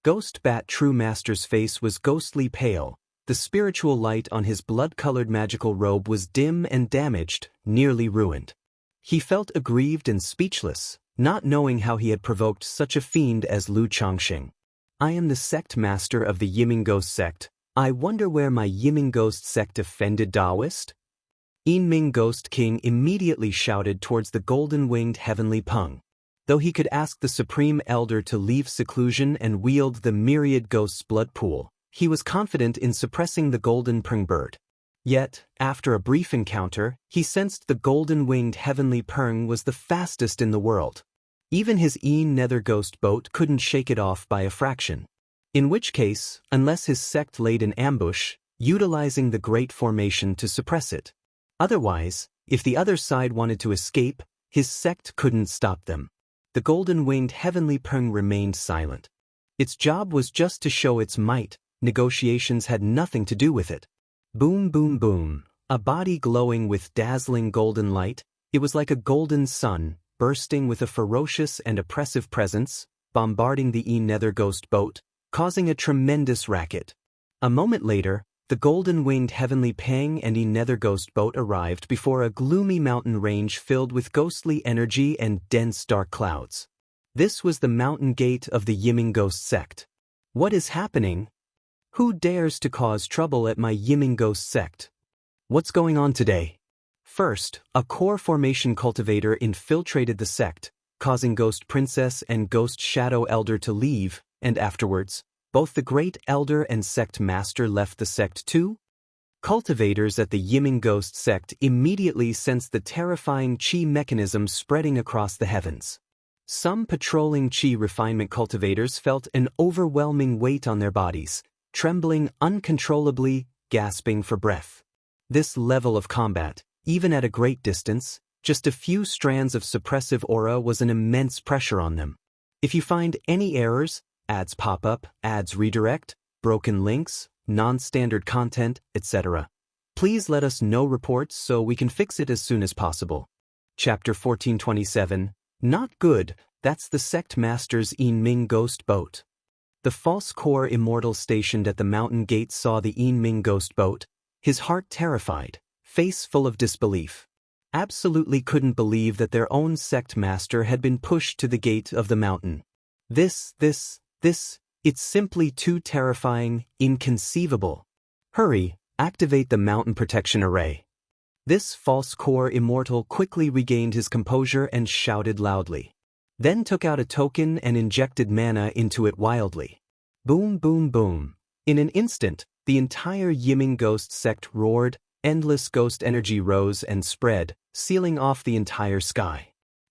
Ghost Bat True Master's face was ghostly pale, the spiritual light on his blood-colored magical robe was dim and damaged, nearly ruined. He felt aggrieved and speechless, not knowing how he had provoked such a fiend as Lu Changsheng. I am the sect master of the Yiming Ghost sect. I wonder where my Yiming Ghost sect offended Taoist? Yinming Ghost King immediately shouted towards the golden-winged heavenly pung. Though he could ask the Supreme Elder to leave seclusion and wield the myriad ghosts' blood pool, he was confident in suppressing the golden pung bird. Yet, after a brief encounter, he sensed the golden-winged heavenly pung was the fastest in the world. Even his Nether Ghost Boat couldn't shake it off by a fraction. In which case, unless his sect laid an ambush, utilizing the Great Formation to suppress it. Otherwise, if the other side wanted to escape, his sect couldn't stop them. The golden-winged heavenly pung remained silent. Its job was just to show its might, negotiations had nothing to do with it. Boom boom boom, a body glowing with dazzling golden light, it was like a golden sun, bursting with a ferocious and oppressive presence, bombarding the Nether Ghost Boat, causing a tremendous racket. A moment later, the golden-winged heavenly Pang and Nether Ghost boat arrived before a gloomy mountain range filled with ghostly energy and dense dark clouds. This was the mountain gate of the Yiming Ghost sect. What is happening? Who dares to cause trouble at my Yiming Ghost sect? What's going on today? First, a core formation cultivator infiltrated the sect, causing Ghost Princess and Ghost Shadow Elder to leave, and afterwards, both the Great Elder and Sect Master left the sect too? Cultivators at the Yiming Ghost sect immediately sensed the terrifying Qi mechanism spreading across the heavens. Some patrolling Qi refinement cultivators felt an overwhelming weight on their bodies, trembling uncontrollably, gasping for breath. This level of combat, even at a great distance, just a few strands of suppressive aura was an immense pressure on them. If you find any errors, ads pop up, ads redirect, broken links, non-standard content, etc., please let us know reports so we can fix it as soon as possible. Chapter 1427, Not Good, that's the Sect Master's Yiming Ghost Boat. The false core Immortal stationed at the mountain gate saw the Yiming Ghost Boat, his heart terrified, face full of disbelief. Absolutely couldn't believe that their own sect master had been pushed to the gate of the mountain. This, it's simply too terrifying, inconceivable. Hurry, activate the mountain protection array. This false core Immortal quickly regained his composure and shouted loudly. Then took out a token and injected mana into it wildly. Boom, boom, boom. In an instant, the entire Yiming Ghost sect roared, endless ghost energy rose and spread, sealing off the entire sky.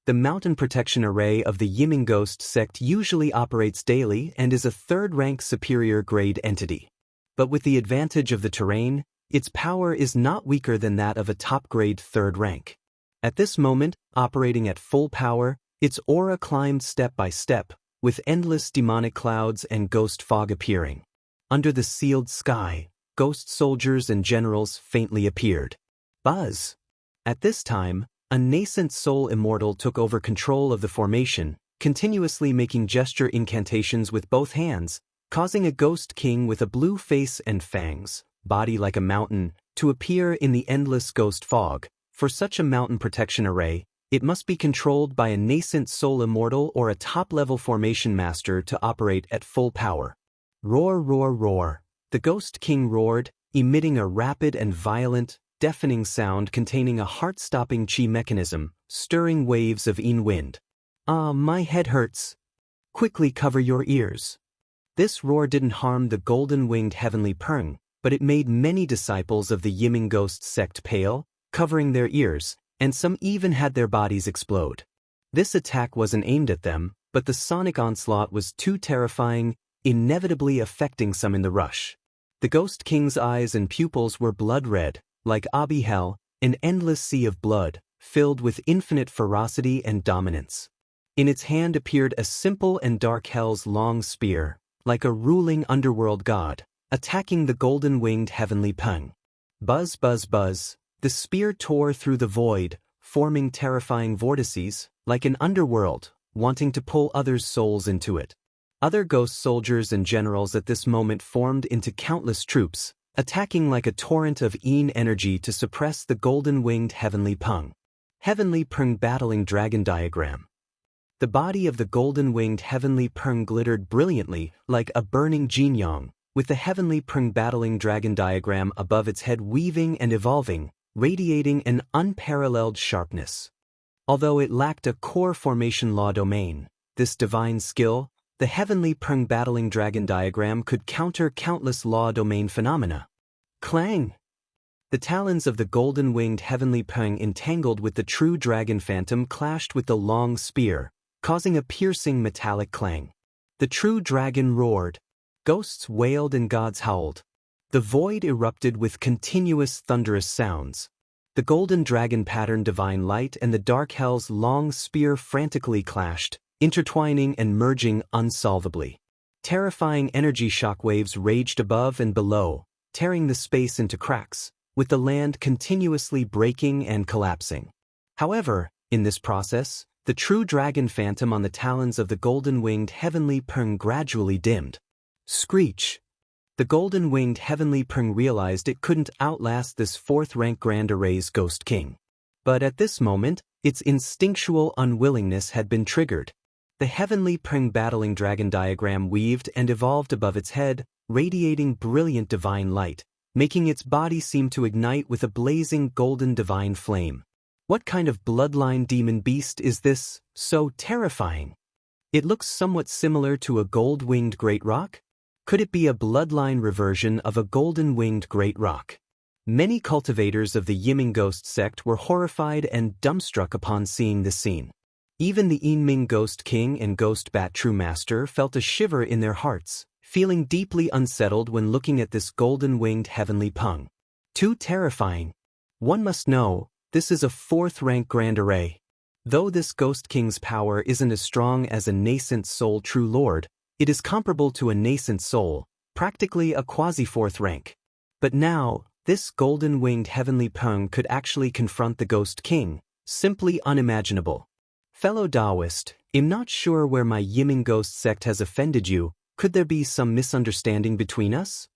The mountain protection array of the Yiming Ghost sect usually operates daily and is a third-rank superior grade entity. But with the advantage of the terrain, its power is not weaker than that of a top-grade third rank. At this moment, operating at full power, its aura climbed step by step, with endless demonic clouds and ghost fog appearing. Under the sealed sky, ghost soldiers and generals faintly appeared. Buzz! At this time, a nascent soul Immortal took over control of the formation, continuously making gesture incantations with both hands, causing a ghost king with a blue face and fangs, body like a mountain, to appear in the endless ghost fog. For such a mountain protection array, it must be controlled by a nascent soul Immortal or a top-level formation master to operate at full power. Roar, roar, roar. The Ghost King roared, emitting a rapid and violent, deafening sound containing a heart-stopping Qi mechanism, stirring waves of Yin wind. Ah, my head hurts. Quickly cover your ears. This roar didn't harm the golden-winged heavenly Peng, but it made many disciples of the Yiming Ghost sect pale, covering their ears, and some even had their bodies explode. This attack wasn't aimed at them, but the sonic onslaught was too terrifying, inevitably affecting some in the rush. The Ghost King's eyes and pupils were blood-red, like Abi Hell, an endless sea of blood, filled with infinite ferocity and dominance. In its hand appeared a simple and dark Hell's long spear, like a ruling underworld god, attacking the golden-winged heavenly Peng. Buzz, buzz, buzz, the spear tore through the void, forming terrifying vortices, like an underworld, wanting to pull others' souls into it. Other ghost soldiers and generals at this moment formed into countless troops, attacking like a torrent of Yin energy to suppress the golden-winged heavenly Peng. Heavenly Peng battling dragon diagram. The body of the golden-winged heavenly Peng glittered brilliantly like a burning jinyang, with the heavenly Peng battling dragon diagram above its head weaving and evolving, radiating an unparalleled sharpness. Although it lacked a core formation law domain, this divine skill, the heavenly Peng battling dragon diagram could counter countless law domain phenomena. Clang! The talons of the golden-winged heavenly Peng entangled with the true dragon phantom clashed with the long spear, causing a piercing metallic clang. The true dragon roared. Ghosts wailed and gods howled. The void erupted with continuous thunderous sounds. The golden dragon patterned divine light and the dark hell's long spear frantically clashed, intertwining and merging unsolvably. Terrifying energy shockwaves raged above and below, tearing the space into cracks, with the land continuously breaking and collapsing. However, in this process, the true dragon phantom on the talons of the golden-winged heavenly Peng gradually dimmed. Screech! The golden-winged heavenly Peng realized it couldn't outlast this fourth-rank Grand Array's Ghost King. But at this moment, its instinctual unwillingness had been triggered. The heavenly Peng battling dragon diagram weaved and evolved above its head, radiating brilliant divine light, making its body seem to ignite with a blazing golden divine flame. What kind of bloodline demon beast is this, so terrifying? It looks somewhat similar to a gold-winged great rock? Could it be a bloodline reversion of a golden-winged great rock? Many cultivators of the Yiming Ghost sect were horrified and dumbstruck upon seeing this scene. Even the Yiming Ghost King and Ghost Bat True Master felt a shiver in their hearts, feeling deeply unsettled when looking at this golden-winged heavenly Peng. Too terrifying. One must know, this is a fourth-rank Grand Array. Though this Ghost King's power isn't as strong as a nascent soul true lord, it is comparable to a nascent soul, practically a quasi-fourth rank. But now, this golden-winged heavenly Peng could actually confront the Ghost King, simply unimaginable. Fellow Taoist, I'm not sure where my Yiming Ghost sect has offended you. Could there be some misunderstanding between us?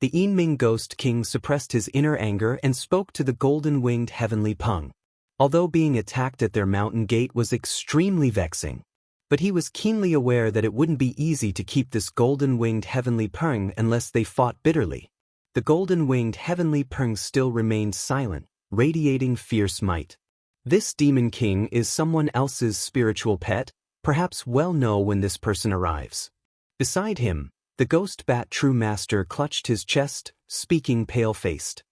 The Yiming Ghost King suppressed his inner anger and spoke to the golden-winged heavenly Peng. Although being attacked at their mountain gate was extremely vexing, but he was keenly aware that it wouldn't be easy to keep this golden-winged heavenly Peng unless they fought bitterly. The golden-winged heavenly Peng still remained silent, radiating fierce might. This demon king is someone else's spiritual pet, perhaps well know when this person arrives. Beside him, the Ghost Bat True Master clutched his chest, speaking pale-faced.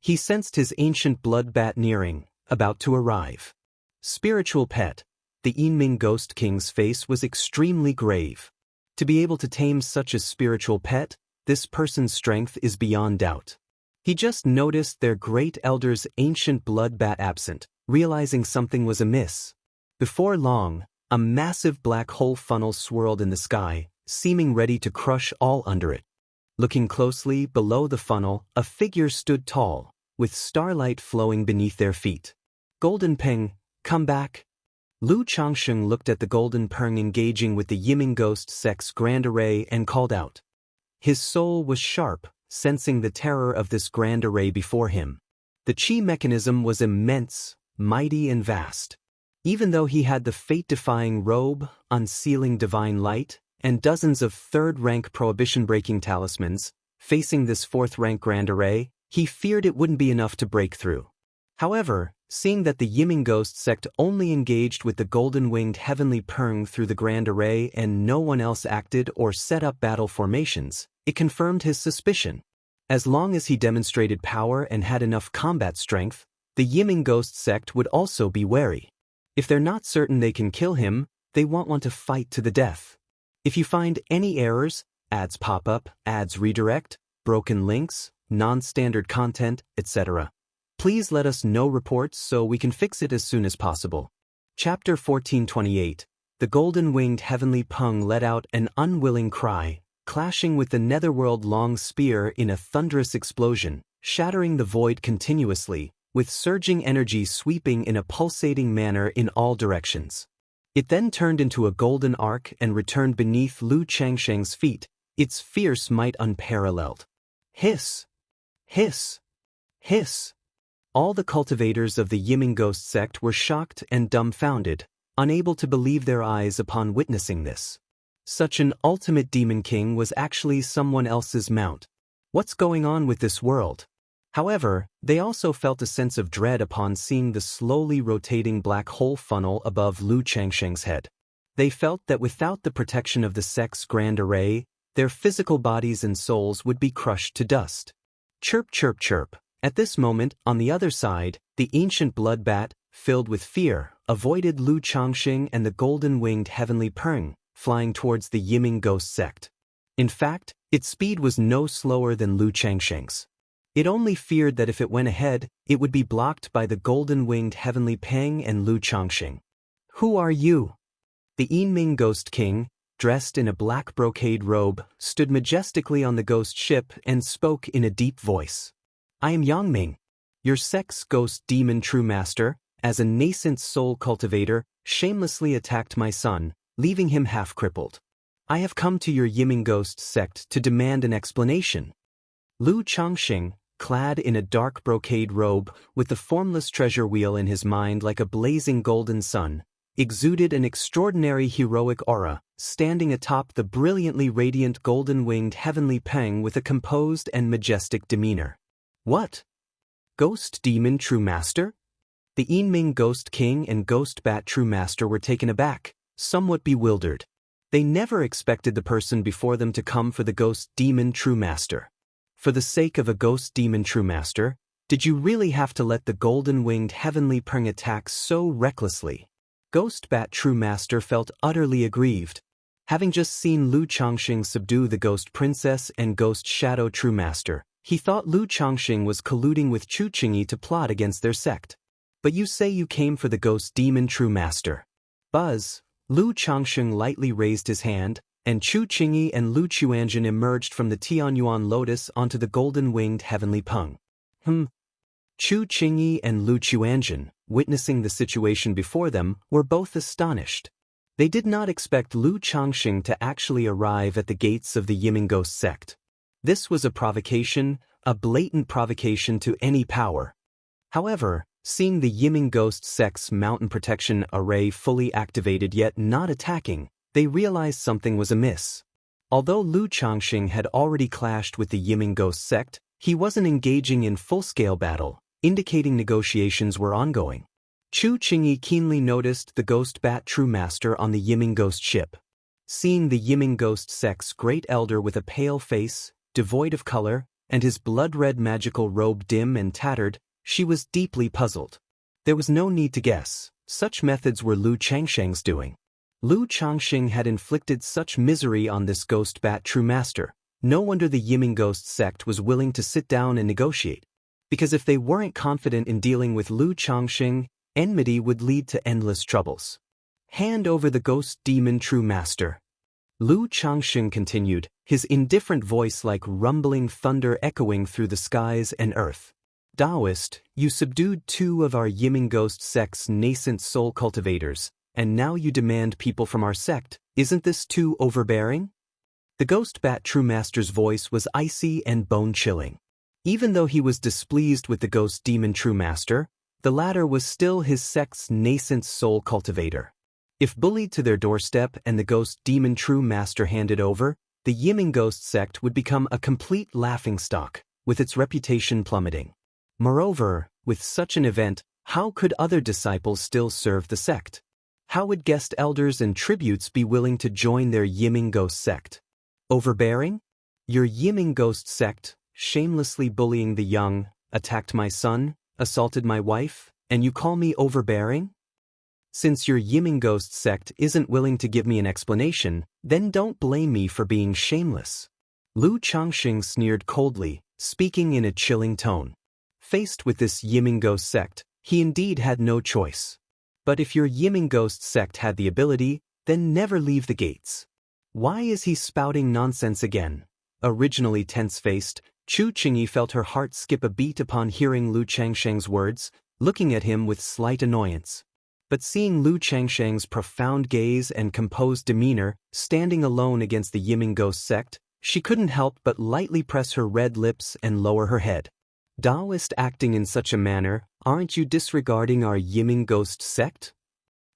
He sensed his ancient blood bat nearing, about to arrive. Spiritual pet. The Yiming Ghost King's face was extremely grave. To be able to tame such a spiritual pet, this person's strength is beyond doubt. He just noticed their great elder's ancient blood bat absent, realizing something was amiss. Before long, a massive black hole funnel swirled in the sky, seeming ready to crush all under it. Looking closely below the funnel, a figure stood tall, with starlight flowing beneath their feet. Golden Peng, come back. Lu Changsheng looked at the Golden Peng engaging with the Yiming Ghost sect's Grand Array and called out. His soul was sharp, sensing the terror of this Grand Array before him. The chi mechanism was immense, mighty and vast. Even though he had the fate-defying robe, unsealing divine light, and dozens of third-rank prohibition-breaking talismans, facing this fourth-rank Grand Array, he feared it wouldn't be enough to break through. However, seeing that the Yiming Ghost sect only engaged with the golden-winged heavenly Peng through the Grand Array and no one else acted or set up battle formations, it confirmed his suspicion. As long as he demonstrated power and had enough combat strength, the Yiming Ghost sect would also be wary. If they're not certain they can kill him, they won't want to fight to the death. If you find any errors, ads pop up, ads redirect, broken links, non-standard content, etc., please let us know reports so we can fix it as soon as possible. Chapter 1428. The golden-winged heavenly Peng let out an unwilling cry, clashing with the netherworld long spear in a thunderous explosion, shattering the void continuously, with surging energy sweeping in a pulsating manner in all directions. It then turned into a golden arc and returned beneath Lu Changsheng's feet, its fierce might unparalleled. Hiss! Hiss! Hiss! All the cultivators of the Yiming Ghost sect were shocked and dumbfounded, unable to believe their eyes upon witnessing this. Such an ultimate demon king was actually someone else's mount. What's going on with this world? However, they also felt a sense of dread upon seeing the slowly rotating black hole funnel above Lu Changsheng's head. They felt that without the protection of the sect's Grand Array, their physical bodies and souls would be crushed to dust. Chirp, chirp, chirp. At this moment, on the other side, the ancient blood bat, filled with fear, avoided Lu Changsheng and the golden-winged heavenly Peng, flying towards the Yiming Ghost sect. In fact, its speed was no slower than Lu Changsheng's. It only feared that if it went ahead, it would be blocked by the golden-winged heavenly Peng and Lu Changsheng. Who are you? The Yiming Ghost King, dressed in a black brocade robe, stood majestically on the ghost ship and spoke in a deep voice. I am Yangming, your sect's ghost demon true master, as a nascent soul cultivator, shamelessly attacked my son, leaving him half-crippled. I have come to your Yiming Ghost sect to demand an explanation. Lu Changxing, clad in a dark brocade robe, with the formless treasure wheel in his mind like a blazing golden sun, exuded an extraordinary heroic aura, standing atop the brilliantly radiant golden-winged heavenly Peng with a composed and majestic demeanor. What? Ghost Demon True Master? The Yinming Ghost King and Ghost Bat True Master were taken aback, somewhat bewildered. They never expected the person before them to come for the Ghost Demon True Master. For the sake of a Ghost Demon True Master, did you really have to let the golden-winged heavenly Peng attack so recklessly? Ghost Bat True Master felt utterly aggrieved. Having just seen Lu Changxing subdue the Ghost Princess and Ghost Shadow True Master, he thought Lu Changxing was colluding with Chu Qingyi to plot against their sect. But you say you came for the Ghost Demon True Master. Buzz, Lu Changxing lightly raised his hand, and Chu Qingyi and Lu Chuanjin emerged from the Tianyuan lotus onto the golden-winged heavenly Peng. Chu Qingyi and Lu Chuanjin, witnessing the situation before them, were both astonished. They did not expect Lu Changxing to actually arrive at the gates of the Yiming Ghost sect. This was a provocation, a blatant provocation to any power. However, seeing the Yiming Ghost sect's mountain protection array fully activated yet not attacking, they realized something was amiss. Although Lu Changxing had already clashed with the Yiming Ghost sect, he wasn't engaging in full-scale battle, indicating negotiations were ongoing. Chu Qingyi keenly noticed the Ghost Bat True Master on the Yiming Ghost ship. Seeing the Yiming Ghost sect's great elder with a pale face, devoid of color, and his blood-red magical robe dim and tattered, she was deeply puzzled. There was no need to guess. Such methods were Lu Changxing's doing. Lu Changxing had inflicted such misery on this Ghost Bat True Master. No wonder the Yiming Ghost sect was willing to sit down and negotiate. Because if they weren't confident in dealing with Lu Changxing, enmity would lead to endless troubles. Hand over the Ghost Demon True Master. Lu Changxing continued, his indifferent voice like rumbling thunder echoing through the skies and earth. Taoist, you subdued 2 of our Yiming Ghost sect's nascent soul cultivators, and now you demand people from our sect. Isn't this too overbearing? The Ghost Bat True Master's voice was icy and bone-chilling. Even though he was displeased with the Ghost Demon True Master, the latter was still his sect's nascent soul cultivator. If bullied to their doorstep and the Ghost Demon True Master handed over, the Yiming Ghost sect would become a complete laughingstock, with its reputation plummeting. Moreover, with such an event, how could other disciples still serve the sect? How would guest elders and tributes be willing to join their Yiming Ghost sect? Overbearing? Your Yiming Ghost sect, shamelessly bullying the young, attacked my son, assaulted my wife, and you call me overbearing? Since your Yiming Ghost sect isn't willing to give me an explanation, then don't blame me for being shameless. Lu Changxing sneered coldly, speaking in a chilling tone. Faced with this Yiming Ghost sect, he indeed had no choice. But if your Yiming Ghost sect had the ability, then never leave the gates. Why is he spouting nonsense again? Originally tense-faced, Chu Qingyi felt her heart skip a beat upon hearing Lu Changxing's words, looking at him with slight annoyance. But seeing Lu Changxing's profound gaze and composed demeanor, standing alone against the Yiming Ghost sect, she couldn't help but lightly press her red lips and lower her head. Taoist acting in such a manner, aren't you disregarding our Yiming Ghost sect?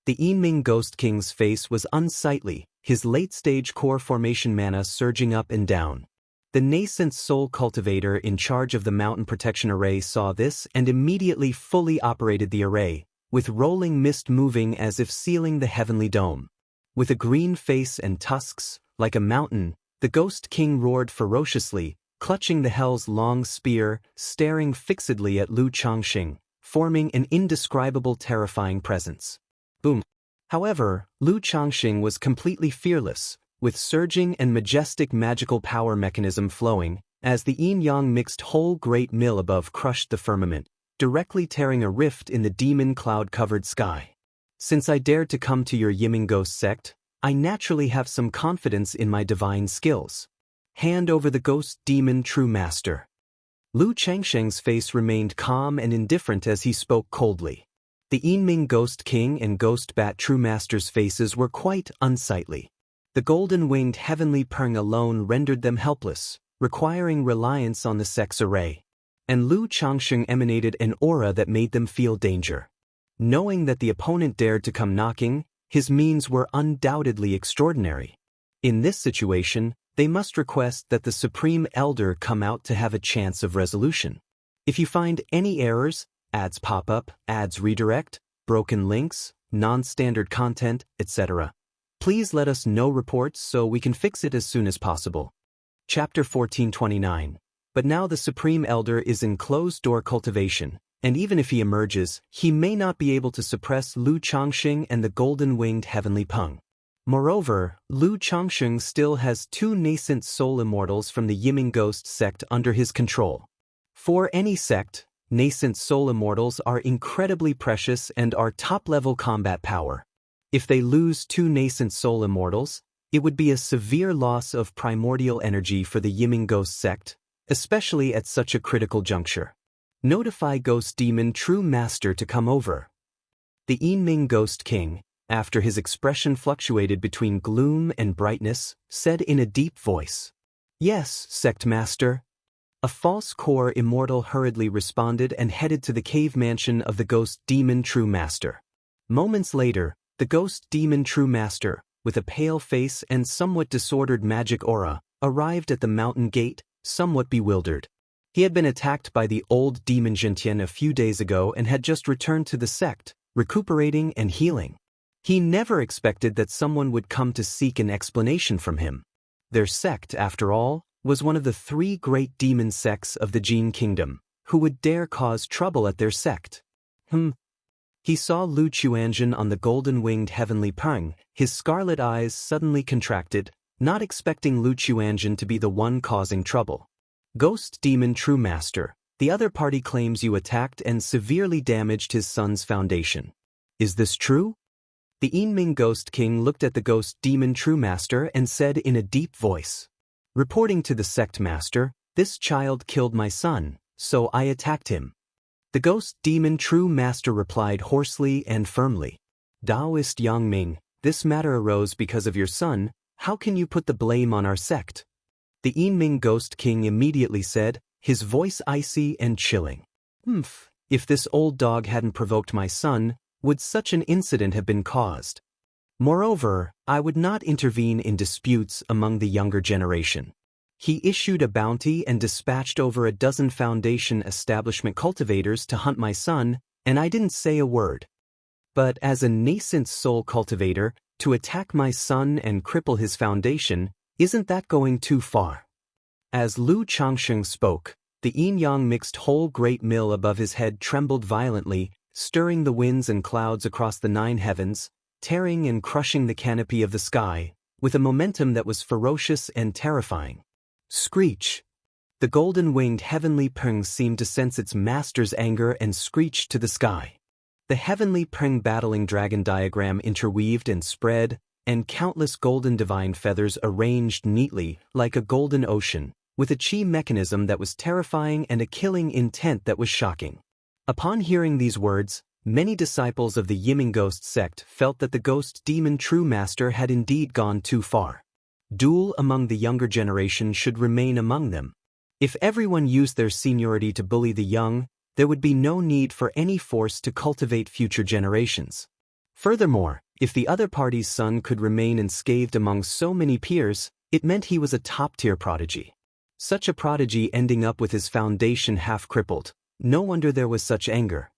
The Yiming Ghost King's face was unsightly, his late-stage core formation mana surging up and down. The nascent soul cultivator in charge of the mountain protection array saw this and immediately fully operated the array, with rolling mist moving as if sealing the heavenly dome. With a green face and tusks, like a mountain, the Ghost King roared ferociously, clutching the hell's long spear, staring fixedly at Lu Changxing, forming an indescribable terrifying presence. Boom. However, Lu Changxing was completely fearless, with surging and majestic magical power mechanism flowing, as the yin-yang mixed whole great mill above crushed the firmament, directly tearing a rift in the demon cloud-covered sky. Since I dared to come to your Yiming Ghost sect, I naturally have some confidence in my divine skills. Hand over the Ghost Demon True Master. Lu Changxing's face remained calm and indifferent as he spoke coldly. The Yinming Ghost King and Ghost Bat True Master's faces were quite unsightly. The golden-winged heavenly Peng alone rendered them helpless, requiring reliance on the sect's array. And Lu Changsheng emanated an aura that made them feel danger. Knowing that the opponent dared to come knocking, his means were undoubtedly extraordinary. In this situation, they must request that the Supreme Elder come out to have a chance of resolution. If you find any errors, ads pop up, ads redirect, broken links, non-standard content, etc., please let us know reports so we can fix it as soon as possible. Chapter 1429. But now the Supreme Elder is in closed-door cultivation, and even if he emerges, he may not be able to suppress Lu Changsheng and the golden-winged heavenly Peng. Moreover, Lu Changsheng still has 2 nascent soul immortals from the Yiming Ghost sect under his control. For any sect, nascent soul immortals are incredibly precious and are top-level combat power. If they lose 2 nascent soul immortals, it would be a severe loss of primordial energy for the Yiming Ghost sect, especially at such a critical juncture. Notify Ghost Demon True Master to come over. The Yiming Ghost King, after his expression fluctuated between gloom and brightness, said in a deep voice, "Yes, Sect Master." A false core immortal hurriedly responded and headed to the cave mansion of the Ghost Demon True Master. Moments later, the Ghost Demon True Master, with a pale face and somewhat disordered magic aura, arrived at the mountain gate, somewhat bewildered. He had been attacked by the old demon Xianxia a few days ago and had just returned to the sect, recuperating and healing. He never expected that someone would come to seek an explanation from him. Their sect, after all, was one of the 3 great demon sects of the Jin Kingdom. Who would dare cause trouble at their sect? He saw Lu Qianzhen on the golden-winged heavenly Peng, his scarlet eyes suddenly contracted, not expecting Lu Qianzhen to be the one causing trouble. Ghost Demon True Master, the other party claims you attacked and severely damaged his son's foundation. Is this true? The Yiming Ghost King looked at the Ghost Demon True Master and said in a deep voice, "Reporting to the Sect Master, this child killed my son, so I attacked him." The Ghost Demon True Master replied hoarsely and firmly, "Taoist Yangming, this matter arose because of your son. How can you put the blame on our sect?" The Yiming Ghost King immediately said, his voice icy and chilling, "If this old dog hadn't provoked my son, would such an incident have been caused? Moreover, I would not intervene in disputes among the younger generation." He issued a bounty and dispatched over a dozen foundation establishment cultivators to hunt my son, and I didn't say a word. But as a nascent soul cultivator, to attack my son and cripple his foundation, isn't that going too far? As Lu Changsheng spoke, the yin-yang mixed whole great mill above his head trembled violently, stirring the winds and clouds across the 9 heavens, tearing and crushing the canopy of the sky, with a momentum that was ferocious and terrifying. Screech! The golden-winged heavenly Peng seemed to sense its master's anger and screeched to the sky. The heavenly Peng battling dragon diagram interweaved and spread, and countless golden divine feathers arranged neatly, like a golden ocean, with a chi mechanism that was terrifying and a killing intent that was shocking. Upon hearing these words, many disciples of the Yiming Ghost sect felt that the Ghost Demon True Master had indeed gone too far. Duel among the younger generation should remain among them. If everyone used their seniority to bully the young, there would be no need for any force to cultivate future generations. Furthermore, if the other party's son could remain unscathed among so many peers, it meant he was a top-tier prodigy. Such a prodigy ending up with his foundation half-crippled, no wonder there was such anger.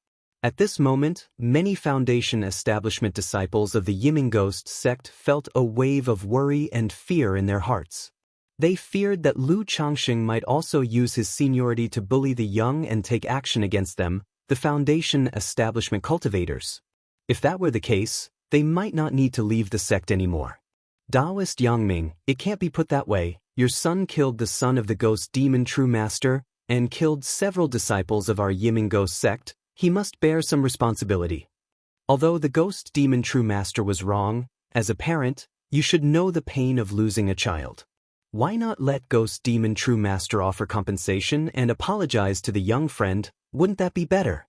At this moment, many foundation establishment disciples of the Yiming Ghost sect felt a wave of worry and fear in their hearts. They feared that Lu Changsheng might also use his seniority to bully the young and take action against them, the foundation establishment cultivators. If that were the case, they might not need to leave the sect anymore. Taoist Yangming, it can't be put that way. Your son killed the son of the Ghost Demon True Master, and killed several disciples of our Yiming Ghost sect. He must bear some responsibility. Although the Ghost Demon True Master was wrong, as a parent, you should know the pain of losing a child. Why not let Ghost Demon True Master offer compensation and apologize to the young friend? Wouldn't that be better?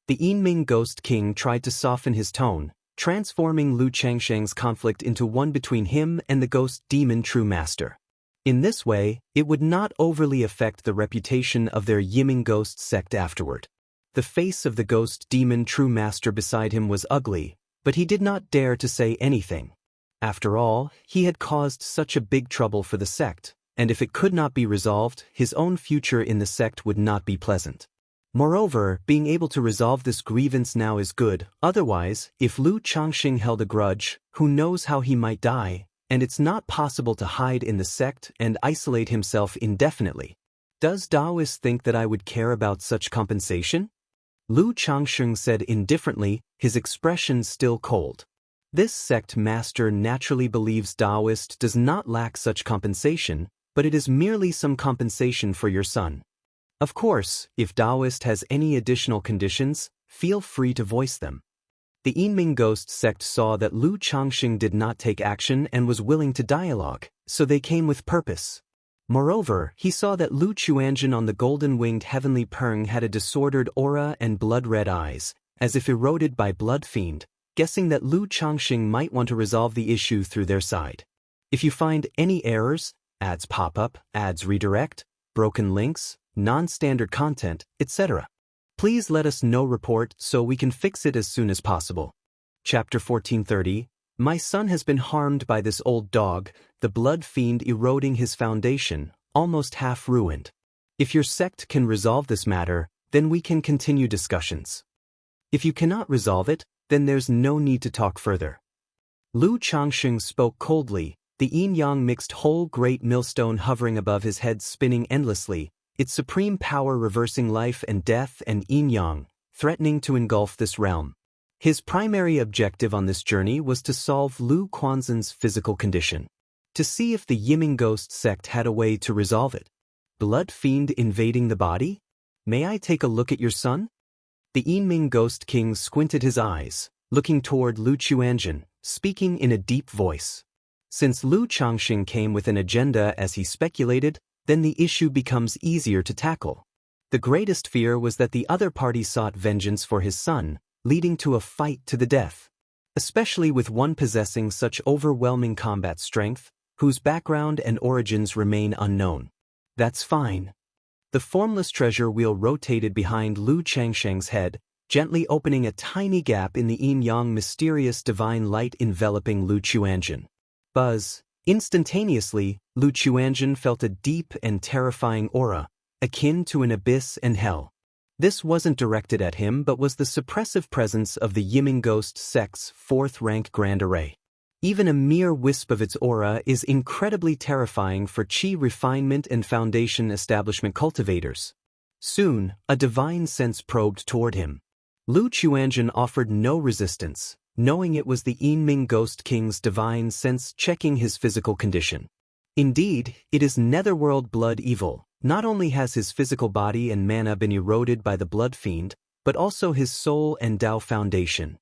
The Yiming Ghost King tried to soften his tone, transforming Lu Changsheng's conflict into one between him and the ghost demon true master. In this way, it would not overly affect the reputation of their Yiming ghost sect afterward. The face of the ghost demon true master beside him was ugly, but he did not dare to say anything. After all, he had caused such a big trouble for the sect, and if it could not be resolved, his own future in the sect would not be pleasant. Moreover, being able to resolve this grievance now is good, otherwise, if Lu Changxing held a grudge, who knows how he might die, and it's not possible to hide in the sect and isolate himself indefinitely. Does Daoist think that I would care about such compensation? Lu Changxing said indifferently, his expression still cold. This sect master naturally believes Daoist does not lack such compensation, but it is merely some compensation for your son. Of course, if Daoist has any additional conditions, feel free to voice them. The Yiming ghost sect saw that Lu Changxing did not take action and was willing to dialogue, so they came with purpose. Moreover, he saw that Lu Chuanjin on the golden-winged heavenly Peng had a disordered aura and blood-red eyes, as if eroded by blood fiend, guessing that Lu Changxing might want to resolve the issue through their side. If you find any errors, ads pop up, ads redirect, broken links, non-standard content, etc., please let us know report so we can fix it as soon as possible. Chapter 1430. My son has been harmed by this old dog, the blood fiend eroding his foundation, almost half ruined. If your sect can resolve this matter, then we can continue discussions. If you cannot resolve it, then there's no need to talk further. Lu Changxing spoke coldly, the yin-yang mixed whole great millstone hovering above his head spinning endlessly, its supreme power reversing life and death and yin-yang, threatening to engulf this realm. His primary objective on this journey was to solve Lu Quanzhen's physical condition, to see if the Yiming ghost sect had a way to resolve it. Blood fiend invading the body? May I take a look at your son? The Yiming ghost king squinted his eyes, looking toward Lu Chuanjin, speaking in a deep voice. Since Lu Changxing came with an agenda as he speculated, then the issue becomes easier to tackle. The greatest fear was that the other party sought vengeance for his son, leading to a fight to the death. Especially with one possessing such overwhelming combat strength, whose background and origins remain unknown. That's fine. The formless treasure wheel rotated behind Lu Changsheng's head, gently opening a tiny gap in the yin-yang mysterious divine light enveloping Lu Chuanjin. Buzz. Instantaneously, Lu Chuanjin felt a deep and terrifying aura, akin to an abyss and hell. This wasn't directed at him but was the suppressive presence of the Yiming ghost sect's fourth-rank grand array. Even a mere wisp of its aura is incredibly terrifying for chi refinement and foundation establishment cultivators. Soon, a divine sense probed toward him. Lu Chuanjin offered no resistance, knowing it was the Yiming ghost king's divine sense checking his physical condition. Indeed, it is netherworld blood evil. Not only has his physical body and mana been eroded by the blood fiend, but also his soul and Dao foundation.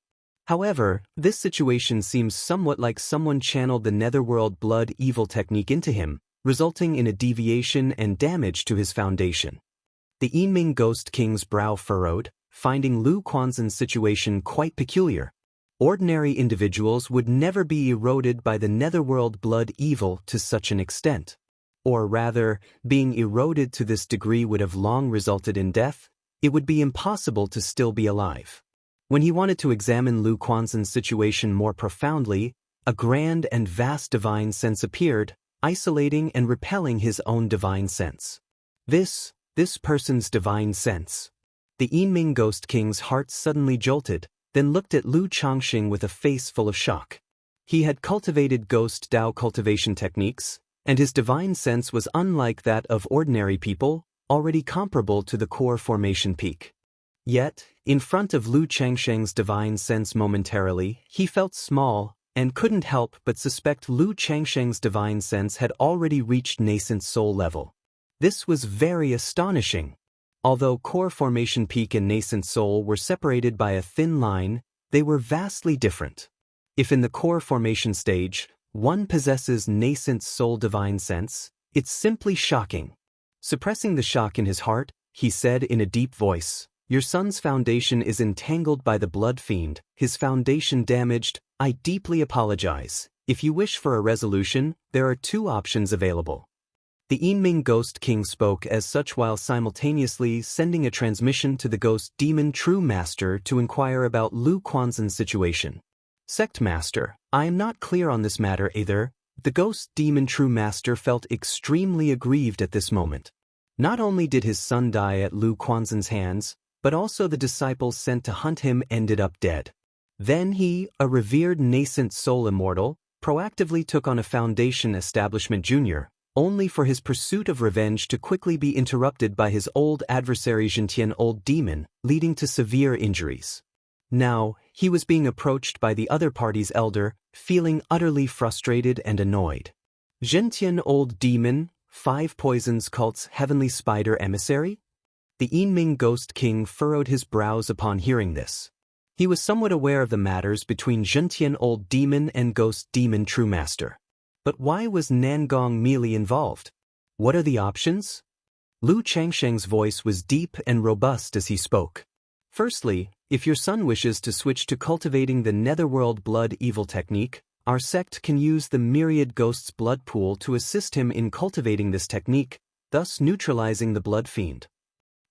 However, this situation seems somewhat like someone channeled the netherworld blood evil technique into him, resulting in a deviation and damage to his foundation. The Yiming ghost king's brow furrowed, finding Lu Quanzhen's situation quite peculiar. Ordinary individuals would never be eroded by the netherworld blood evil to such an extent. Or rather, being eroded to this degree would have long resulted in death. It would be impossible to still be alive. When he wanted to examine Lu Quanzhen's situation more profoundly, a grand and vast divine sense appeared, isolating and repelling his own divine sense. This person's divine sense. The Yiming ghost king's heart suddenly jolted, then looked at Lu Changxing with a face full of shock. He had cultivated ghost Dao cultivation techniques, and his divine sense was unlike that of ordinary people, already comparable to the core formation peak. Yet, in front of Lu Changsheng's divine sense momentarily, he felt small, and couldn't help but suspect Lu Changsheng's divine sense had already reached nascent soul level. This was very astonishing. Although core formation peak and nascent soul were separated by a thin line, they were vastly different. If in the core formation stage, one possesses nascent soul divine sense, it's simply shocking. Suppressing the shock in his heart, he said in a deep voice, Your son's foundation is entangled by the blood fiend, his foundation damaged. I deeply apologize. If you wish for a resolution, there are two options available. The Yinming Ghost King spoke as such while simultaneously sending a transmission to the Ghost Demon True Master to inquire about Lu Quanzhen's situation. Sect Master, I am not clear on this matter either. The Ghost Demon True Master felt extremely aggrieved at this moment. Not only did his son die at Lu Quanzhen's hands, but also the disciples sent to hunt him ended up dead. Then he, a revered nascent soul immortal, proactively took on a Foundation Establishment Junior, only for his pursuit of revenge to quickly be interrupted by his old adversary Xianxia Old Demon, leading to severe injuries. Now, he was being approached by the other party's elder, feeling utterly frustrated and annoyed. Xianxia Old Demon, 5 Poisons Cult's Heavenly Spider Emissary? The Yinming Ghost King furrowed his brows upon hearing this. He was somewhat aware of the matters between Xianxia Old Demon and Ghost Demon True Master. But why was Nangong Meili involved? What are the options? Lu Changsheng's voice was deep and robust as he spoke. Firstly, if your son wishes to switch to cultivating the Netherworld Blood Evil technique, our sect can use the Myriad Ghost's blood pool to assist him in cultivating this technique, thus neutralizing the blood fiend.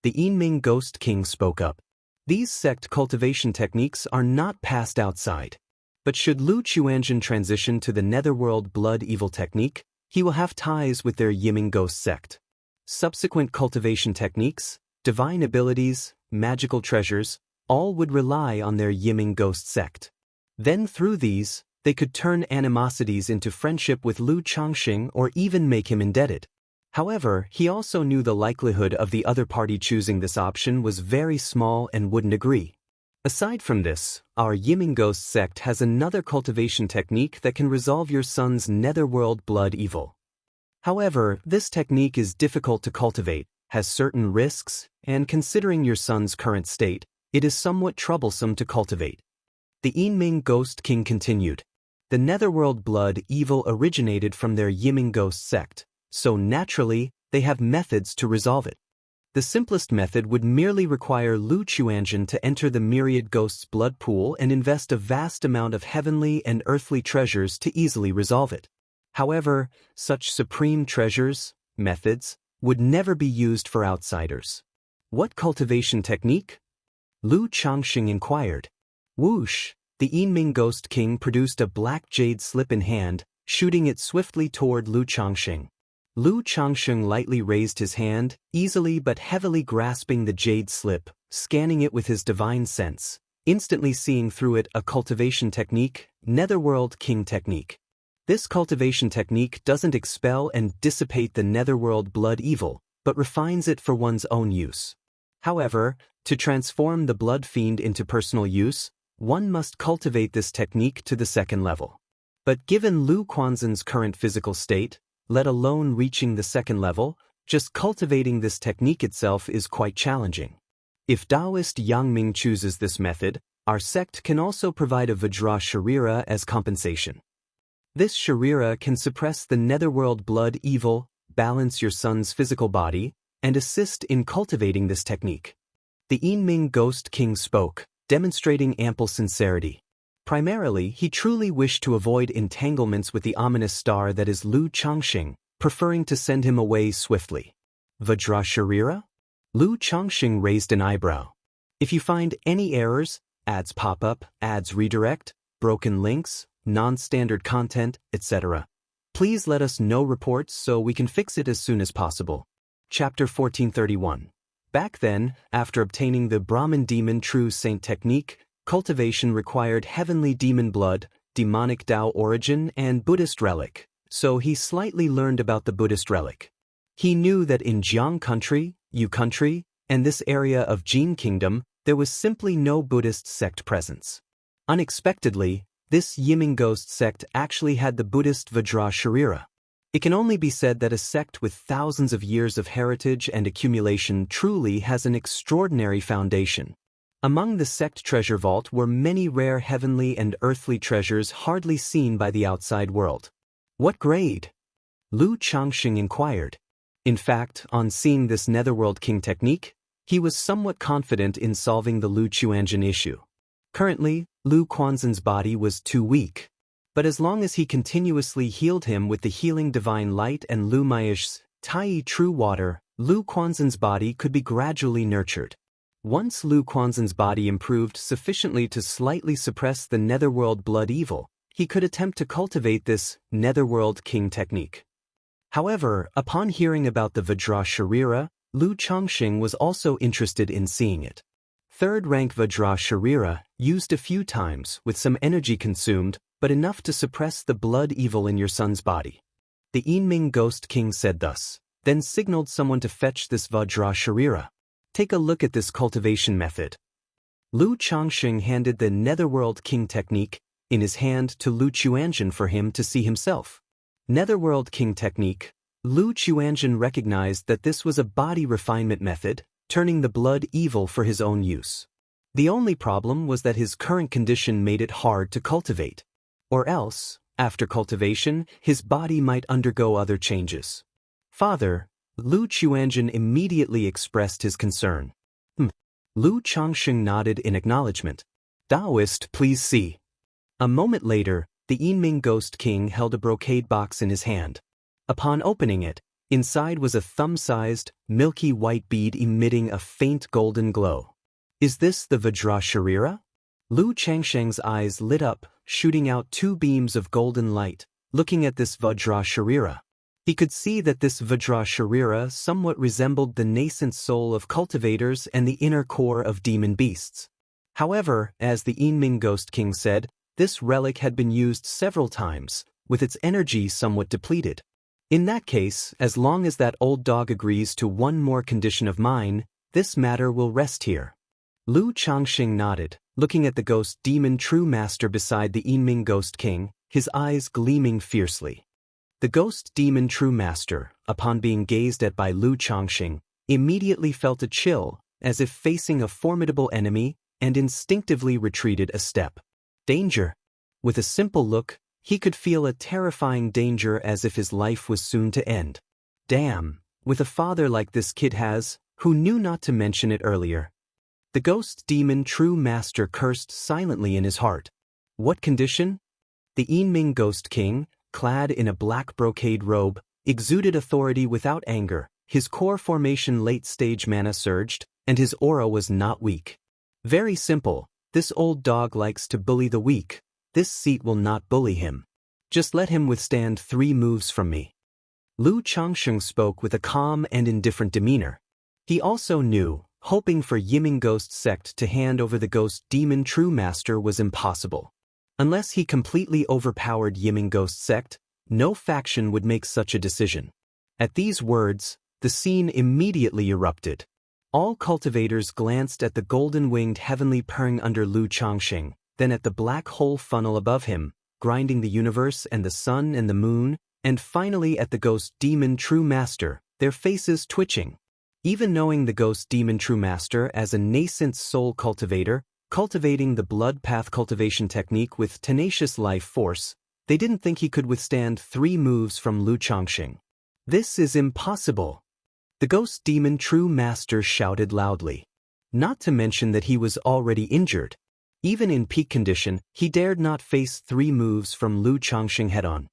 The Yinming Ghost King spoke up. These sect cultivation techniques are not passed outside. But should Lu Quanzhen transition to the Netherworld Blood Evil technique, he will have ties with their Yiming Ghost sect. Subsequent cultivation techniques, divine abilities, magical treasures, all would rely on their Yiming Ghost sect. Then through these, they could turn animosities into friendship with Lu Changxing or even make him indebted. However, he also knew the likelihood of the other party choosing this option was very small and wouldn't agree. Aside from this, our Yiming Ghost sect has another cultivation technique that can resolve your son's Netherworld Blood Evil. However, this technique is difficult to cultivate, has certain risks, and considering your son's current state, it is somewhat troublesome to cultivate. The Yinming Ghost King continued. The Netherworld Blood Evil originated from their Yiming Ghost sect, so naturally, they have methods to resolve it. The simplest method would merely require Lu Quanzhen to enter the Myriad Ghost's blood pool and invest a vast amount of heavenly and earthly treasures to easily resolve it. However, such supreme treasures, methods, would never be used for outsiders. What cultivation technique? Lu Changxing inquired. Whoosh! The Yinming Ghost King produced a black jade slip in hand, shooting it swiftly toward Lu Changxing. Lu Changxing lightly raised his hand, easily but heavily grasping the jade slip, scanning it with his divine sense, instantly seeing through it a cultivation technique, Netherworld King technique. This cultivation technique doesn't expel and dissipate the Netherworld blood evil, but refines it for one's own use. However, to transform the blood fiend into personal use, one must cultivate this technique to the second level. But given Lu Quanzhen's current physical state, let alone reaching the second level, just cultivating this technique itself is quite challenging. If Taoist Yangming chooses this method, our sect can also provide a Vajra Sharira as compensation. This Sharira can suppress the Netherworld blood evil, balance your son's physical body, and assist in cultivating this technique. The Yinming Ghost King spoke, demonstrating ample sincerity. Primarily, he truly wished to avoid entanglements with the ominous star that is Lu Changxing, preferring to send him away swiftly. Vajra Sharira? Lu Changxing raised an eyebrow. If you find any errors, ads pop up, ads redirect, broken links, non-standard content, etc., please let us know reports so we can fix it as soon as possible. Chapter 1431. Back then, after obtaining the Brahmin Demon True Saint technique, cultivation required heavenly demon blood, demonic Tao origin, and Buddhist relic, so he slightly learned about the Buddhist relic. He knew that in Jiang country, Yu country, and this area of Jin kingdom, there was simply no Buddhist sect presence. Unexpectedly, this Yiming Ghost sect actually had the Buddhist Vajra Sharira. It can only be said that a sect with thousands of years of heritage and accumulation truly has an extraordinary foundation. Among the sect treasure vault were many rare heavenly and earthly treasures hardly seen by the outside world. What grade? Lu Changxing inquired. In fact, on seeing this Netherworld King technique, He was somewhat confident in solving the Lu Chuanjin issue. Currently, Lu Quanzhen's body was too weak. But as long as he continuously healed him with the healing divine light and Lu Maish's Tai true water, Lu Quanzhen's body could be gradually nurtured. Once Lu Quanzhen's body improved sufficiently to slightly suppress the netherworld blood evil, he could attempt to cultivate this netherworld king technique. However, upon hearing about the Vajra Sharira, Lu Changxing was also interested in seeing it. Third-rank Vajra Sharira, used a few times with some energy consumed, but enough to suppress the blood evil in your son's body. The Yinming Ghost King said thus, then signaled someone to fetch this Vajra Sharira. Take a look at this cultivation method. Lu Changxing handed the Netherworld King technique in his hand to Lu Chuanjin for him to see himself. Netherworld King technique. Lu Chuanjin recognized that this was a body refinement method, turning the blood evil for his own use. The only problem was that his current condition made it hard to cultivate. Or else, after cultivation, his body might undergo other changes. Father, Lu Chuanjin immediately expressed his concern. Lu Changxing nodded in acknowledgement. Taoist, please see. A moment later, the Yinming Ghost King held a brocade box in his hand. Upon opening it, inside was a thumb-sized, milky white bead emitting a faint golden glow. Is this the Vajra Sharira? Lu Changsheng's eyes lit up, shooting out two beams of golden light, looking at this Vajra Sharira. He could see that this Vajra Sharira somewhat resembled the nascent soul of cultivators and the inner core of demon beasts. However, as the Yinming Ghost King said, this relic had been used several times, with its energy somewhat depleted. In that case, as long as that old dog agrees to one more condition of mine, this matter will rest here. Lu Changxing nodded, looking at the ghost demon true master beside the Yinming Ghost King, his eyes gleaming fiercely. The ghost demon true master, upon being gazed at by Lu Changxing, immediately felt a chill, as if facing a formidable enemy, and instinctively retreated a step. Danger! With a simple look, he could feel a terrifying danger as if his life was soon to end. Damn, with a father like this kid has, who knew not to mention it earlier. The ghost demon true master cursed silently in his heart. What condition? The Yinming Ghost King, clad in a black brocade robe, exuded authority without anger, his core formation late-stage mana surged, and his aura was not weak. Very simple, this old dog likes to bully the weak. This seat will not bully him. Just let him withstand 3 moves from me. Lu Changxing spoke with a calm and indifferent demeanor. He also knew, hoping for Yiming Ghost sect to hand over the ghost demon true master was impossible. Unless he completely overpowered Yiming Ghost sect, no faction would make such a decision. At these words, the scene immediately erupted. All cultivators glanced at the golden-winged heavenly purring under Lu Changxing, then at the black hole funnel above him, grinding the universe and the sun and the moon, and finally at the ghost demon true master, their faces twitching. Even knowing the ghost demon true master as a nascent soul cultivator, cultivating the blood path cultivation technique with tenacious life force, they didn't think he could withstand 3 moves from Lu Changxing. This is impossible. The ghost demon true master shouted loudly. Not to mention that he was already injured. Even in peak condition, he dared not face 3 moves from Lu Changxing head-on.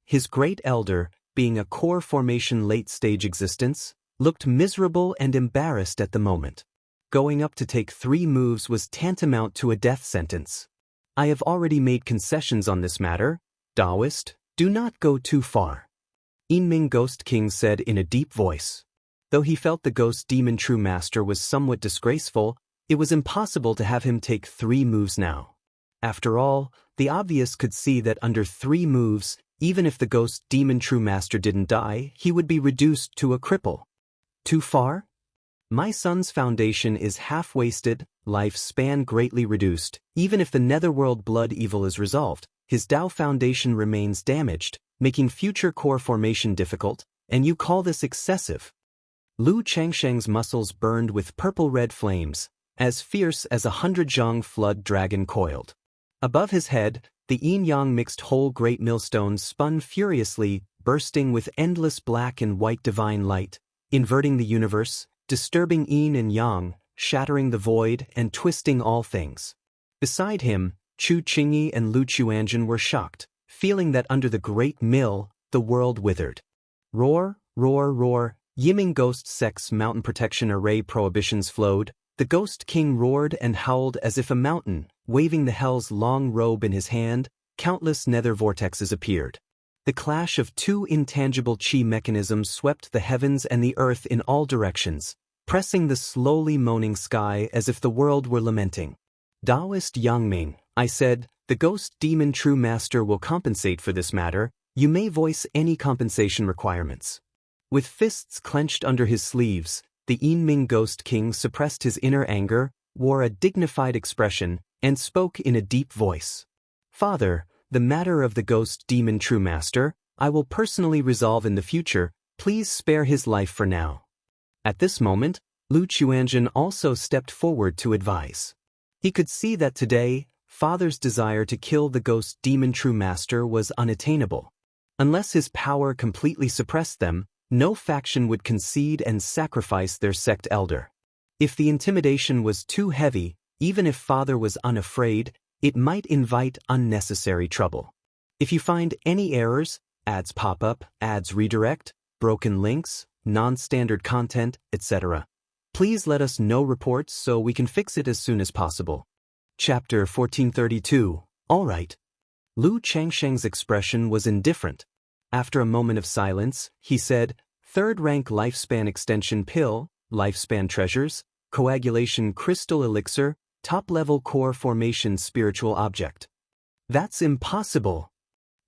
His great elder, being a core formation late-stage existence, looked miserable and embarrassed at the moment. Going up to take 3 moves was tantamount to a death sentence. I have already made concessions on this matter. Taoist, do not go too far. Yinming Ghost King said in a deep voice. Though he felt the ghost demon true master was somewhat disgraceful, it was impossible to have him take 3 moves now. After all, the obvious could see that under 3 moves, even if the ghost demon true master didn't die, he would be reduced to a cripple. Too far? My son's foundation is half-wasted, lifespan greatly reduced. Even if the netherworld blood evil is resolved, his Dao foundation remains damaged, making future core formation difficult, and you call this excessive? Lu Changsheng's muscles burned with purple-red flames, as fierce as 100 zhang flood dragon coiled. Above his head, the yin-yang mixed whole great millstones spun furiously, bursting with endless black and white divine light, inverting the universe, disturbing yin and yang, shattering the void and twisting all things. Beside him, Chu Qingyi and Lu Chuanjun were shocked, feeling that under the great mill, the world withered. Roar, roar, roar, Yiming Ghost Sect's mountain protection array prohibitions flowed. The Ghost King roared and howled as if a mountain, waving the hell's long robe in his hand. Countless nether vortexes appeared. The clash of two intangible chi mechanisms swept the heavens and the earth in all directions, pressing the slowly moaning sky as if the world were lamenting. Taoist Yangming, I said, the Ghost Demon True Master will compensate for this matter. You may voice any compensation requirements. With fists clenched under his sleeves, the Yinming Ghost King suppressed his inner anger, wore a dignified expression, and spoke in a deep voice. Father, the matter of the Ghost Demon True Master, I will personally resolve in the future. Please spare his life for now. At this moment, Lu Chuanjun also stepped forward to advise. He could see that today, Father's desire to kill the Ghost Demon True Master was unattainable. Unless his power completely suppressed them, no faction would concede and sacrifice their sect elder. If the intimidation was too heavy, even if Father was unafraid, it might invite unnecessary trouble. If you find any errors, ads pop up, ads redirect, broken links, non-standard content, etc., please let us know reports so we can fix it as soon as possible. Chapter 1432. All right. Lu Changsheng's expression was indifferent. After a moment of silence, he said, Third rank lifespan extension pill, lifespan treasures, coagulation crystal elixir, top-level core formation spiritual object. That's impossible.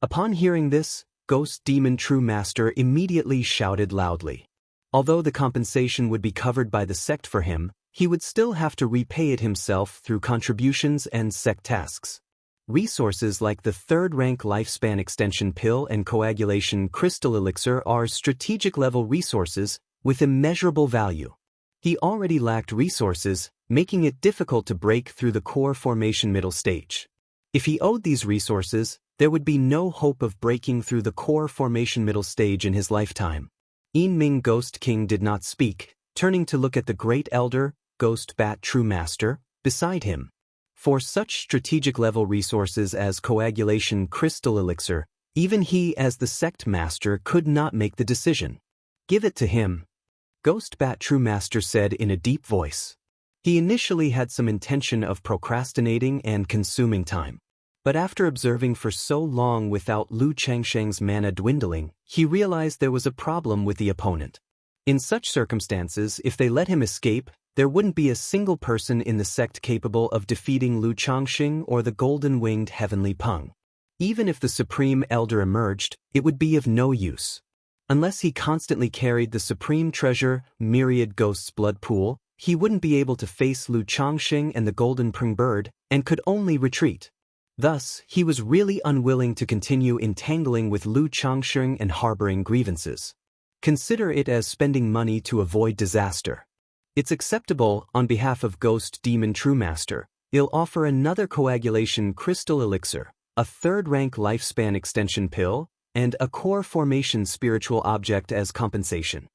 Upon hearing this, Ghost Demon True Master immediately shouted loudly. Although the compensation would be covered by the sect for him, he would still have to repay it himself through contributions and sect tasks. Resources like the third-rank lifespan extension pill and coagulation crystal elixir are strategic-level resources with immeasurable value. He already lacked resources, making it difficult to break through the core formation middle stage. If he owed these resources, there would be no hope of breaking through the core formation middle stage in his lifetime. Yinming Ghost King did not speak, turning to look at the Great Elder, Ghost Bat True Master, beside him. For such strategic-level resources as coagulation crystal elixir, even he as the sect master could not make the decision. Give it to him. Ghost Bat True Master said in a deep voice. He initially had some intention of procrastinating and consuming time. But after observing for so long without Lu Changsheng's mana dwindling, he realized there was a problem with the opponent. In such circumstances, if they let him escape, there wouldn't be a single person in the sect capable of defeating Lu Changsheng or the golden-winged heavenly Peng. Even if the Supreme Elder emerged, it would be of no use. Unless he constantly carried the Supreme Treasure, Myriad Ghosts Blood Pool, he wouldn't be able to face Lu Changsheng and the Golden Peng Bird, and could only retreat. Thus, he was really unwilling to continue entangling with Lu Changsheng and harboring grievances. Consider it as spending money to avoid disaster. It's acceptable, on behalf of Ghost Demon True Master, he'll offer another coagulation crystal elixir, a third-rank lifespan extension pill, and a core formation spiritual object as compensation.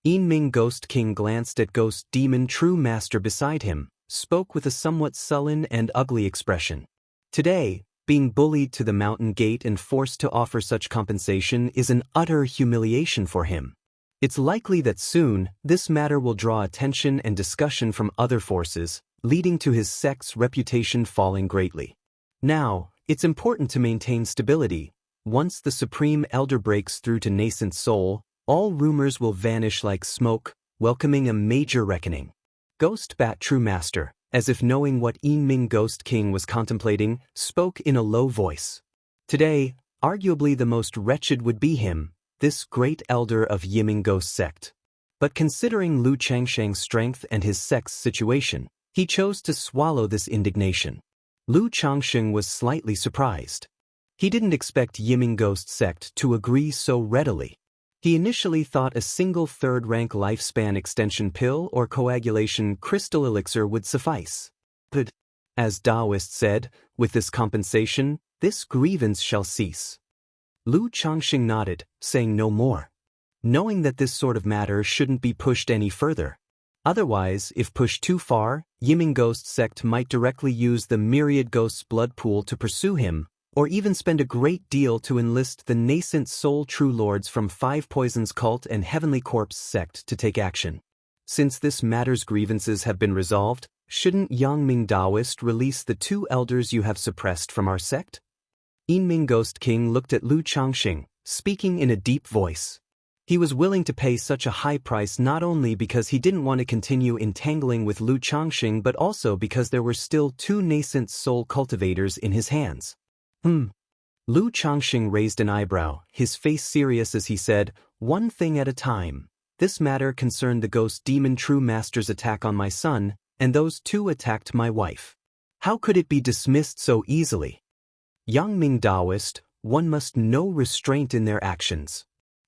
Yinming Ghost King glanced at Ghost Demon True Master beside him, spoke with a somewhat sullen and ugly expression. Today, being bullied to the mountain gate and forced to offer such compensation is an utter humiliation for him. It's likely that soon, this matter will draw attention and discussion from other forces, leading to his sect's reputation falling greatly. Now, it's important to maintain stability. Once the Supreme Elder breaks through to nascent soul, all rumors will vanish like smoke, welcoming a major reckoning. Ghost Bat True Master, as if knowing what Yinming Ghost King was contemplating, spoke in a low voice. Today, arguably the most wretched would be him, this great elder of Yiming Ghost sect. But considering Lu Changsheng's strength and his sect's situation, he chose to swallow this indignation. Lu Changsheng was slightly surprised. He didn't expect Yiming Ghost sect to agree so readily. He initially thought a single third-rank lifespan extension pill or coagulation crystal elixir would suffice. But, as Taoist said, with this compensation, this grievance shall cease. Lu Changsheng nodded, saying no more. Knowing that this sort of matter shouldn't be pushed any further, Otherwise, if pushed too far, Yiming Ghost Sect might directly use the Myriad Ghost's blood pool to pursue him, or even spend a great deal to enlist the nascent Soul True Lords from Five Poisons Cult and Heavenly Corpse Sect to take action. Since this matter's grievances have been resolved, shouldn't Yangming Daoist release the 2 elders you have suppressed from our sect? Yiming Ghost King looked at Lu Changxing, speaking in a deep voice. He was willing to pay such a high price not only because he didn't want to continue entangling with Lu Changxing but also because there were still 2 nascent soul cultivators in his hands. Lu Changxing raised an eyebrow, his face serious as he said, "One thing at a time. This matter concerned the Ghost Demon True Master's attack on my son, and those 2 attacked my wife. How could it be dismissed so easily? Yangming Daoist, one must know restraint in their actions."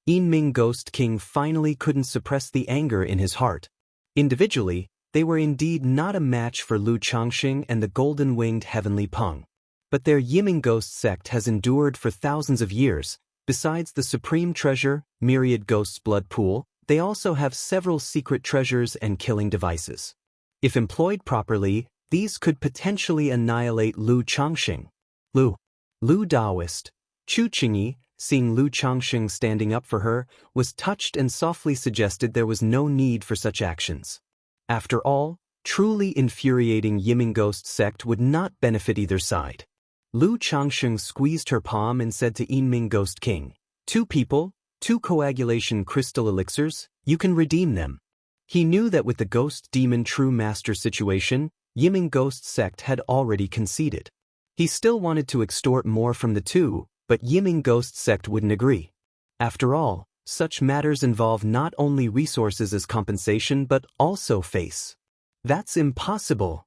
Yiming Ghost King finally couldn't suppress the anger in his heart. Individually, they were indeed not a match for Lu Changxing and the golden-winged Heavenly Peng. But their Yiming Ghost Sect has endured for thousands of years. Besides the supreme treasure, Myriad Ghost's blood pool, they also have several secret treasures and killing devices. If employed properly, these could potentially annihilate Lu Changxing. Lu Daoist. Chu Qingyi, seeing Lu Changxing standing up for her, was touched and softly suggested there was no need for such actions. After all, truly infuriating Yiming Ghost Sect would not benefit either side. Lu Changxing squeezed her palm and said to Yiming Ghost King, 2 people, 2 coagulation crystal elixirs, you can redeem them. He knew that with the Ghost Demon True Master situation, Yiming Ghost Sect had already conceded. He still wanted to extort more from the 2, but Yiming Ghost Sect wouldn't agree. After all, such matters involve not only resources as compensation but also face. That's impossible.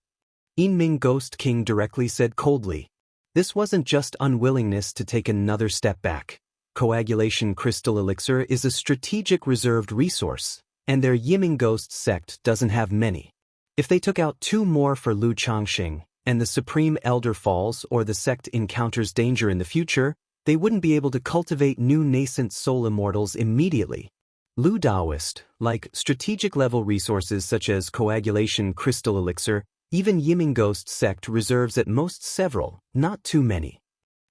Yiming Ghost King directly said coldly. This wasn't just unwillingness to take another step back. Coagulation crystal elixir is a strategic reserved resource, and their Yiming Ghost Sect doesn't have many. If they took out 2 more for Lu Changxing, and the Supreme Elder falls or the sect encounters danger in the future, they wouldn't be able to cultivate new nascent soul immortals immediately. Lu Daoist, like strategic-level resources such as coagulation crystal elixir, even Yiming Ghost Sect reserves at most several, not too many.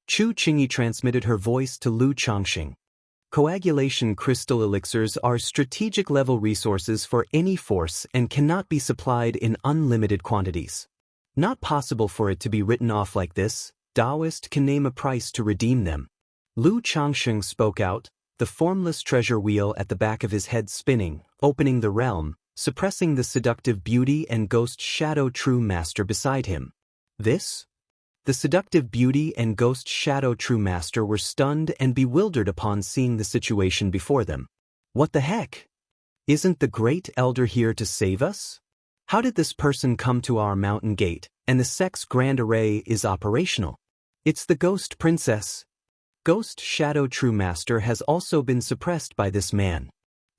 Chu Qingyi transmitted her voice to Lu Changxing. Coagulation crystal elixirs are strategic-level resources for any force and cannot be supplied in unlimited quantities. Not possible for it to be written off like this. Daoist can name a price to redeem them. Lu Changxing spoke out, the formless treasure wheel at the back of his head spinning, opening the realm, suppressing the seductive beauty and ghost shadow true master beside him. This? The seductive beauty and ghost shadow true master were stunned and bewildered upon seeing the situation before them. What the heck? Isn't the great elder here to save us? How did this person come to our mountain gate, and the sect's grand array is operational? It's the ghost princess. Ghost shadow true master has also been suppressed by this man.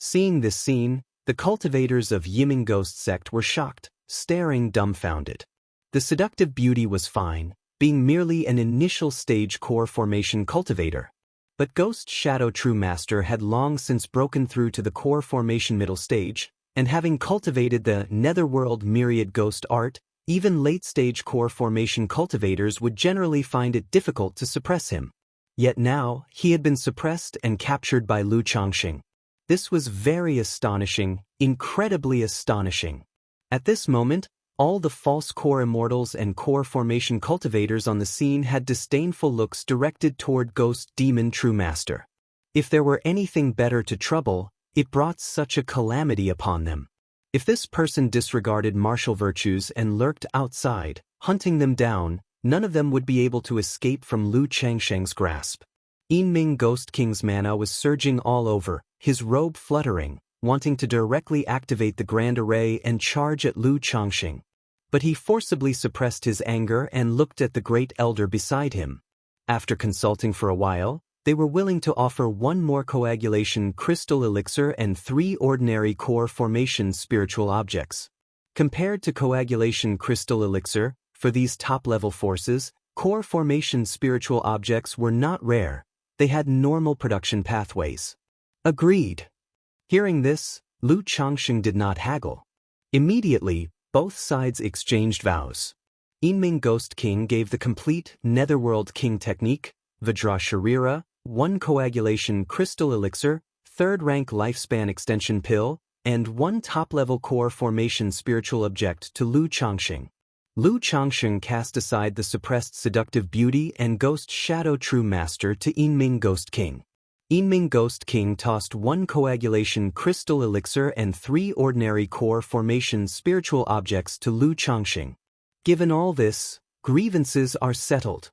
Seeing this scene, the cultivators of Yiming Ghost Sect were shocked, staring dumbfounded. The seductive beauty was fine, being merely an initial stage core formation cultivator. But Ghost Shadow True Master had long since broken through to the core formation middle stage, and having cultivated the Netherworld Myriad Ghost art, even late-stage core formation cultivators would generally find it difficult to suppress him. Yet now, he had been suppressed and captured by Lu Changxing. This was very astonishing, incredibly astonishing. At this moment, all the false core immortals and core formation cultivators on the scene had disdainful looks directed toward Ghost Demon True Master. If there were anything better to trouble, it brought such a calamity upon them. If this person disregarded martial virtues and lurked outside, hunting them down, none of them would be able to escape from Lu Changxing's grasp. Yiming Ghost King's mana was surging all over, his robe fluttering, wanting to directly activate the grand array and charge at Lu Changxing. But he forcibly suppressed his anger and looked at the great elder beside him. After consulting for a while, they were willing to offer 1 more coagulation crystal elixir and 3 ordinary core formation spiritual objects. Compared to coagulation crystal elixir, for these top-level forces, core formation spiritual objects were not rare. They had normal production pathways. Agreed. Hearing this, Lu Changxing did not haggle. Immediately, both sides exchanged vows. Yinming Ghost King gave the complete Netherworld King technique, Vajra Sharira, 1 coagulation crystal elixir, 3rd rank lifespan extension pill, and 1 top-level core formation spiritual object to Lu Changxing. Lu Changxing cast aside the suppressed seductive beauty and ghost shadow true master to Yinming Ghost King. Yinming Ghost King tossed 1 coagulation crystal elixir and 3 ordinary core formation spiritual objects to Lu Changxing. Given all this, grievances are settled.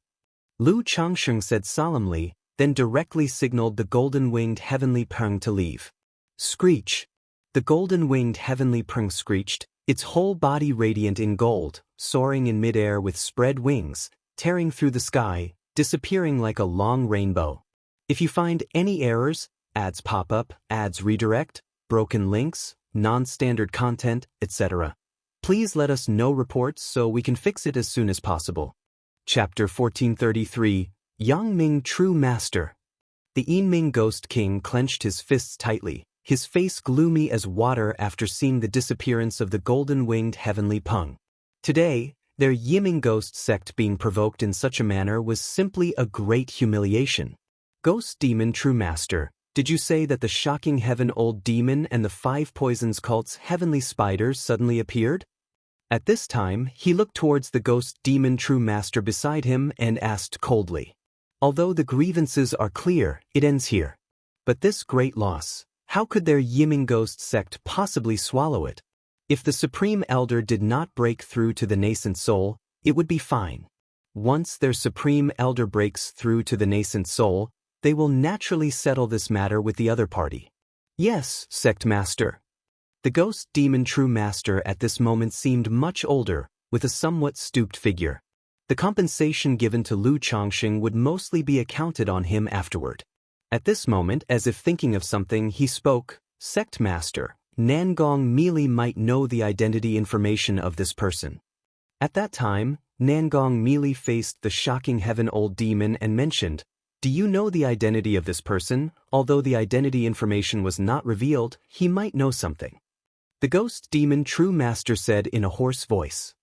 Lu Changxing said solemnly, then directly signaled the golden-winged heavenly peng to leave. Screech. The golden-winged heavenly peng screeched, its whole body radiant in gold, soaring in midair with spread wings, tearing through the sky, disappearing like a long rainbow. If you find any errors, ads pop up, ads redirect, broken links, non-standard content, etc., please let us know reports so we can fix it as soon as possible. Chapter 1433, Yangming True Master. The Yinming Ghost King clenched his fists tightly, his face gloomy as water after seeing the disappearance of the golden-winged heavenly peng. Today, their Yiming Ghost sect being provoked in such a manner was simply a great humiliation. Ghost Demon True Master, did you say that the shocking heaven old demon and the 5 poisons cult's heavenly spiders suddenly appeared? At this time, he looked towards the Ghost Demon True Master beside him and asked coldly. Although the grievances are clear, it ends here. But this great loss, how could their Yiming Ghost sect possibly swallow it? If the Supreme Elder did not break through to the nascent soul, it would be fine. Once their Supreme Elder breaks through to the nascent soul, they will naturally settle this matter with the other party. Yes, Sect Master. The Ghost Demon True Master at this moment seemed much older, with a somewhat stooped figure. The compensation given to Lu Changxing would mostly be accounted on him afterward. At this moment, as if thinking of something, he spoke, Sect Master, Nangong Meili might know the identity information of this person. At that time, Nangong Meili faced the shocking heaven old demon and mentioned, do you know the identity of this person? Although the identity information was not revealed, he might know something. The Ghost Demon True Master said in a hoarse voice.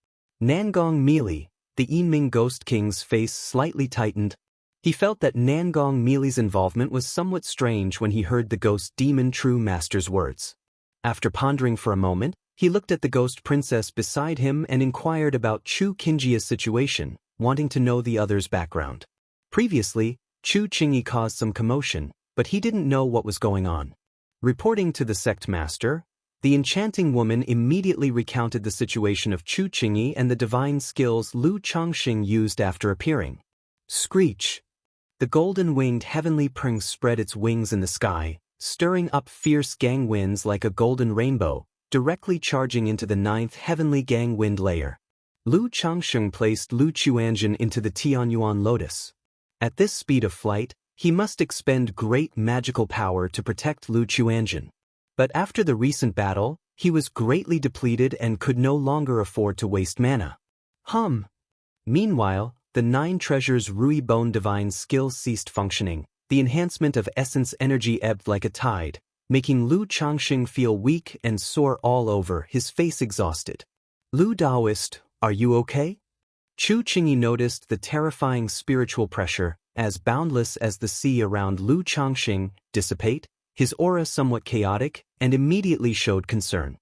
Nangong Meili, the Yinming Ghost King's face slightly tightened. He felt that Nangong Meili's involvement was somewhat strange when he heard the Ghost Demon True Master's words. After pondering for a moment, he looked at the Ghost Princess beside him and inquired about Chu Qingjia's situation, wanting to know the other's background. Previously, Chu Qingyi caused some commotion, but he didn't know what was going on. Reporting to the Sect Master, the enchanting woman immediately recounted the situation of Chu Qingyi and the divine skills Lu Changxing used after appearing. Screech. The golden-winged heavenly peng spread its wings in the sky, stirring up fierce gang winds like a golden rainbow, directly charging into the 9th heavenly gang wind layer. Lu Changxing placed Lu Chuanjin into the Tianyuan lotus. At this speed of flight, he must expend great magical power to protect Lu Chuanjin. But after the recent battle, he was greatly depleted and could no longer afford to waste mana. Meanwhile, the 9 treasures Rui Bone divine skills ceased functioning. The enhancement of essence energy ebbed like a tide, making Lu Changxing feel weak and sore all over, his face exhausted. Lu Daoist, are you okay? Chu Qingyi noticed the terrifying spiritual pressure, as boundless as the sea around Lu Changxing, dissipate, his aura somewhat chaotic, and immediately showed concern.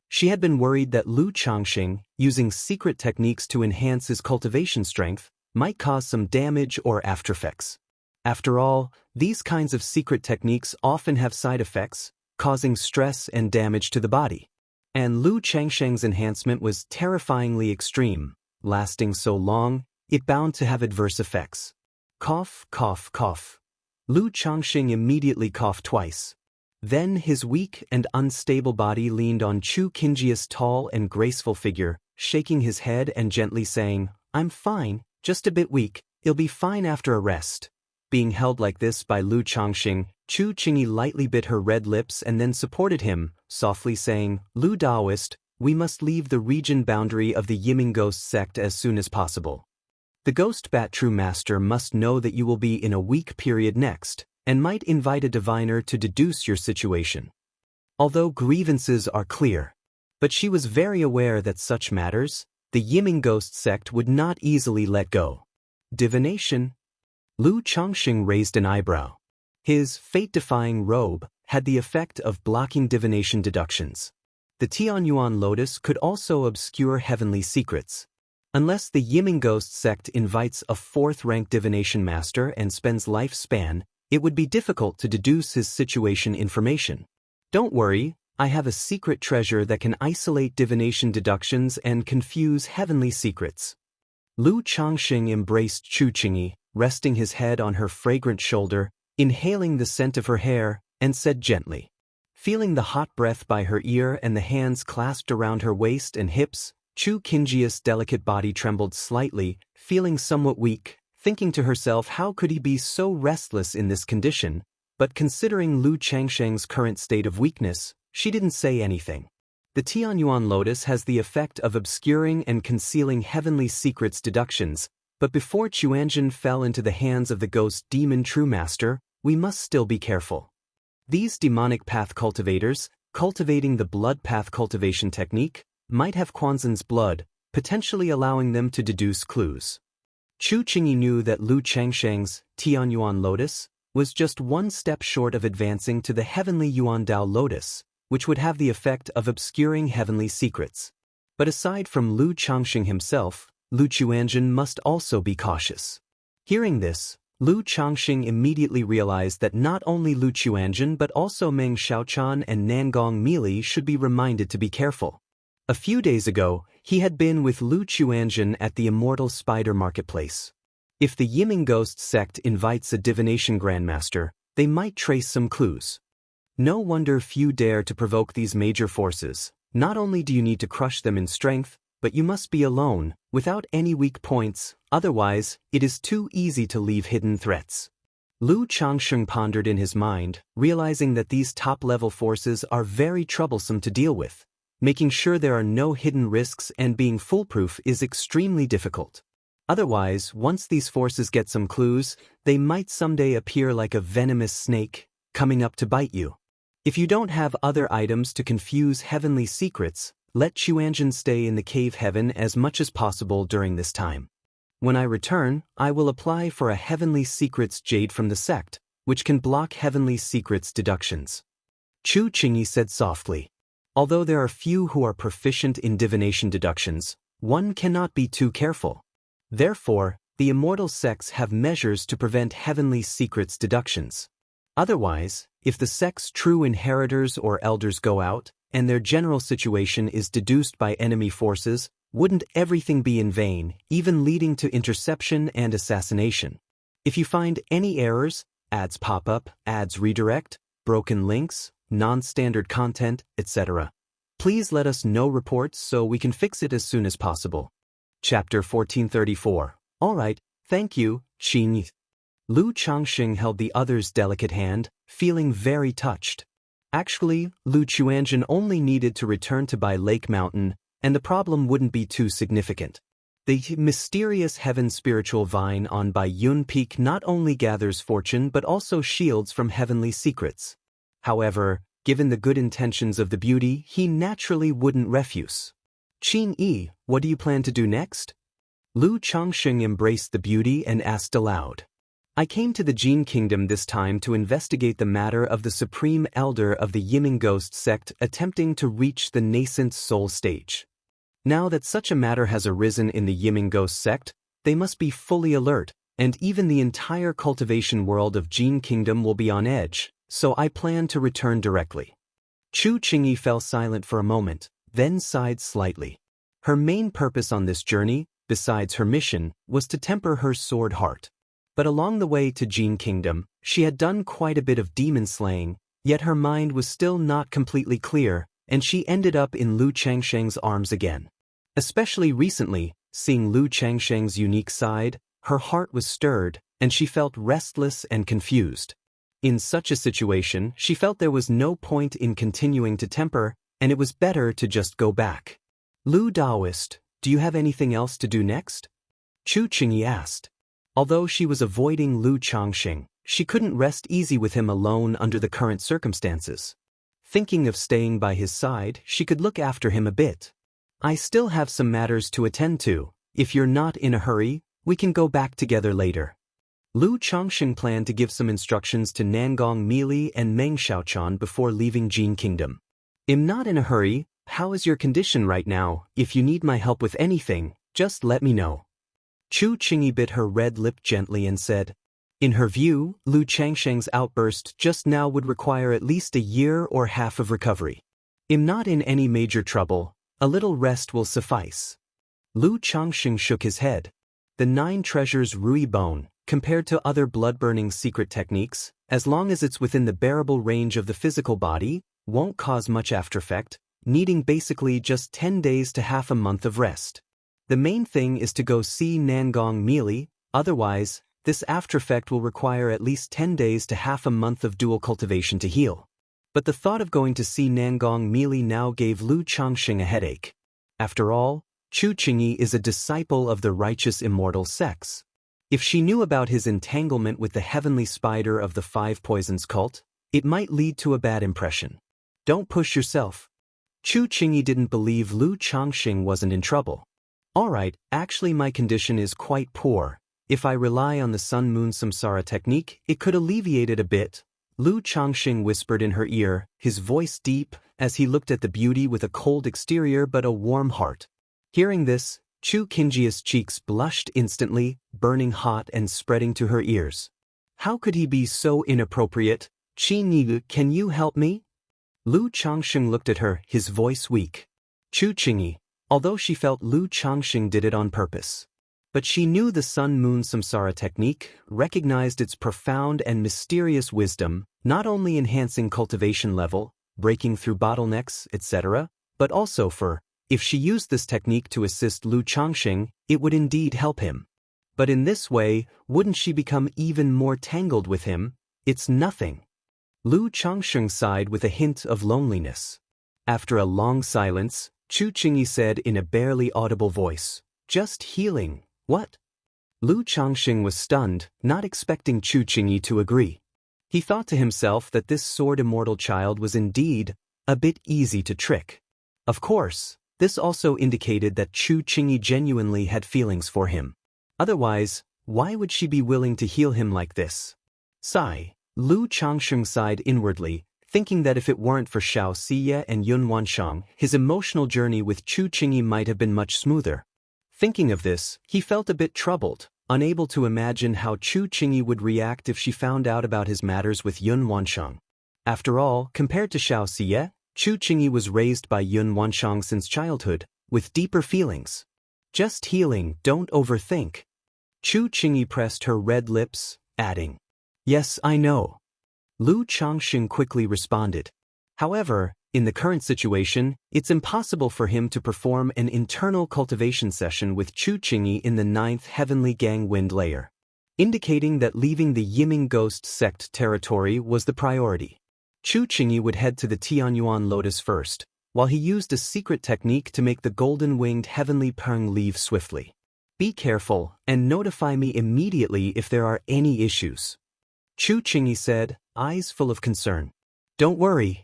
She had been worried that Lu Changxing, using secret techniques to enhance his cultivation strength, might cause some damage or aftereffects. After all, these kinds of secret techniques often have side effects, causing stress and damage to the body. And Lu Changxing's enhancement was terrifyingly extreme, lasting so long, it bound to have adverse effects. Cough, cough, cough. Lu Changxing immediately coughed twice. Then his weak and unstable body leaned on Chu Qingjia's tall and graceful figure, shaking his head and gently saying, I'm fine, just a bit weak, it'll be fine after a rest. Being held like this by Lu Changxing, Chu Qingyi lightly bit her red lips and then supported him, softly saying, Lu Daoist, we must leave the region boundary of the Yiming Ghost sect as soon as possible. The Ghost Bat True Master must know that you will be in a weak period next, and might invite a diviner to deduce your situation. Although grievances are clear, But she was very aware that such matters, the Yiming Ghost sect would not easily let go. Divination? Lu Changxing raised an eyebrow. His fate-defying robe had the effect of blocking divination deductions. The Tianyuan lotus could also obscure heavenly secrets. Unless the Yiming Ghost sect invites a fourth-rank divination master and spends lifespan, it would be difficult to deduce his situation information. Don't worry, I have a secret treasure that can isolate divination deductions and confuse heavenly secrets. Lu Changxing embraced Chu Qingyi, resting his head on her fragrant shoulder, inhaling the scent of her hair, and said gently. Feeling the hot breath by her ear and the hands clasped around her waist and hips, Chu Qingyi's delicate body trembled slightly, feeling somewhat weak, thinking to herself how could he be so restless in this condition, but considering Lu Changxing's current state of weakness, she didn't say anything. The Tianyuan lotus has the effect of obscuring and concealing heavenly secrets deductions, but before Chuanjin fell into the hands of the ghost demon True Master, we must still be careful. These demonic path cultivators, cultivating the blood path cultivation technique, might have Quanzhen's blood, potentially allowing them to deduce clues. Chu Qingyi knew that Lu Changsheng's Tianyuan lotus was just one step short of advancing to the heavenly Yuandao lotus, which would have the effect of obscuring heavenly secrets. But aside from Lu Changxing himself, Lu Chuanjin must also be cautious. Hearing this, Lu Changxing immediately realized that not only Lu Chuanjin but also Meng Xiaochan and Nangong Mili should be reminded to be careful. A few days ago, he had been with Lu Chuanjin at the Immortal Spider Marketplace. If the Yiming Ghost sect invites a divination grandmaster, they might trace some clues. No wonder few dare to provoke these major forces. Not only do you need to crush them in strength, but you must be alone, without any weak points, otherwise, it is too easy to leave hidden threats. Lu Changsheng pondered in his mind, realizing that these top-level forces are very troublesome to deal with. Making sure there are no hidden risks and being foolproof is extremely difficult. Otherwise, once these forces get some clues, they might someday appear like a venomous snake, coming up to bite you. If you don't have other items to confuse heavenly secrets, let Chuanjin stay in the cave heaven as much as possible during this time. When I return, I will apply for a heavenly secrets jade from the sect, which can block heavenly secrets deductions. Chu Qingyi said softly. Although there are few who are proficient in divination deductions, one cannot be too careful. Therefore, the immortal sects have measures to prevent heavenly secrets deductions. Otherwise, if the sect's true inheritors or elders go out, and their general situation is deduced by enemy forces, wouldn't everything be in vain, even leading to interception and assassination? If you find any errors, ads pop up, ads redirect, broken links, non-standard content, etc., please let us know reports so we can fix it as soon as possible. Chapter 1434. Alright, thank you, Xinyi. Lu Changxing held the other's delicate hand, feeling very touched. Actually, Lu Chuanjin only needed to return to Bai Lake Mountain, and the problem wouldn't be too significant. The mysterious heaven spiritual vine on Bai Yun Peak not only gathers fortune but also shields from heavenly secrets. However, given the good intentions of the beauty, he naturally wouldn't refuse. Qin Yi, what do you plan to do next? Lu Changxing embraced the beauty and asked aloud. I came to the Jin Kingdom this time to investigate the matter of the Supreme Elder of the Yiming Ghost sect attempting to reach the nascent soul stage. Now that such a matter has arisen in the Yiming Ghost sect, they must be fully alert, and even the entire cultivation world of Jin Kingdom will be on edge, so I plan to return directly. Chu Qingyi fell silent for a moment, then sighed slightly. Her main purpose on this journey, besides her mission, was to temper her sword heart. But along the way to Jin Kingdom, she had done quite a bit of demon slaying, yet her mind was still not completely clear, and she ended up in Lu Changsheng's arms again. Especially recently, seeing Lu Changsheng's unique side, her heart was stirred, and she felt restless and confused. In such a situation, she felt there was no point in continuing to temper, and it was better to just go back. Lu Daoist, do you have anything else to do next? Chu Qingyi asked. Although she was avoiding Lu Changxing, she couldn't rest easy with him alone under the current circumstances. thinking of staying by his side, she could look after him a bit. I still have some matters to attend to. If you're not in a hurry, we can go back together later. Lu Changsheng planned to give some instructions to Nangong Mili and Meng Xiaochan before leaving Jin Kingdom. I'm not in a hurry. How is your condition right now? If you need my help with anything, just let me know. Chu Qingyi bit her red lip gently and said. In her view, Lu Changsheng's outburst just now would require at least a year or half of recovery. I'm not in any major trouble. A little rest will suffice. Lu Changsheng shook his head. The 9 treasures Rui Bone, compared to other blood-burning secret techniques, as long as it's within the bearable range of the physical body, won't cause much aftereffect, needing basically just 10 days to half a month of rest. The main thing is to go see Nangong Mili, otherwise, this aftereffect will require at least 10 days to half a month of dual cultivation to heal. But the thought of going to see Nangong Mili now gave Lu Changsheng a headache. After all, Chu Qingyi is a disciple of the righteous Immortal sects. If she knew about his entanglement with the heavenly spider of the 5 poisons cult, it might lead to a bad impression. Don't push yourself. Chu Qingyi didn't believe Lu Changsheng wasn't in trouble. Alright, actually my condition is quite poor. If I rely on the Sun-Moon Samsara technique, it could alleviate it a bit. Lu Changsheng whispered in her ear, his voice deep, as he looked at the beauty with a cold exterior but a warm heart. Hearing this, Chu Qingyi's cheeks blushed instantly, burning hot and spreading to her ears. How could he be so inappropriate? Qingyi, can you help me? Lu Changsheng looked at her, his voice weak. Chu Qingyi, although she felt Lu Changsheng did it on purpose. But she knew the Sun-Moon Samsara technique, recognized its profound and mysterious wisdom, not only enhancing cultivation level, breaking through bottlenecks, etc., but also for, if she used this technique to assist Lu Changsheng, it would indeed help him. But in this way, wouldn't she become even more tangled with him? It's nothing. Lu Changsheng sighed with a hint of loneliness. After a long silence, Chu Qingyi said in a barely audible voice, just healing, what? Lu Changsheng was stunned, not expecting Chu Qingyi to agree. He thought to himself that this sword immortal child was indeed a bit easy to trick. Of course, this also indicated that Chu Qingyi genuinely had feelings for him. Otherwise, why would she be willing to heal him like this? Sigh. Lu Changsheng sighed inwardly, thinking that if it weren't for Xianxia and Yun Wanshang, his emotional journey with Chu Qingyi might have been much smoother. Thinking of this, he felt a bit troubled, unable to imagine how Chu Qingyi would react if she found out about his matters with Yun Wanshang. After all, compared to Xianxia, Chu Qingyi was raised by Yun Wanshang since childhood, with deeper feelings. Just healing, don't overthink. Chu Qingyi pressed her red lips, adding, yes, I know. Lu Changsheng quickly responded. However, in the current situation, it's impossible for him to perform an internal cultivation session with Chu Qingyi in the 9th Heavenly Gang Wind layer, indicating that leaving the Yiming Ghost sect territory was the priority. Chu Qingyi would head to the Tianyuan Lotus first, while he used a secret technique to make the golden-winged Heavenly Peng leave swiftly. Be careful, and notify me immediately if there are any issues. Chu Qingyi said, eyes full of concern. Don't worry.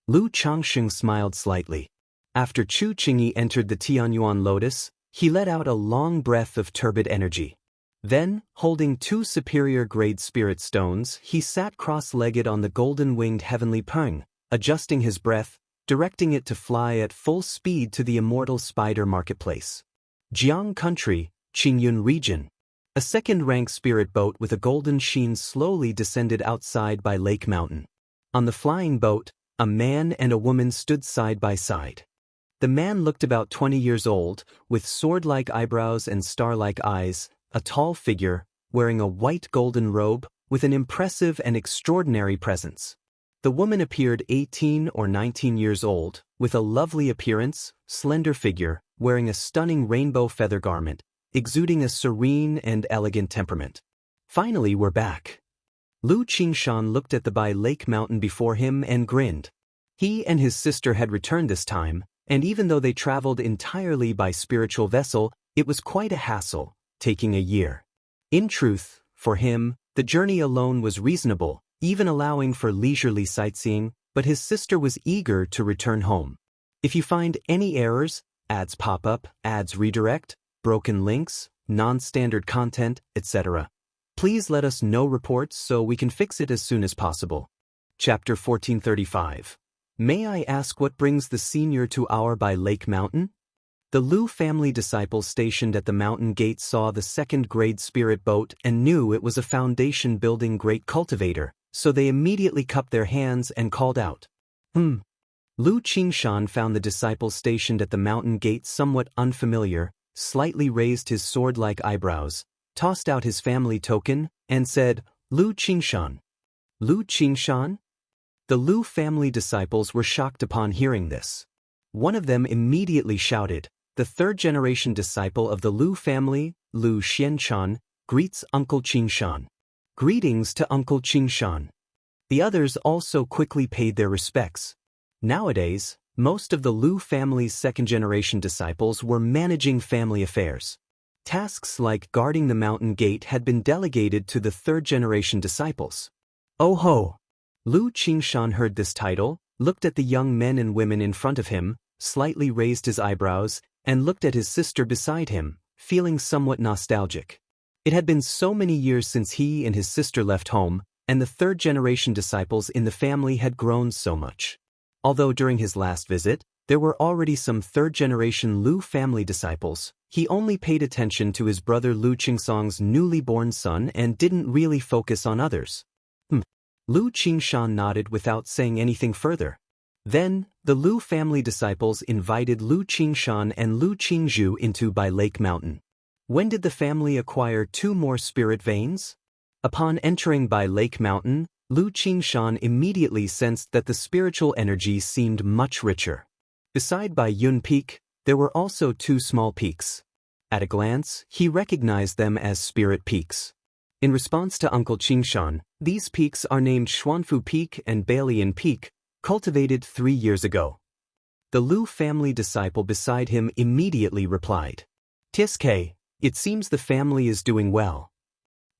Lu Changsheng smiled slightly. After Chu Qingyi entered the Tianyuan Lotus, he let out a long breath of turbid energy. Then, holding 2 superior-grade spirit stones, he sat cross-legged on the golden-winged Heavenly Peng, adjusting his breath, directing it to fly at full speed to the Immortal Spider Marketplace. Jiang Country, Qingyun Region. A second-rank spirit boat with a golden sheen slowly descended outside by Lake Mountain. On the flying boat, a man and a woman stood side by side. The man looked about 20 years old, with sword-like eyebrows and star-like eyes, a tall figure, wearing a white golden robe, with an impressive and extraordinary presence. The woman appeared 18 or 19 years old, with a lovely appearance, slender figure, wearing a stunning rainbow feather garment, exuding a serene and elegant temperament. Finally, we're back. Lu Qingshan looked at the by Lake Mountain before him and grinned. He and his sister had returned this time, and even though they traveled entirely by spiritual vessel, it was quite a hassle, taking a year. In truth, for him, the journey alone was reasonable, even allowing for leisurely sightseeing, but his sister was eager to return home. If you find any errors, ads pop up, ads redirect, broken links, non-standard content, etc., please let us know reports so we can fix it as soon as possible. Chapter 1435. May I ask what brings the senior to our by Lake Mountain? The Lu family disciples stationed at the mountain gate saw the second-grade spirit boat and knew it was a foundation-building great cultivator, so they immediately cupped their hands and called out. Lu Qingshan found the disciples stationed at the mountain gate somewhat unfamiliar, slightly raised his sword-like eyebrows, tossed out his family token, and said, Lu Qingshan. Lu Qingshan? The Lu family disciples were shocked upon hearing this. One of them immediately shouted, the third-generation disciple of the Lu family, Lu Xianchan, greets Uncle Qingshan. Greetings to Uncle Qingshan. The others also quickly paid their respects. Nowadays, most of the Lu family's second-generation disciples were managing family affairs. Tasks like guarding the mountain gate had been delegated to the third-generation disciples. Oh ho! Lu Qingshan heard this title, looked at the young men and women in front of him, slightly raised his eyebrows, and looked at his sister beside him, feeling somewhat nostalgic. It had been so many years since he and his sister left home, and the third-generation disciples in the family had grown so much. Although during his last visit, there were already some third-generation Lu family disciples, he only paid attention to his brother Lu Qingsong's newly born son and didn't really focus on others. Lu Qingshan nodded without saying anything further. Then, the Lu family disciples invited Lu Qingshan and Lu Qingzhu into by Lake Mountain. When did the family acquire 2 more spirit veins? Upon entering by Lake Mountain, Lu Qingshan immediately sensed that the spiritual energy seemed much richer. Beside Bai Yun Peak, there were also 2 small peaks. At a glance, he recognized them as spirit peaks. In response to Uncle Qingshan, these peaks are named Xuanfu Peak and Balian Peak, cultivated 3 years ago. The Lu family disciple beside him immediately replied, Tiske, it seems the family is doing well.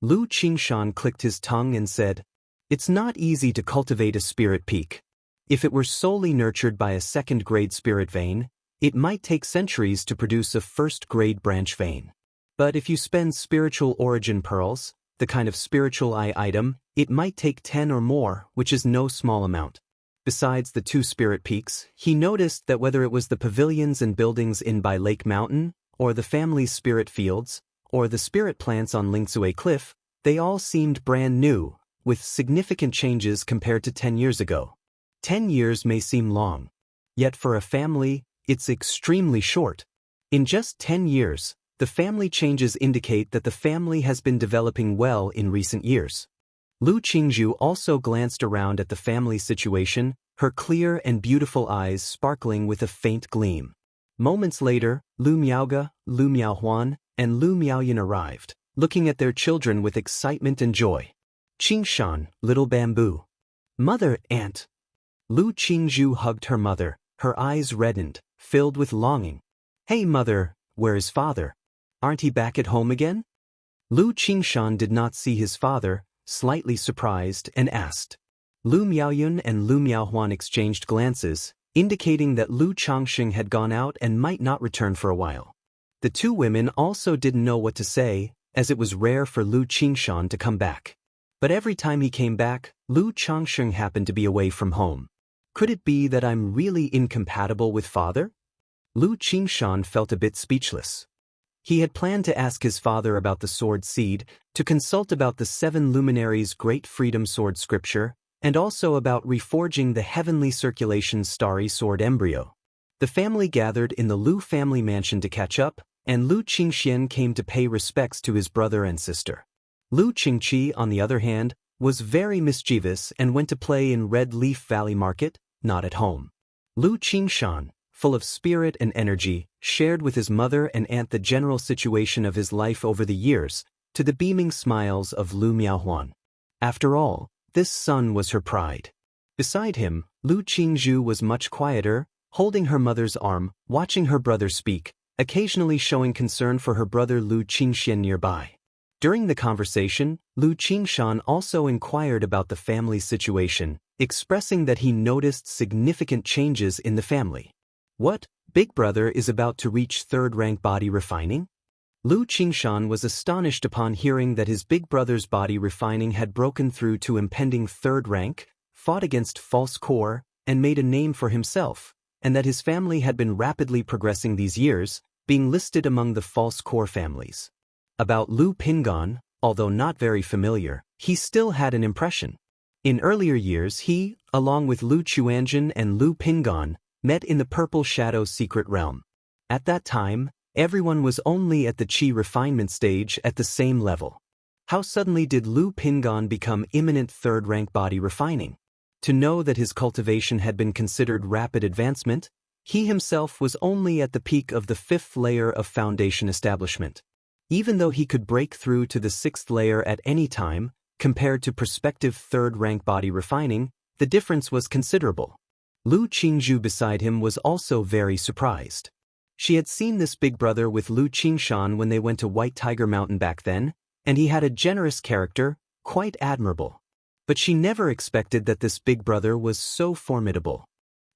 Lu Qingshan clicked his tongue and said, It's not easy to cultivate a spirit peak. If it were solely nurtured by a second-grade spirit vein, it might take centuries to produce a first-grade branch vein. But if you spend spiritual origin pearls, the kind of spiritual eye item, it might take 10 or more, which is no small amount. Besides the 2 spirit peaks, he noticed that whether it was the pavilions and buildings in by Lake Mountain, or the family's spirit fields, or the spirit plants on Lingsue Cliff, they all seemed brand new, with significant changes compared to 10 years ago. 10 years may seem long. Yet for a family, it's extremely short. In just 10 years, the family changes indicate that the family has been developing well in recent years. Lu Qingzhu also glanced around at the family situation, her clear and beautiful eyes sparkling with a faint gleam. Moments later, Lu Miaoge, Lu Miaohuan, and Lu Miaoyan arrived, looking at their children with excitement and joy. Qingshan, little bamboo. Mother, aunt. Lu Qingzhu hugged her mother, her eyes reddened, filled with longing. Hey mother, where is father? Aren't he back at home again? Lu Qingshan did not see his father, slightly surprised, and asked. Lu Miaoyun and Lu Miaohuan exchanged glances, indicating that Lu Changxing had gone out and might not return for a while. The 2 women also didn't know what to say, as it was rare for Lu Qingshan to come back. But every time he came back, Lu Changxing happened to be away from home. Could it be that I'm really incompatible with father? Lu Qingshan felt a bit speechless. He had planned to ask his father about the sword seed, to consult about the 7 luminaries' great freedom sword scripture, and also about reforging the heavenly circulation starry sword embryo. The family gathered in the Lu family mansion to catch up, and Lu Qingxian came to pay respects to his brother and sister. Lu Qingqi, on the other hand, was very mischievous and went to play in Red Leaf Valley Market, not at home. Lu Qingshan, full of spirit and energy, shared with his mother and aunt the general situation of his life over the years, to the beaming smiles of Lu Miaohuan. After all, this son was her pride. Beside him, Lu Qingzhu was much quieter, holding her mother's arm, watching her brother speak, occasionally showing concern for her brother Lu Qingxian nearby. During the conversation, Lu Qingshan also inquired about the family's situation, expressing that he noticed significant changes in the family. What, big brother is about to reach third-rank body refining? Lu Qingshan was astonished upon hearing that his big brother's body refining had broken through to impending third rank, fought against false core, and made a name for himself, and that his family had been rapidly progressing these years, being listed among the false core families. About Lu Pingon, although not very familiar, he still had an impression. In earlier years he, along with Lu Chuanjin and Lu Pingon, met in the Purple Shadow secret realm. At that time, everyone was only at the Qi refinement stage at the same level. How suddenly did Lu Pingon become imminent third-rank body refining? To know that his cultivation had been considered rapid advancement, he himself was only at the peak of the 5th layer of foundation establishment. Even though he could break through to the 6th layer at any time, compared to prospective third-rank body refining, the difference was considerable. Lu Qingzhu beside him was also very surprised. She had seen this big brother with Lu Qingshan when they went to White Tiger Mountain back then, and he had a generous character, quite admirable. But she never expected that this big brother was so formidable.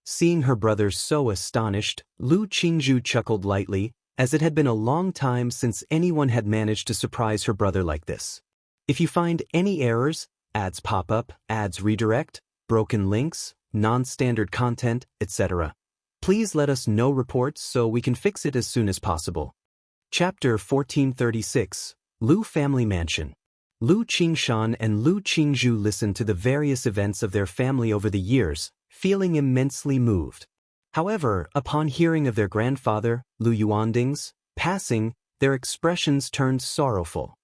Seeing her brother so astonished, Lu Qingzhu chuckled lightly, as it had been a long time since anyone had managed to surprise her brother like this. If you find any errors, ads pop up, ads redirect, broken links, non-standard content, etc., please let us know reports so we can fix it as soon as possible. Chapter 1436, Lu Family Mansion. Lu Qingshan and Lu Qingzhu listened to the various events of their family over the years, feeling immensely moved. However, upon hearing of their grandfather, Lu Yuanding's, passing, their expressions turned sorrowful.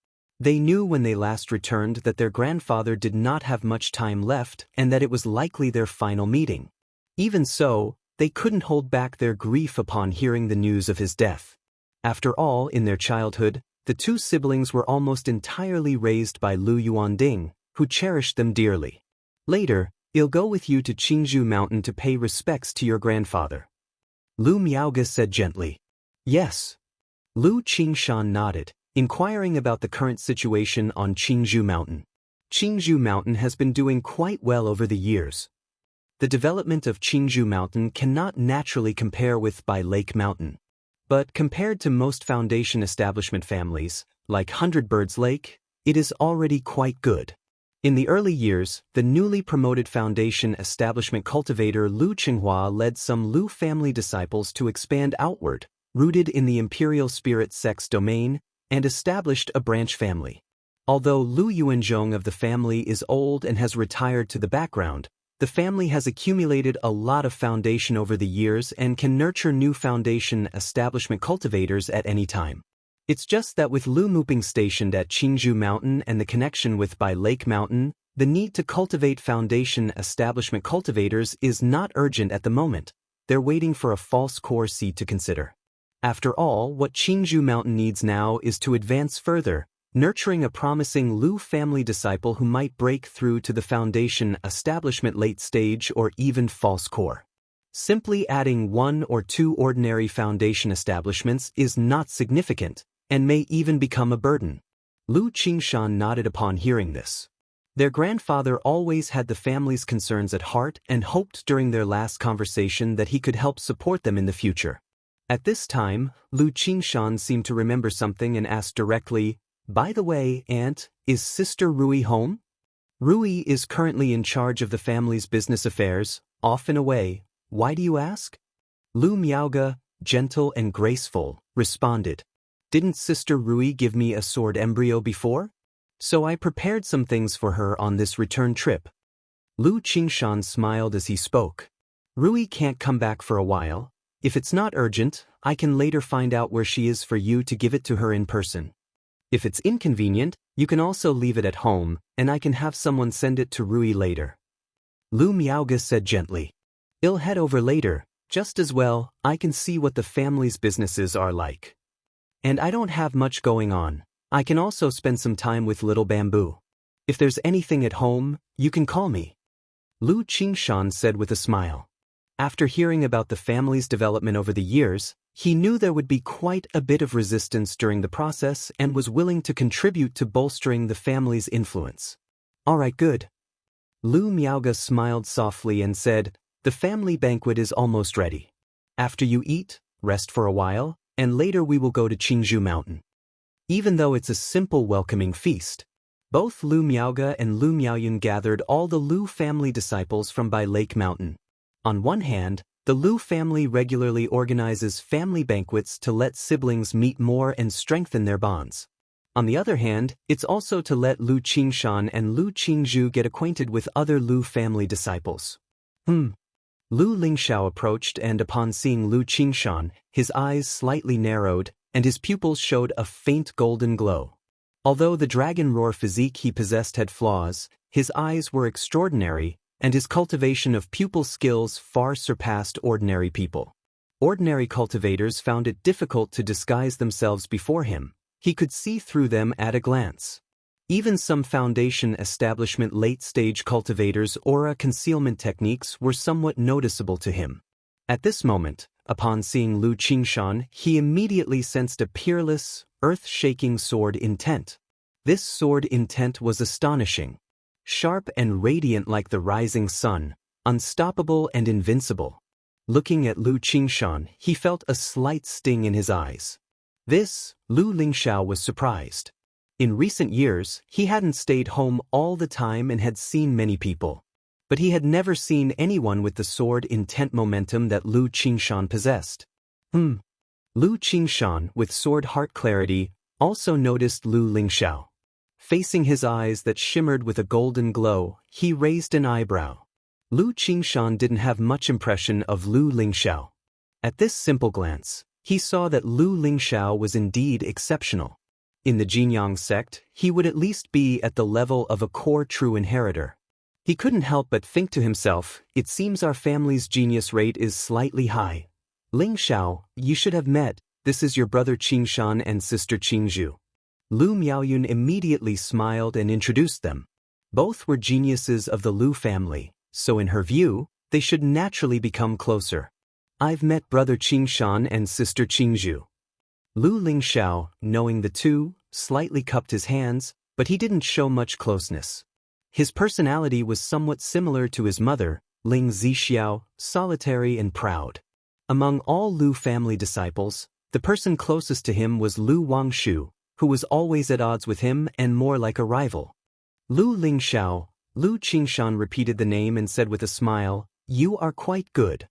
They knew when they last returned that their grandfather did not have much time left and that it was likely their final meeting. Even so, they couldn't hold back their grief upon hearing the news of his death. After all, in their childhood, the two siblings were almost entirely raised by Lu Yuanding, who cherished them dearly. Later, I'll go with you to Qingzhu Mountain to pay respects to your grandfather. Lu Miaoge said gently. Yes. Lu Qingshan nodded, inquiring about the current situation on Qingzhu Mountain. Qingzhu Mountain has been doing quite well over the years. The development of Qingzhu Mountain cannot naturally compare with Bai Lake Mountain. But compared to most foundation establishment families, like Hundred Birds Lake, it is already quite good. In the early years, the newly promoted foundation establishment cultivator Lu Qinghua led some Lu family disciples to expand outward, rooted in the Imperial Spirit sects domain, and established a branch family. Although Lu Yuanzhong of the family is old and has retired to the background, the family has accumulated a lot of foundation over the years and can nurture new foundation establishment cultivators at any time. It's just that with Lu Muping stationed at Qingzhu Mountain and the connection with Bai Lake Mountain, the need to cultivate foundation establishment cultivators is not urgent at the moment. They're waiting for a false core seed to consider. After all, what Qingzhu Mountain needs now is to advance further, nurturing a promising Lu family disciple who might break through to the foundation establishment late stage or even false core. Simply adding 1 or 2 ordinary foundation establishments is not significant, and may even become a burden. Lu Qingshan nodded upon hearing this. Their grandfather always had the family's concerns at heart and hoped during their last conversation that he could help support them in the future. At this time, Lu Qingshan seemed to remember something and asked directly, "By the way, Aunt, is Sister Rui home?" Rui is currently in charge of the family's business affairs, off and away. Why do you ask? Lu Miaoge, gentle and graceful, responded. Didn't Sister Rui give me a sword embryo before? So I prepared some things for her on this return trip. Lu Qingshan smiled as he spoke. Rui can't come back for a while. If it's not urgent, I can later find out where she is for you to give it to her in person. If it's inconvenient, you can also leave it at home, and I can have someone send it to Rui later. Lu Miaoge said gently. I'll head over later, just as well, I can see what the family's businesses are like. And I don't have much going on. I can also spend some time with Little Bamboo. If there's anything at home, you can call me. Lu Qingshan said with a smile. After hearing about the family's development over the years, he knew there would be quite a bit of resistance during the process and was willing to contribute to bolstering the family's influence. All right, good. Lu Miaoge smiled softly and said, "The family banquet is almost ready. After you eat, rest for a while, and later we will go to Qingzhou Mountain." Even though it's a simple welcoming feast, both Lu Miaoge and Lu Miaoyun gathered all the Lu family disciples from Bai Lake Mountain. On one hand, the Lu family regularly organizes family banquets to let siblings meet more and strengthen their bonds. On the other hand, it's also to let Lu Qingshan and Lu Qingzhu get acquainted with other Lu family disciples. Lu Lingxiao approached, and upon seeing Lu Qingshan, his eyes slightly narrowed, and his pupils showed a faint golden glow. Although the dragon roar physique he possessed had flaws, his eyes were extraordinary, and his cultivation of pupil skills far surpassed ordinary people. Ordinary cultivators found it difficult to disguise themselves before him. He could see through them at a glance. Even some foundation establishment late-stage cultivators' aura concealment techniques were somewhat noticeable to him. At this moment, upon seeing Lu Qingshan, he immediately sensed a peerless, earth-shaking sword intent. This sword intent was astonishing. Sharp and radiant like the rising sun, unstoppable and invincible. Looking at Lu Qingshan, he felt a slight sting in his eyes. This, Lu Lingxiao was surprised. In recent years, he hadn't stayed home all the time and had seen many people. But he had never seen anyone with the sword intent momentum that Lu Qingshan possessed. Lu Qingshan, with sword heart clarity, also noticed Lu Lingxiao. Facing his eyes that shimmered with a golden glow, he raised an eyebrow. Lu Qingshan didn't have much impression of Lu Lingxiao. At this simple glance, he saw that Lu Lingxiao was indeed exceptional. In the Jinyang sect, he would at least be at the level of a core true inheritor. He couldn't help but think to himself, "It seems our family's genius rate is slightly high. Lingxiao, you should have met. This is your brother Qingshan and sister Qingzhu." Lu Miaoyun immediately smiled and introduced them. Both were geniuses of the Lu family, so in her view, they should naturally become closer. "I've met brother Qingshan and sister Qingzhu." Lu Lingxiao, knowing the two, slightly cupped his hands, but he didn't show much closeness. His personality was somewhat similar to his mother, Ling Zixiao, solitary and proud. Among all Lu family disciples, the person closest to him was Lu Wangshu, who was always at odds with him and more like a rival. Lu Lingxiao, Lu Qingshan repeated the name and said with a smile, "You are quite good."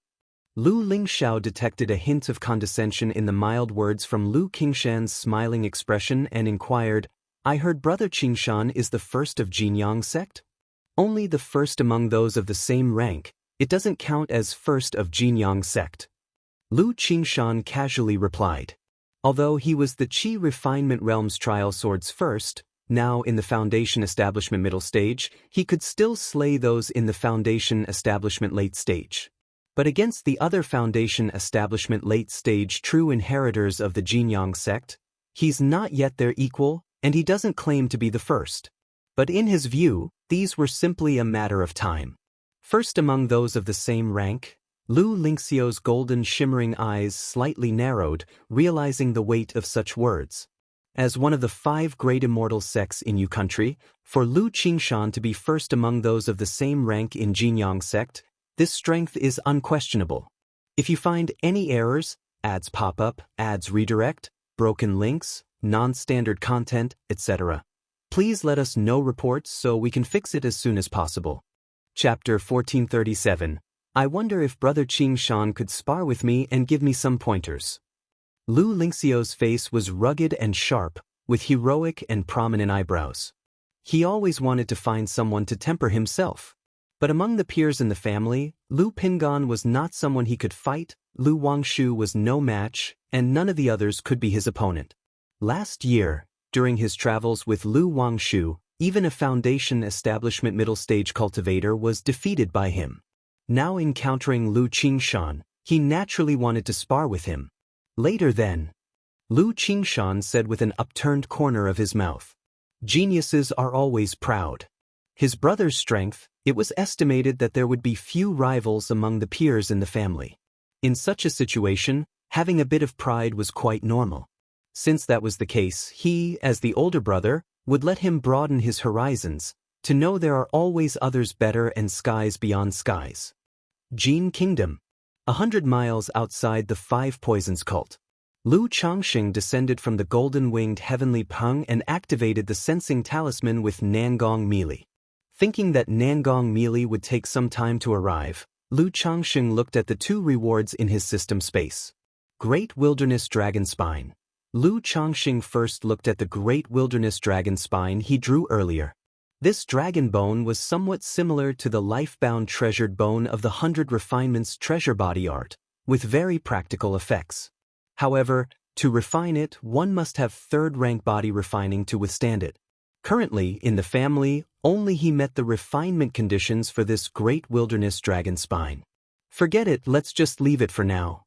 Lu Lingxiao detected a hint of condescension in the mild words from Lu Qingshan's smiling expression and inquired, "I heard brother Qingshan is the first of Jinyang sect?" "Only the first among those of the same rank. It doesn't count as first of Jinyang sect." Lu Qingshan casually replied. Although he was the Qi Refinement Realm's trial sword's first, now in the Foundation Establishment middle stage, he could still slay those in the Foundation Establishment late stage. But against the other Foundation Establishment late stage true inheritors of the Jinyang sect, he's not yet their equal, and he doesn't claim to be the first. But in his view, these were simply a matter of time. First among those of the same rank, Lu Lingxiao's golden shimmering eyes slightly narrowed, realizing the weight of such words. As one of the 5 great immortal sects in Yu country, for Lu Qingshan to be first among those of the same rank in Jinyang sect, this strength is unquestionable. If you find any errors, ads pop up, ads redirect, broken links, non-standard content, etc., please let us know reports so we can fix it as soon as possible. Chapter 1437. I wonder if brother Qingshan could spar with me and give me some pointers. Lu Lingxiao's face was rugged and sharp, with heroic and prominent eyebrows. He always wanted to find someone to temper himself. But among the peers in the family, Lu Pingan was not someone he could fight, Lu Wangshu was no match, and none of the others could be his opponent. Last year, during his travels with Lu Wangshu, even a Foundation Establishment middle stage cultivator was defeated by him. Now encountering Lu Qingshan, he naturally wanted to spar with him. Later then, Lu Qingshan said with an upturned corner of his mouth, "Geniuses are always proud." His brother's strength, it was estimated that there would be few rivals among the peers in the family. In such a situation, having a bit of pride was quite normal. Since that was the case, he, as the older brother, would let him broaden his horizons, To know there are always others better and skies beyond skies. Jin Kingdom. 100 miles outside the Five Poisons cult. Lu Changxing descended from the golden-winged heavenly Peng and activated the sensing talisman with Nangong Melee. Thinking that Nangong Melee would take some time to arrive, Lu Changxing looked at the 2 rewards in his system space. Great Wilderness Dragon Spine. Lu Changxing first looked at the Great Wilderness Dragon Spine he drew earlier. This dragon bone was somewhat similar to the life-bound treasured bone of the 100 Refinements treasure body art, with very practical effects. However, to refine it, one must have 3rd-rank body refining to withstand it. Currently, in the family, only he met the refinement conditions for this Great Wilderness Dragon Spine. Forget it, let's just leave it for now.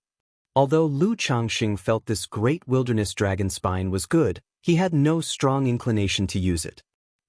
Although Lu Changxing felt this Great Wilderness Dragon Spine was good, he had no strong inclination to use it.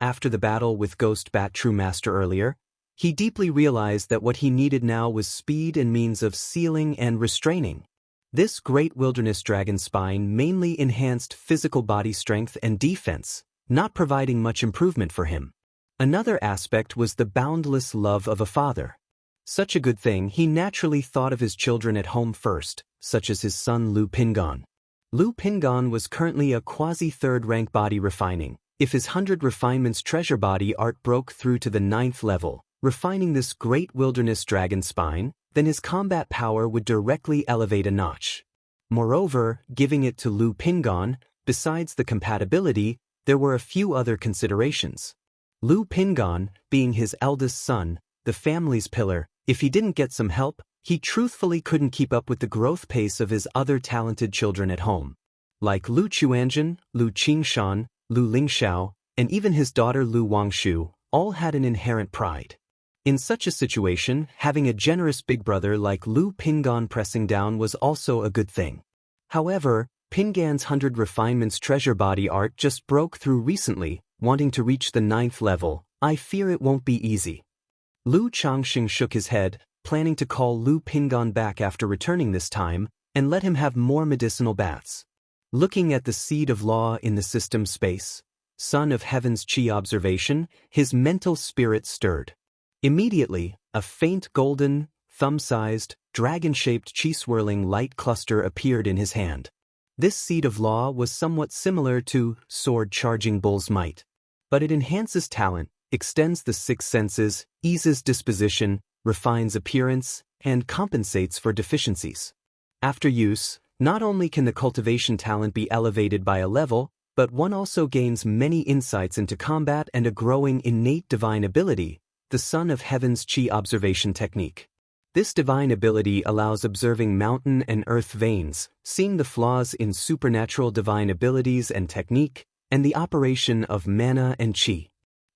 After the battle with Ghost Bat True Master earlier, he deeply realized that what he needed now was speed and means of sealing and restraining. This Great Wilderness Dragon Spine mainly enhanced physical body strength and defense, not providing much improvement for him. Another aspect was the boundless love of a father. Such a good thing, he naturally thought of his children at home first, such as his son Lu Pingon. Lu Pingon was currently a quasi-3rd-rank body refining. If his 100 Refinements treasure body art broke through to the 9th level, refining this Great Wilderness Dragon Spine, then his combat power would directly elevate a notch. Moreover, giving it to Lu Pingon, besides the compatibility, there were a few other considerations. Lu Pingon, being his eldest son, the family's pillar, if he didn't get some help, he truthfully couldn't keep up with the growth pace of his other talented children at home. Like Lu Chuanjun, Lu Qingshan, Lu Lingxiao, and even his daughter Lu Wangshu, all had an inherent pride. In such a situation, having a generous big brother like Lu Pingon pressing down was also a good thing. However, Pingan's 100 Refinements treasure body art just broke through recently, wanting to reach the 9th level. I fear it won't be easy. Lu Changxing shook his head, planning to call Lu Pingon back after returning this time, and let him have more medicinal baths. Looking at the seed of law in the system space, son of heaven's chi observation, his mental spirit stirred. Immediately, a faint golden, thumb-sized, dragon-shaped chi-swirling light cluster appeared in his hand. This seed of law was somewhat similar to sword-charging bull's might, but it enhances talent, extends the 6 senses, eases disposition, refines appearance, and compensates for deficiencies. After use, not only can the cultivation talent be elevated by a level, but one also gains many insights into combat and a growing innate divine ability, the Son of Heaven's Chi observation technique. This divine ability allows observing mountain and earth veins, seeing the flaws in supernatural divine abilities and technique, and the operation of mana and chi.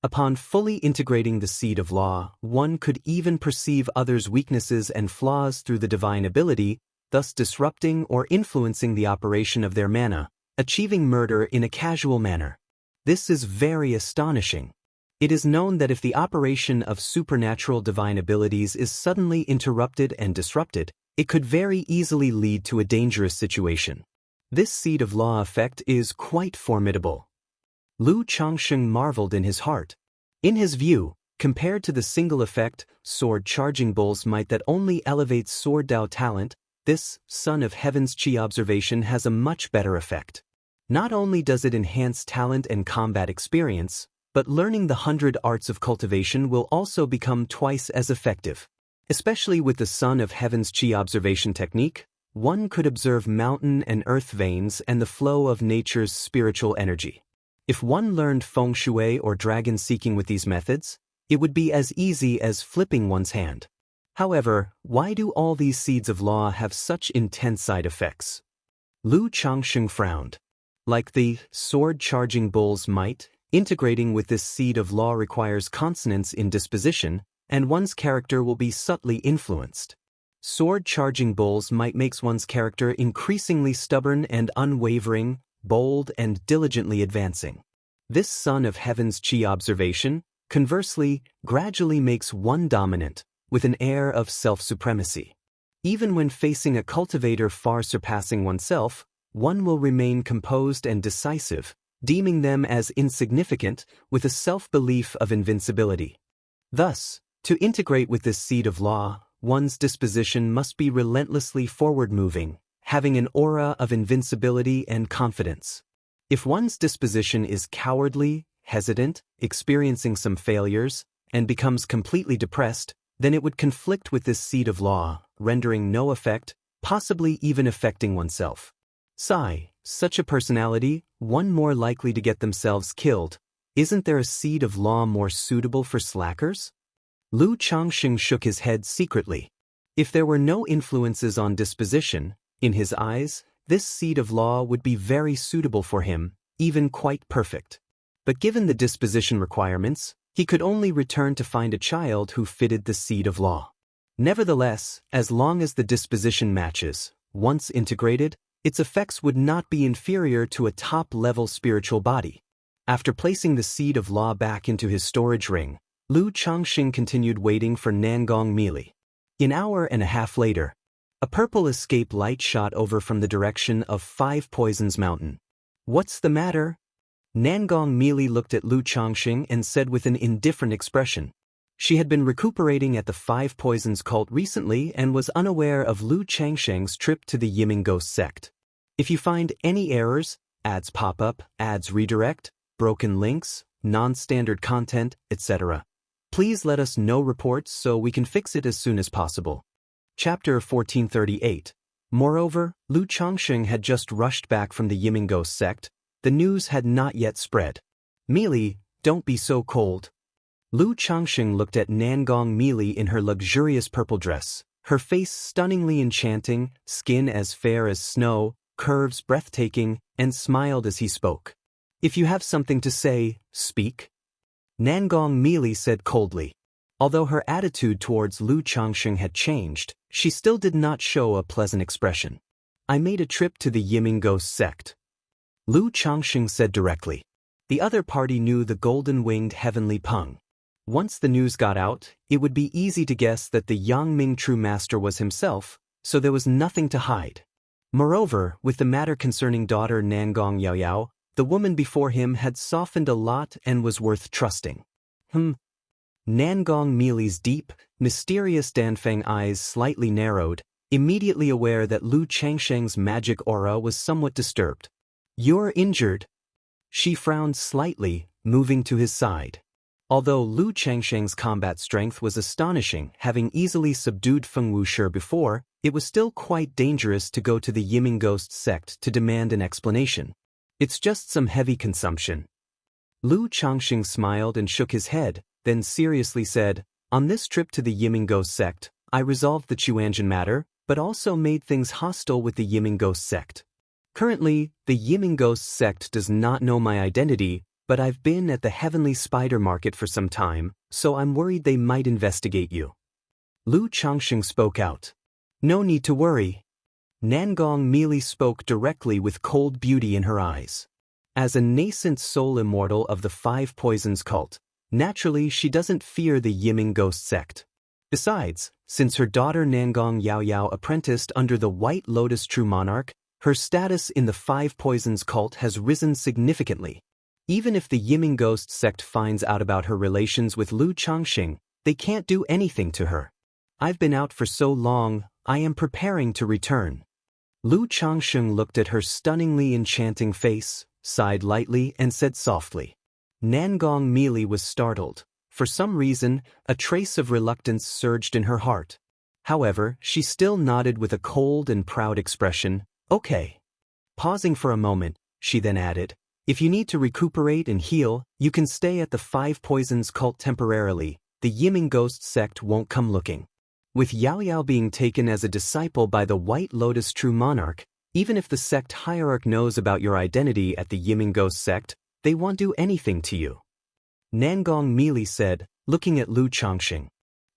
Upon fully integrating the seed of law, one could even perceive others' weaknesses and flaws through the divine ability, thus disrupting or influencing the operation of their mana, achieving murder in a casual manner. This is very astonishing. It is known that if the operation of supernatural divine abilities is suddenly interrupted and disrupted, it could very easily lead to a dangerous situation. This seed of law effect is quite formidable. Lu Changxing marveled in his heart. In his view, compared to the single effect, sword-charging bull's might that only elevates sword Dao talent, this Son of Heaven's Chi observation has a much better effect. Not only does it enhance talent and combat experience, but learning the 100 arts of cultivation will also become twice as effective. Especially with the Son of Heaven's Chi observation technique, one could observe mountain and earth veins and the flow of nature's spiritual energy. If one learned feng shui or dragon seeking with these methods, it would be as easy as flipping one's hand. However, why do all these seeds of law have such intense side effects? Lu Changxing frowned. Like the sword-charging bull's might, integrating with this seed of law requires consonance in disposition, and one's character will be subtly influenced. Sword-charging bull's might makes one's character increasingly stubborn and unwavering, bold and diligently advancing. This Son of Heaven's Chi observation, conversely, gradually makes one dominant, with an air of self-supremacy. Even when facing a cultivator far surpassing oneself, one will remain composed and decisive, deeming them as insignificant with a self-belief of invincibility. Thus, to integrate with this seed of law, one's disposition must be relentlessly forward-moving, having an aura of invincibility and confidence. If one's disposition is cowardly, hesitant, experiencing some failures, and becomes completely depressed, then it would conflict with this seed of law, rendering no effect, possibly even affecting oneself. Sigh, such a personality, one more likely to get themselves killed. Isn't there a seed of law more suitable for slackers? Lu Changxing shook his head secretly. If there were no influences on disposition, in his eyes, this seed of law would be very suitable for him, even quite perfect. But given the disposition requirements, he could only return to find a child who fitted the seed of law. Nevertheless, as long as the disposition matches, once integrated, its effects would not be inferior to a top-level spiritual body. After placing the seed of law back into his storage ring, Lu Changxing continued waiting for Nangong Meili. An hour and a half later, a purple escape light shot over from the direction of Five Poisons Mountain. What's the matter? Nangong Meili looked at Lu Changxing and said with an indifferent expression. She had been recuperating at the Five Poisons cult recently and was unaware of Lu Changxing's trip to the Yiming Ghost sect. If you find any errors, ads pop up, ads redirect, broken links, non-standard content, etc., please let us know reports so we can fix it as soon as possible. Chapter 1438. Moreover, Lu Changxing had just rushed back from the Yiming Ghost sect. The news had not yet spread. Meili, don't be so cold. Lu Changxing looked at Nangong Meili in her luxurious purple dress, her face stunningly enchanting, skin as fair as snow, curves breathtaking, and smiled as he spoke. If you have something to say, speak. Nangong Meili said coldly. Although her attitude towards Lu Changxing had changed, she still did not show a pleasant expression. I made a trip to the Yiming Ghost sect. Lu Changxing said directly. The other party knew the golden-winged heavenly Peng. Once the news got out, it would be easy to guess that the Yangming True Master was himself, so there was nothing to hide. Moreover, with the matter concerning daughter Nangong Yaoyao, the woman before him had softened a lot and was worth trusting. Nangong Meili's deep, mysterious Danfeng eyes slightly narrowed, immediately aware that Lu Changxing's magic aura was somewhat disturbed. You're injured. She frowned slightly, moving to his side. Although Lu Changxing's combat strength was astonishing, having easily subdued Feng Wushi before, it was still quite dangerous to go to the Yiming Ghost sect to demand an explanation. It's just some heavy consumption. Lu Changxing smiled and shook his head, then seriously said, on this trip to the Yiming Ghost sect, I resolved the Chuanjian matter, but also made things hostile with the Yiming Ghost sect. Currently, the Yiming Ghost sect does not know my identity, but I've been at the Heavenly Spider Market for some time, so I'm worried they might investigate you. Lu Changxing spoke out. No need to worry. Nangong Meili spoke directly with cold beauty in her eyes. As a nascent soul immortal of the Five Poisons cult, naturally she doesn't fear the Yiming Ghost sect. Besides, since her daughter Nangong Yaoyao apprenticed under the White Lotus True Monarch, her status in the Five Poisons cult has risen significantly. Even if the Yiming Ghost sect finds out about her relations with Lu Changxing, they can't do anything to her. I've been out for so long, I am preparing to return. Lu Changxing looked at her stunningly enchanting face, sighed lightly and said softly. Nangong Meili was startled. For some reason, a trace of reluctance surged in her heart. However, she still nodded with a cold and proud expression. Okay. Pausing for a moment, she then added, if you need to recuperate and heal, you can stay at the Five Poisons cult temporarily. The Yiming Ghost sect won't come looking. With Yaoyao being taken as a disciple by the White Lotus True Monarch, even if the sect hierarch knows about your identity at the Yiming Ghost sect, they won't do anything to you. Nangong Meili said, looking at Lu Changxing.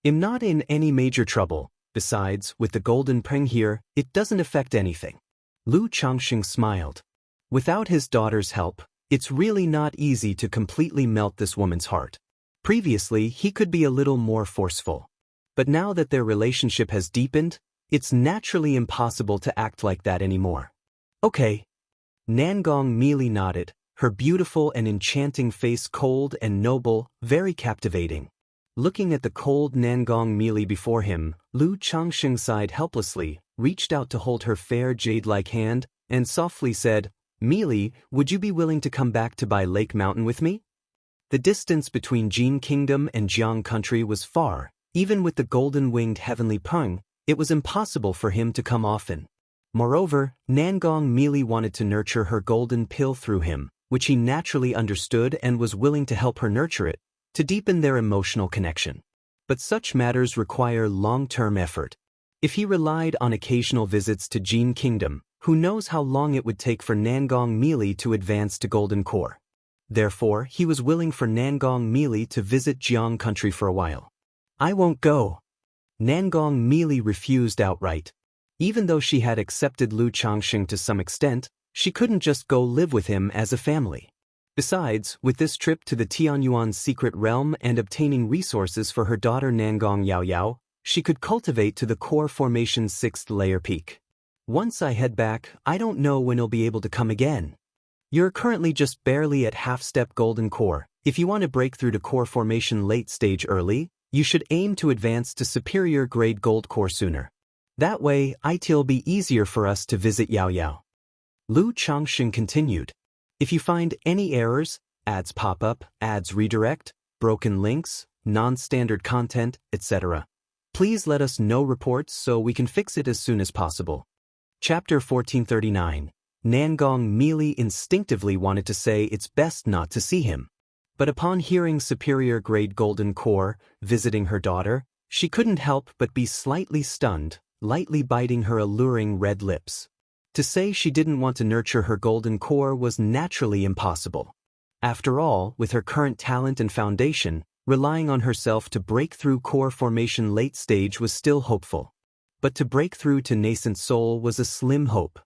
I'm not in any major trouble. Besides, with the golden Peng here, it doesn't affect anything. Lu Changxing smiled. Without his daughter's help, it's really not easy to completely melt this woman's heart. Previously, he could be a little more forceful. But now that their relationship has deepened, it's naturally impossible to act like that anymore. Okay. Nangong Meili nodded, her beautiful and enchanting face cold and noble, very captivating. Looking at the cold Nangong mealy before him, Lu Changsheng sighed helplessly, reached out to hold her fair jade-like hand, and softly said, "Mealy, would you be willing to come back to Bai Lake Mountain with me?" The distance between Jin Kingdom and Jiang Country was far. Even with the golden-winged heavenly Peng, it was impossible for him to come often. Moreover, Nangong mealy wanted to nurture her golden pill through him, which he naturally understood and was willing to help her nurture it, to deepen their emotional connection. But such matters require long-term effort. If he relied on occasional visits to Jin Kingdom, who knows how long it would take for Nangong mealy to advance to Golden Core. Therefore, he was willing for Nangong mealy to visit Jiang Country for a while. "I won't go." Nangong mealy refused outright. Even though she had accepted Lu Changsheng to some extent, she couldn't just go live with him as a family. Besides, with this trip to the Tianyuan secret realm and obtaining resources for her daughter Nangong Yaoyao, she could cultivate to the core formation's 6th layer peak. "Once I head back, I don't know when I'll be able to come again. You're currently just barely at half-step golden core. If you want to break through to core formation late stage early, you should aim to advance to superior grade gold core sooner. That way, it'll be easier for us to visit Yaoyao." Lu Changsheng continued. "If you find any errors, ads pop up, ads redirect, broken links, non-standard content, etc., please let us know reports so we can fix it as soon as possible." Chapter 1439. Nangong mealy instinctively wanted to say it's best not to see him. But upon hearing superior grade golden core, visiting her daughter, she couldn't help but be slightly stunned, lightly biting her alluring red lips. To say she didn't want to nurture her golden core was naturally impossible. After all, with her current talent and foundation, relying on herself to break through core formation late stage was still hopeful. But to break through to nascent soul was a slim hope.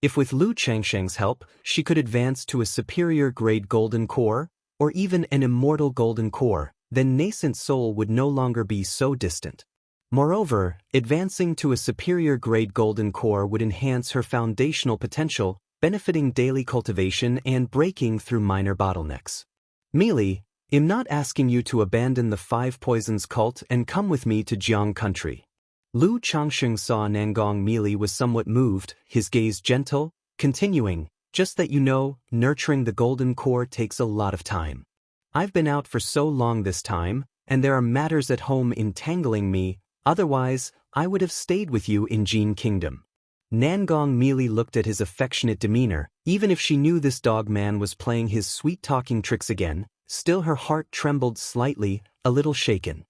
If with Lu Changsheng's help, she could advance to a superior grade golden core, or even an immortal golden core, then nascent soul would no longer be so distant. Moreover, advancing to a superior grade golden core would enhance her foundational potential, benefiting daily cultivation and breaking through minor bottlenecks. "Mealy, I'm not asking you to abandon the 5 poisons cult and come with me to Jiang Country." Lu Changsheng saw Nangong mealy was somewhat moved, his gaze gentle, continuing, "Just that you know, nurturing the golden core takes a lot of time. I've been out for so long this time, and there are matters at home entangling me, otherwise, I would have stayed with you in Jin Kingdom." Nangong mealy looked at his affectionate demeanor. Even if she knew this dog man was playing his sweet-talking tricks again, still her heart trembled slightly, a little shaken.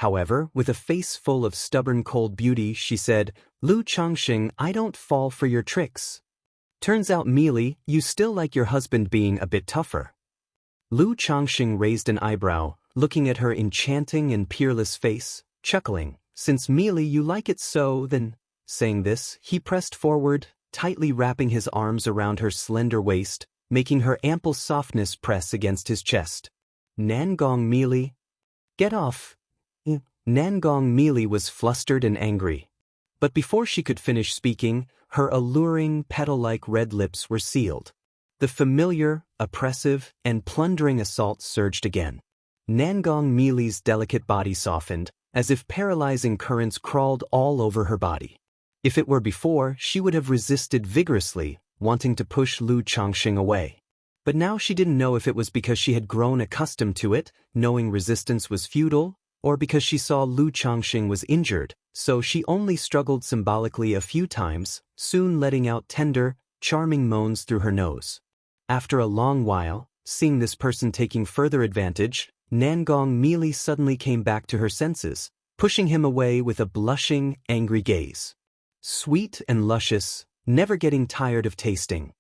However, with a face full of stubborn cold beauty, she said, "Lu Changsheng, I don't fall for your tricks. Turns out, mealy, you still like your husband being a bit tougher." Lu Changsheng raised an eyebrow, looking at her enchanting and peerless face, chuckling, "Since mealy you like it so, then..." Saying this, he pressed forward, tightly wrapping his arms around her slender waist, making her ample softness press against his chest. "Nangong mealy, get off." Nangong mealy was flustered and angry. But before she could finish speaking, her alluring, petal-like red lips were sealed. The familiar, oppressive, and plundering assault surged again. Nangong mealy's delicate body softened, as if paralyzing currents crawled all over her body. If it were before, she would have resisted vigorously, wanting to push Lu Changsheng away. But now she didn't know if it was because she had grown accustomed to it, knowing resistance was futile, or because she saw Lu Changsheng was injured, so she only struggled symbolically a few times, soon letting out tender, charming moans through her nose. After a long while, seeing this person taking further advantage, Nangong mealy suddenly came back to her senses, pushing him away with a blushing, angry gaze. Sweet and luscious, never getting tired of tasting.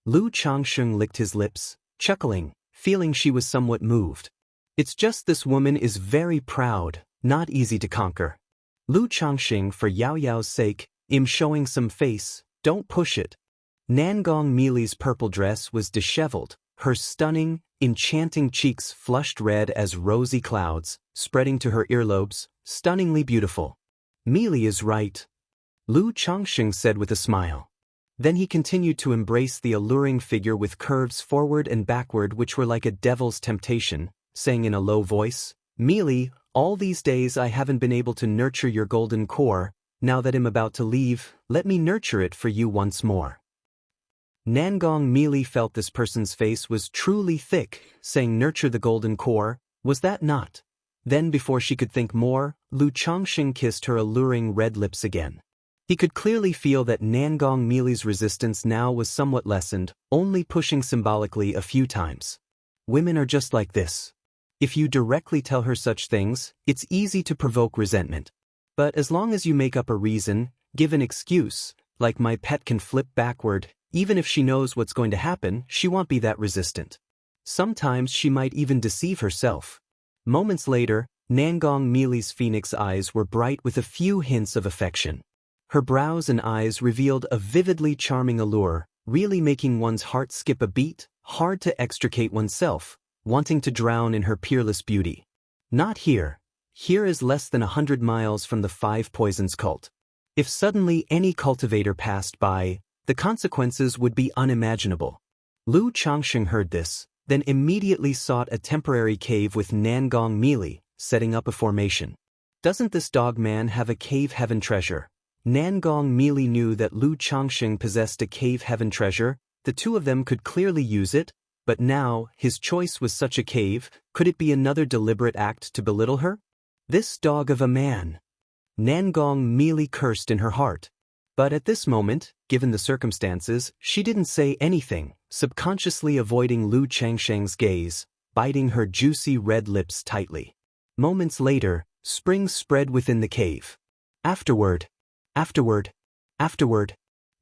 Lu Changsheng licked his lips, chuckling, feeling she was somewhat moved. "It's just this woman is very proud, not easy to conquer. Lu Changsheng, for Yao Yao's sake, I'm showing some face, don't push it." Nangong mealy's purple dress was disheveled, her stunning, enchanting cheeks flushed red as rosy clouds, spreading to her earlobes, stunningly beautiful. "Mealy is right," Lu Changsheng said with a smile. Then he continued to embrace the alluring figure with curves forward and backward which were like a devil's temptation, saying in a low voice, "Mealy, all these days I haven't been able to nurture your golden core. Now that I'm about to leave, let me nurture it for you once more." Nangong Mealy felt this person's face was truly thick, saying nurture the golden core, was that not? Then before she could think more, Lu Changxing kissed her alluring red lips again. He could clearly feel that Nangong Mealy's resistance now was somewhat lessened, only pushing symbolically a few times. Women are just like this. If you directly tell her such things, it's easy to provoke resentment. But as long as you make up a reason, give an excuse, like my pet can flip backward, even if she knows what's going to happen, she won't be that resistant. Sometimes she might even deceive herself. Moments later, Nangong Mealy's phoenix eyes were bright with a few hints of affection. Her brows and eyes revealed a vividly charming allure, really making one's heart skip a beat, hard to extricate oneself, wanting to drown in her peerless beauty. Not here. Here is less than 100 miles from the Five Poisons cult. If suddenly any cultivator passed by, the consequences would be unimaginable. Lu Changxing heard this, then immediately sought a temporary cave with Nangong Mealy, setting up a formation. Doesn't this dog man have a cave heaven treasure? Nangong Mealy knew that Lu Changxing possessed a cave heaven treasure. The two of them could clearly use it, but now, his choice was such a cave. Could it be another deliberate act to belittle her? This dog of a man. Nangong Mealy cursed in her heart. But at this moment, given the circumstances, she didn't say anything, subconsciously avoiding Lu Changxing's gaze, biting her juicy red lips tightly. Moments later, spring spread within the cave. Afterward,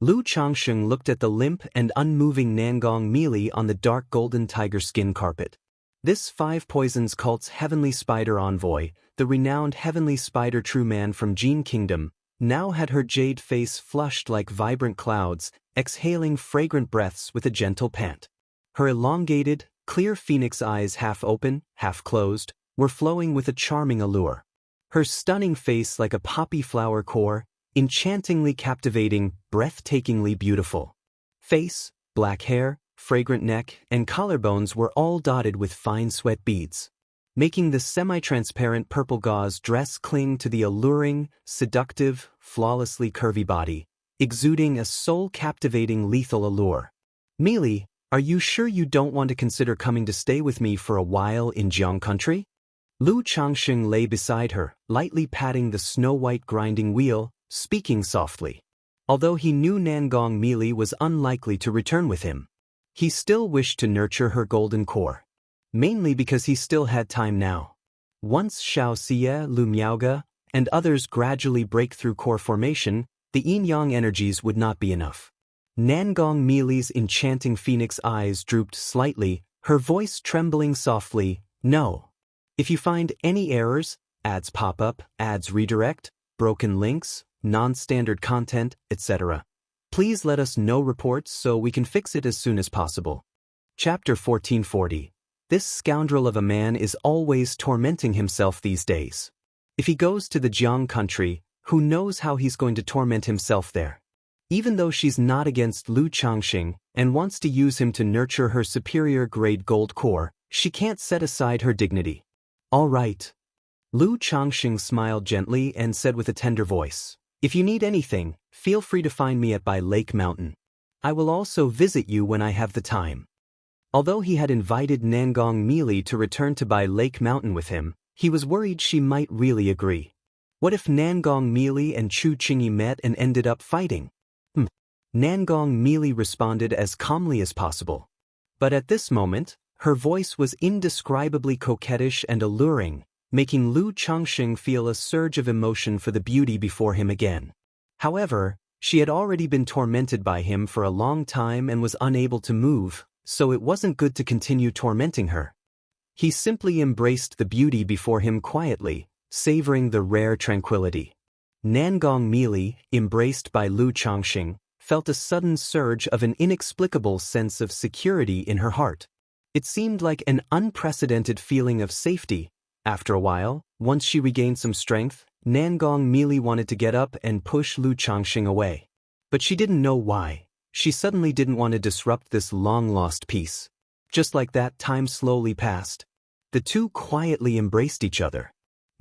Lu Changxing looked at the limp and unmoving Nangong Mealy on the dark golden tiger skin carpet. This Five Poisons cult's heavenly spider envoy, the renowned heavenly spider true man from Jin Kingdom, now had her jade face flushed like vibrant clouds, exhaling fragrant breaths with a gentle pant. Her elongated, clear phoenix eyes half open, half closed, were flowing with a charming allure. Her stunning face like a poppy flower core, enchantingly captivating, breathtakingly beautiful. Face, black hair, fragrant neck, and collarbones were all dotted with fine sweat beads, making the semi-transparent purple gauze dress cling to the alluring, seductive, flawlessly curvy body, exuding a soul-captivating lethal allure. "Mealy, are you sure you don't want to consider coming to stay with me for a while in Jiang country?" Lu Changxing lay beside her, lightly patting the snow-white grinding wheel, speaking softly. Although he knew Nangong Mealy was unlikely to return with him, he still wished to nurture her golden core. Mainly because he still had time now. Once Xianxia, Lu Miaoga, and others gradually break through core formation, the yin-yang energies would not be enough. Nangong Mealy's enchanting phoenix eyes drooped slightly, her voice trembling softly, "No. If you find any errors, ads pop up, ads redirect, broken links, non-standard content, etc., please let us know reports so we can fix it as soon as possible." Chapter 1440. This scoundrel of a man is always tormenting himself these days. If he goes to the Jiang country, who knows how he's going to torment himself there? Even though she's not against Lu Changxing and wants to use him to nurture her superior-grade gold core, she can't set aside her dignity. "All right." Lu Changxing smiled gently and said with a tender voice, "If you need anything, feel free to find me at Bai Lake Mountain. I will also visit you when I have the time." Although he had invited Nangong Mealy to return to Bai Lake Mountain with him, he was worried she might really agree. What if Nangong Mealy and Chu Qingyi met and ended up fighting? Nangong Mealy responded as calmly as possible. But at this moment, her voice was indescribably coquettish and alluring, making Lu Changxing feel a surge of emotion for the beauty before him again. However, she had already been tormented by him for a long time and was unable to move, so it wasn't good to continue tormenting her. He simply embraced the beauty before him quietly, savoring the rare tranquility. Nangong Mealy, embraced by Lu Changxing, felt a sudden surge of an inexplicable sense of security in her heart. It seemed like an unprecedented feeling of safety. After a while, once she regained some strength, Nangong Mealy wanted to get up and push Lu Changxing away. But she didn't know why. She suddenly didn't want to disrupt this long-lost peace. Just like that, time slowly passed. The two quietly embraced each other.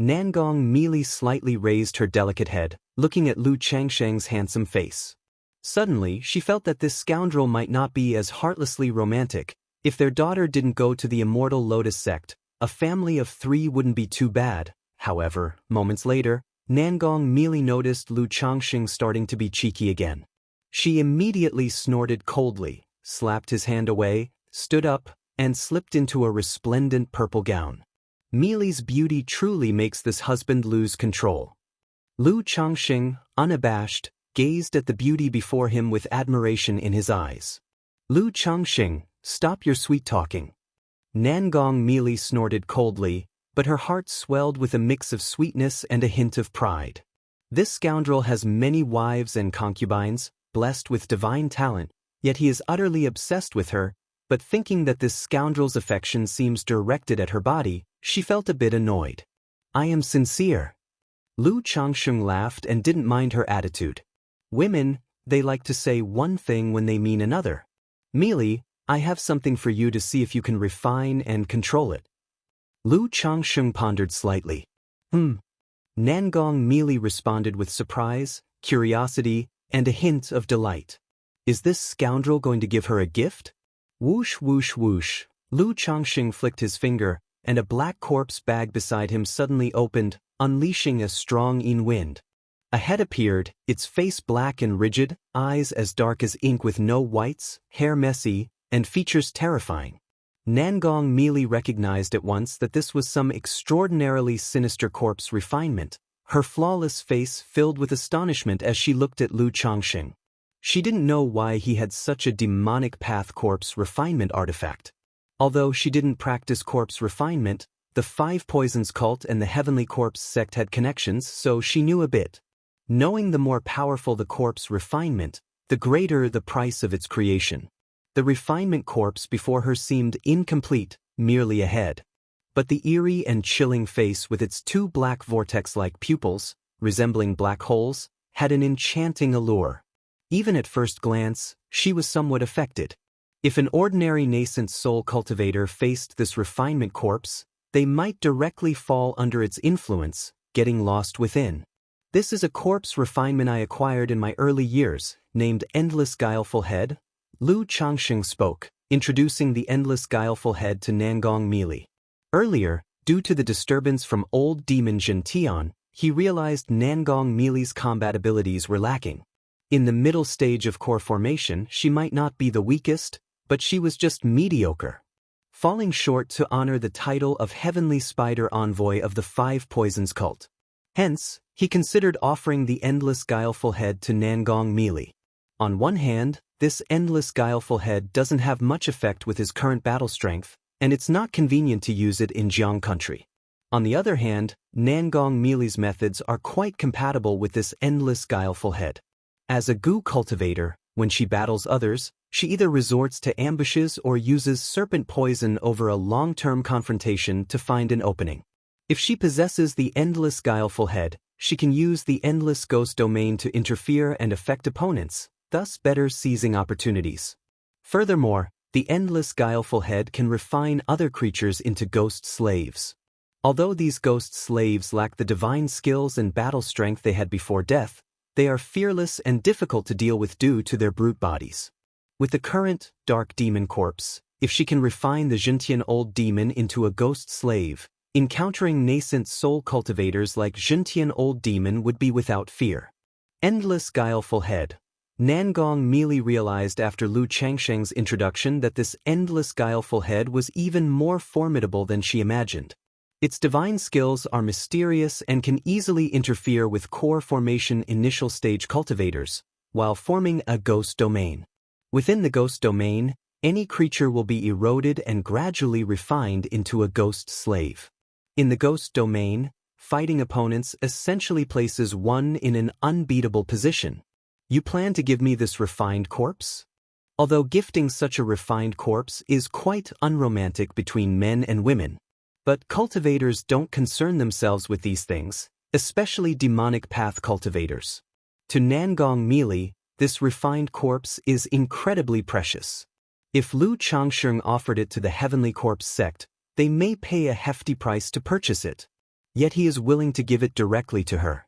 Nangong merely slightly raised her delicate head, looking at Lu Changsheng's handsome face. Suddenly, she felt that this scoundrel might not be as heartlessly romantic. If their daughter didn't go to the Immortal Lotus sect, a family of 3 wouldn't be too bad. However, moments later, Nangong merely noticed Lu Changsheng starting to be cheeky again. She immediately snorted coldly, slapped his hand away, stood up, and slipped into a resplendent purple gown. Mili's beauty truly makes this husband lose control. Lu Changsheng, unabashed, gazed at the beauty before him with admiration in his eyes. Lu Changsheng, stop your sweet-talking. Nangong Mili snorted coldly, but her heart swelled with a mix of sweetness and a hint of pride. This scoundrel has many wives and concubines, blessed with divine talent, yet he is utterly obsessed with her, but thinking that this scoundrel's affection seems directed at her body, she felt a bit annoyed. I am sincere. Lu Changsheng laughed and didn't mind her attitude. Women, they like to say one thing when they mean another. Mili, I have something for you to see if you can refine and control it. Lu Changsheng pondered slightly. Nangong Mili responded with surprise, curiosity, and a hint of delight. Is this scoundrel going to give her a gift? Whoosh whoosh whoosh, Lu Changsheng flicked his finger, and a black corpse bag beside him suddenly opened, unleashing a strong wind. A head appeared, its face black and rigid, eyes as dark as ink with no whites, hair messy, and features terrifying. Nangong Mili recognized at once that this was some extraordinarily sinister corpse refinement, her flawless face filled with astonishment as she looked at Lu Changsheng. She didn't know why he had such a demonic path corpse refinement artifact. Although she didn't practice corpse refinement, the 5 Poisons cult and the Heavenly Corpse sect had connections, so she knew a bit. Knowing the more powerful the corpse refinement, the greater the price of its creation. The refinement corpse before her seemed incomplete, merely a head. But the eerie and chilling face with its 2 black vortex-like pupils, resembling black holes, had an enchanting allure. Even at first glance, she was somewhat affected. If an ordinary nascent soul cultivator faced this refinement corpse, they might directly fall under its influence, getting lost within. This is a corpse refinement I acquired in my early years, named Endless Guileful Head. Lu Changsheng spoke, introducing the Endless Guileful Head to Nangong Mili. Earlier, due to the disturbance from old demon Xianxia, he realized Nangong Mili's combat abilities were lacking. In the middle stage of core formation, she might not be the weakest, but she was just mediocre, falling short to honor the title of Heavenly Spider Envoy of the 5 Poisons cult. Hence, he considered offering the Endless Guileful Head to Nangong Mili. On one hand, this Endless Guileful Head doesn't have much effect with his current battle strength, and it's not convenient to use it in Jiang country. On the other hand, Nangong Mili's methods are quite compatible with this Endless Guileful Head. As a goo cultivator, when she battles others, she either resorts to ambushes or uses serpent poison over a long-term confrontation to find an opening. If she possesses the Endless Guileful Head, she can use the Endless Ghost Domain to interfere and affect opponents, thus better seizing opportunities. Furthermore, the Endless Guileful Head can refine other creatures into ghost slaves. Although these ghost slaves lack the divine skills and battle strength they had before death, they are fearless and difficult to deal with due to their brute bodies. With the current Dark Demon Corpse, if she can refine the Xintian Old Demon into a ghost slave, encountering nascent soul cultivators like Xintian Old Demon would be without fear. Endless Guileful Head. Nangong Mili realized after Lu Changsheng's introduction that this Endless Guileful Head was even more formidable than she imagined. Its divine skills are mysterious and can easily interfere with core formation initial stage cultivators, while forming a ghost domain. Within the ghost domain, any creature will be eroded and gradually refined into a ghost slave. In the ghost domain, fighting opponents essentially places one in an unbeatable position. You plan to give me this refined corpse? Although gifting such a refined corpse is quite unromantic between men and women, but cultivators don't concern themselves with these things, especially demonic path cultivators. To Nangong Mili, This refined corpse is incredibly precious. If Lu Changsheng offered it to the Heavenly Corpse sect, they may pay a hefty price to purchase it. Yet he is willing to give it directly to her.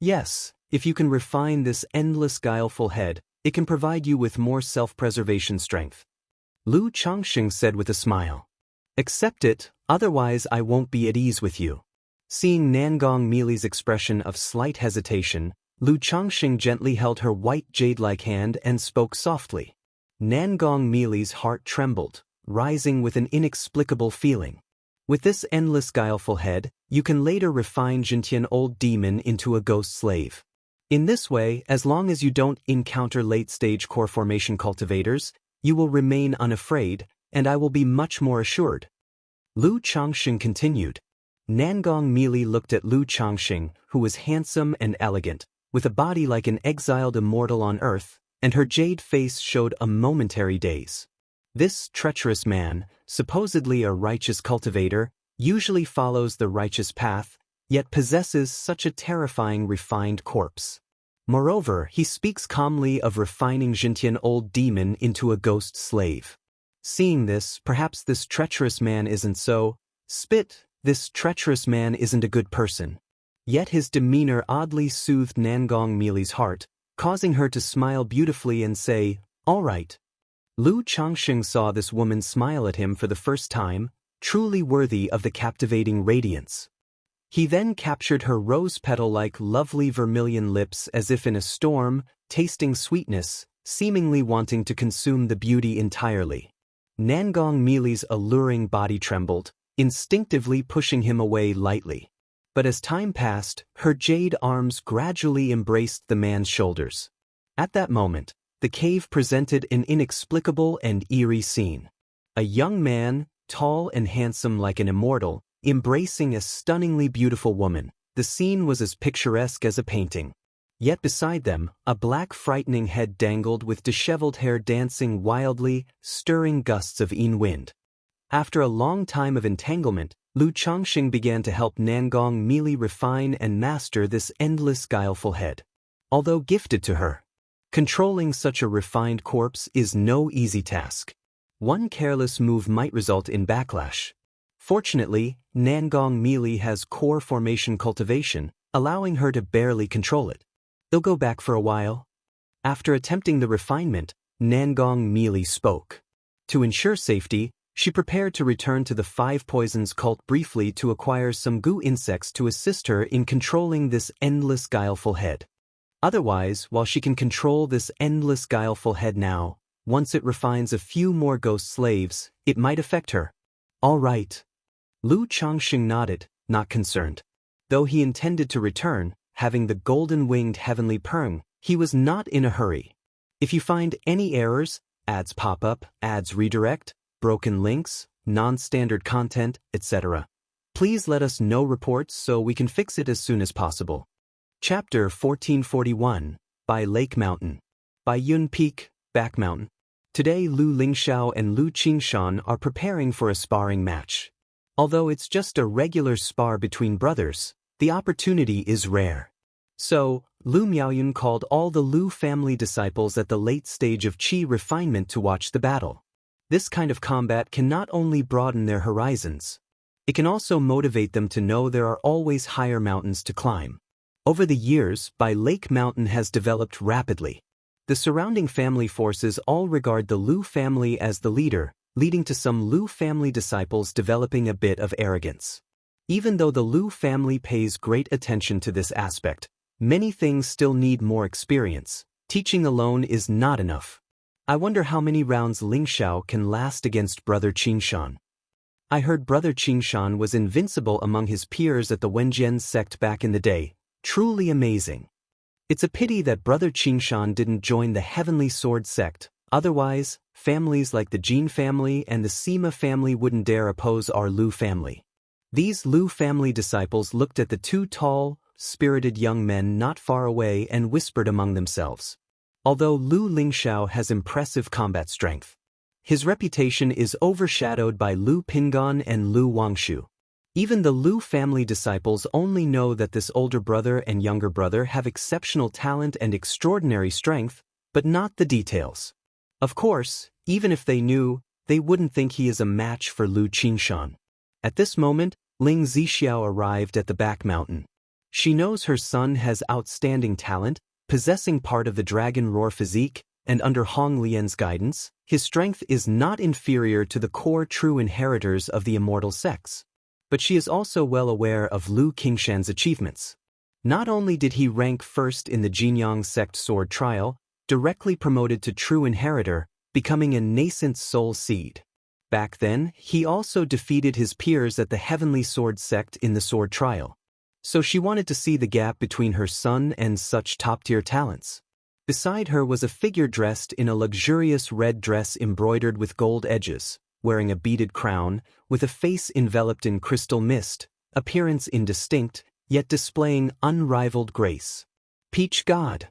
Yes, if you can refine this endless guileful head, it can provide you with more self-preservation strength. Lu Changsheng said with a smile. Accept it, otherwise I won't be at ease with you. Seeing Nangong Mili's expression of slight hesitation, Lu Changsheng gently held her white jade-like hand and spoke softly. Nangong Mili's heart trembled, rising with an inexplicable feeling. With this endless guileful head, you can later refine Jintian Old Demon into a ghost slave. In this way, as long as you don't encounter late-stage core formation cultivators, you will remain unafraid, and I will be much more assured. Lu Changsheng continued. Nangong Mili looked at Lu Changsheng, who was handsome and elegant, with a body like an exiled immortal on earth, and her jade face showed a momentary daze. This treacherous man, supposedly a righteous cultivator, usually follows the righteous path, yet possesses such a terrifying refined corpse. Moreover, he speaks calmly of refining Jintian Old Demon into a ghost slave. Seeing this, perhaps this treacherous man isn't so. This treacherous man isn't a good person. Yet his demeanor oddly soothed Nangong Mili's heart, causing her to smile beautifully and say, "All right." Lu Changsheng saw this woman smile at him for the first time, truly worthy of the captivating radiance. He then captured her rose petal-like lovely vermilion lips as if in a storm, tasting sweetness, seemingly wanting to consume the beauty entirely. Nangong Mili's alluring body trembled, instinctively pushing him away lightly. But as time passed, her jade arms gradually embraced the man's shoulders. At that moment, the cave presented an inexplicable and eerie scene. A young man, tall and handsome like an immortal, embracing a stunningly beautiful woman. The scene was as picturesque as a painting. Yet beside them, a black frightening head dangled with disheveled hair dancing wildly, stirring gusts of wind. After a long time of entanglement, Lu Changsheng began to help Nangong Mili refine and master this endless guileful head. Although gifted to her, controlling such a refined corpse is no easy task. One careless move might result in backlash. Fortunately, Nangong Mili has core formation cultivation, allowing her to barely control it. They'll go back for a while. After attempting the refinement, Nangong Mili spoke. To ensure safety, she prepared to return to the Five Poisons cult briefly to acquire some goo insects to assist her in controlling this endless guileful head. Otherwise, while she can control this endless guileful head now, once it refines a few more ghost slaves, it might affect her. All right. Lu Changsheng nodded, not concerned. Though he intended to return, having the golden-winged heavenly perm, he was not in a hurry. If you find any errors, ads pop up, ads redirect, broken links, non-standard content, etc., please let us know reports so we can fix it as soon as possible. Chapter 1441, By Lake Mountain. By Yun Peak, Back Mountain. Today Lu Lingxiao and Lu Qingshan are preparing for a sparring match. Although it's just a regular spar between brothers, the opportunity is rare. So, Lu Miaoyun called all the Lu family disciples at the late stage of qi refinement to watch the battle. This kind of combat can not only broaden their horizons, it can also motivate them to know there are always higher mountains to climb. Over the years, By Lake Mountain has developed rapidly. The surrounding family forces all regard the Lu family as the leader, leading to some Lu family disciples developing a bit of arrogance. Even though the Lu family pays great attention to this aspect, many things still need more experience. Teaching alone is not enough. I wonder how many rounds Lingxiao can last against Brother Qingshan. I heard Brother Qingshan was invincible among his peers at the Wenjian sect back in the day. Truly amazing. It's a pity that Brother Qingshan didn't join the Heavenly Sword sect, otherwise, families like the Jin family and the Sima family wouldn't dare oppose our Lu family. These Lu family disciples looked at the two tall, spirited young men not far away and whispered among themselves. Although Lu Lingxiao has impressive combat strength, his reputation is overshadowed by Lu Pingan and Lu Wangshu. Even the Lu family disciples only know that this older brother and younger brother have exceptional talent and extraordinary strength, but not the details. Of course, even if they knew, they wouldn't think he is a match for Lu Qingshan. At this moment, Ling Zixiao arrived at the back mountain. She knows her son has outstanding talent, possessing part of the dragon roar physique, and under Hong Lian's guidance, his strength is not inferior to the core true inheritors of the immortal sects. But she is also well aware of Lu Qingshan's achievements. Not only did he rank first in the Jinyang sect sword trial, directly promoted to true inheritor, becoming a nascent soul seed. Back then, he also defeated his peers at the Heavenly Sword sect in the sword trial. So she wanted to see the gap between her son and such top-tier talents. Beside her was a figure dressed in a luxurious red dress embroidered with gold edges, wearing a beaded crown, with a face enveloped in crystal mist, appearance indistinct, yet displaying unrivaled grace. Peach God.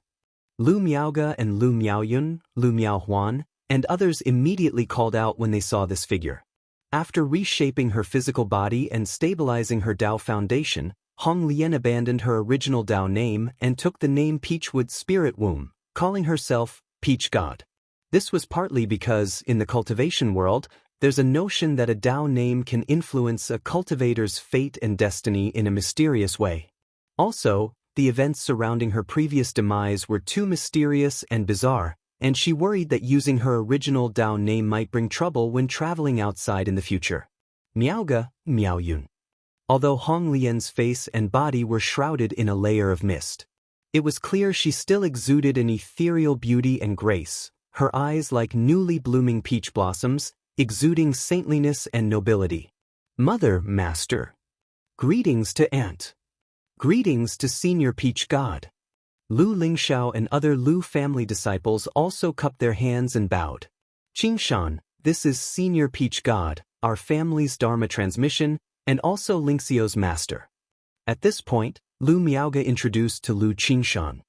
Lu Miaoge and Lu Miaoyun, Lu Miaohuan, and others immediately called out when they saw this figure. After reshaping her physical body and stabilizing her Dao foundation, Hong Lian abandoned her original Dao name and took the name Peachwood Spirit Womb, calling herself Peach God. This was partly because, in the cultivation world, there's a notion that a Dao name can influence a cultivator's fate and destiny in a mysterious way. Also, the events surrounding her previous demise were too mysterious and bizarre, and she worried that using her original Dao name might bring trouble when traveling outside in the future. Miaoge, Miaoyun. Although Hong Lian's face and body were shrouded in a layer of mist, it was clear she still exuded an ethereal beauty and grace, her eyes like newly blooming peach blossoms, exuding saintliness and nobility. Mother, Master. Greetings to Aunt. Greetings to Senior Peach God. Lu Lingxiao and other Lu family disciples also cupped their hands and bowed. Qingshan, this is Senior Peach God, our family's Dharma transmission, and also Lingxiao's master. At this point, Lu Miaoge introduced to Lu Qingshan.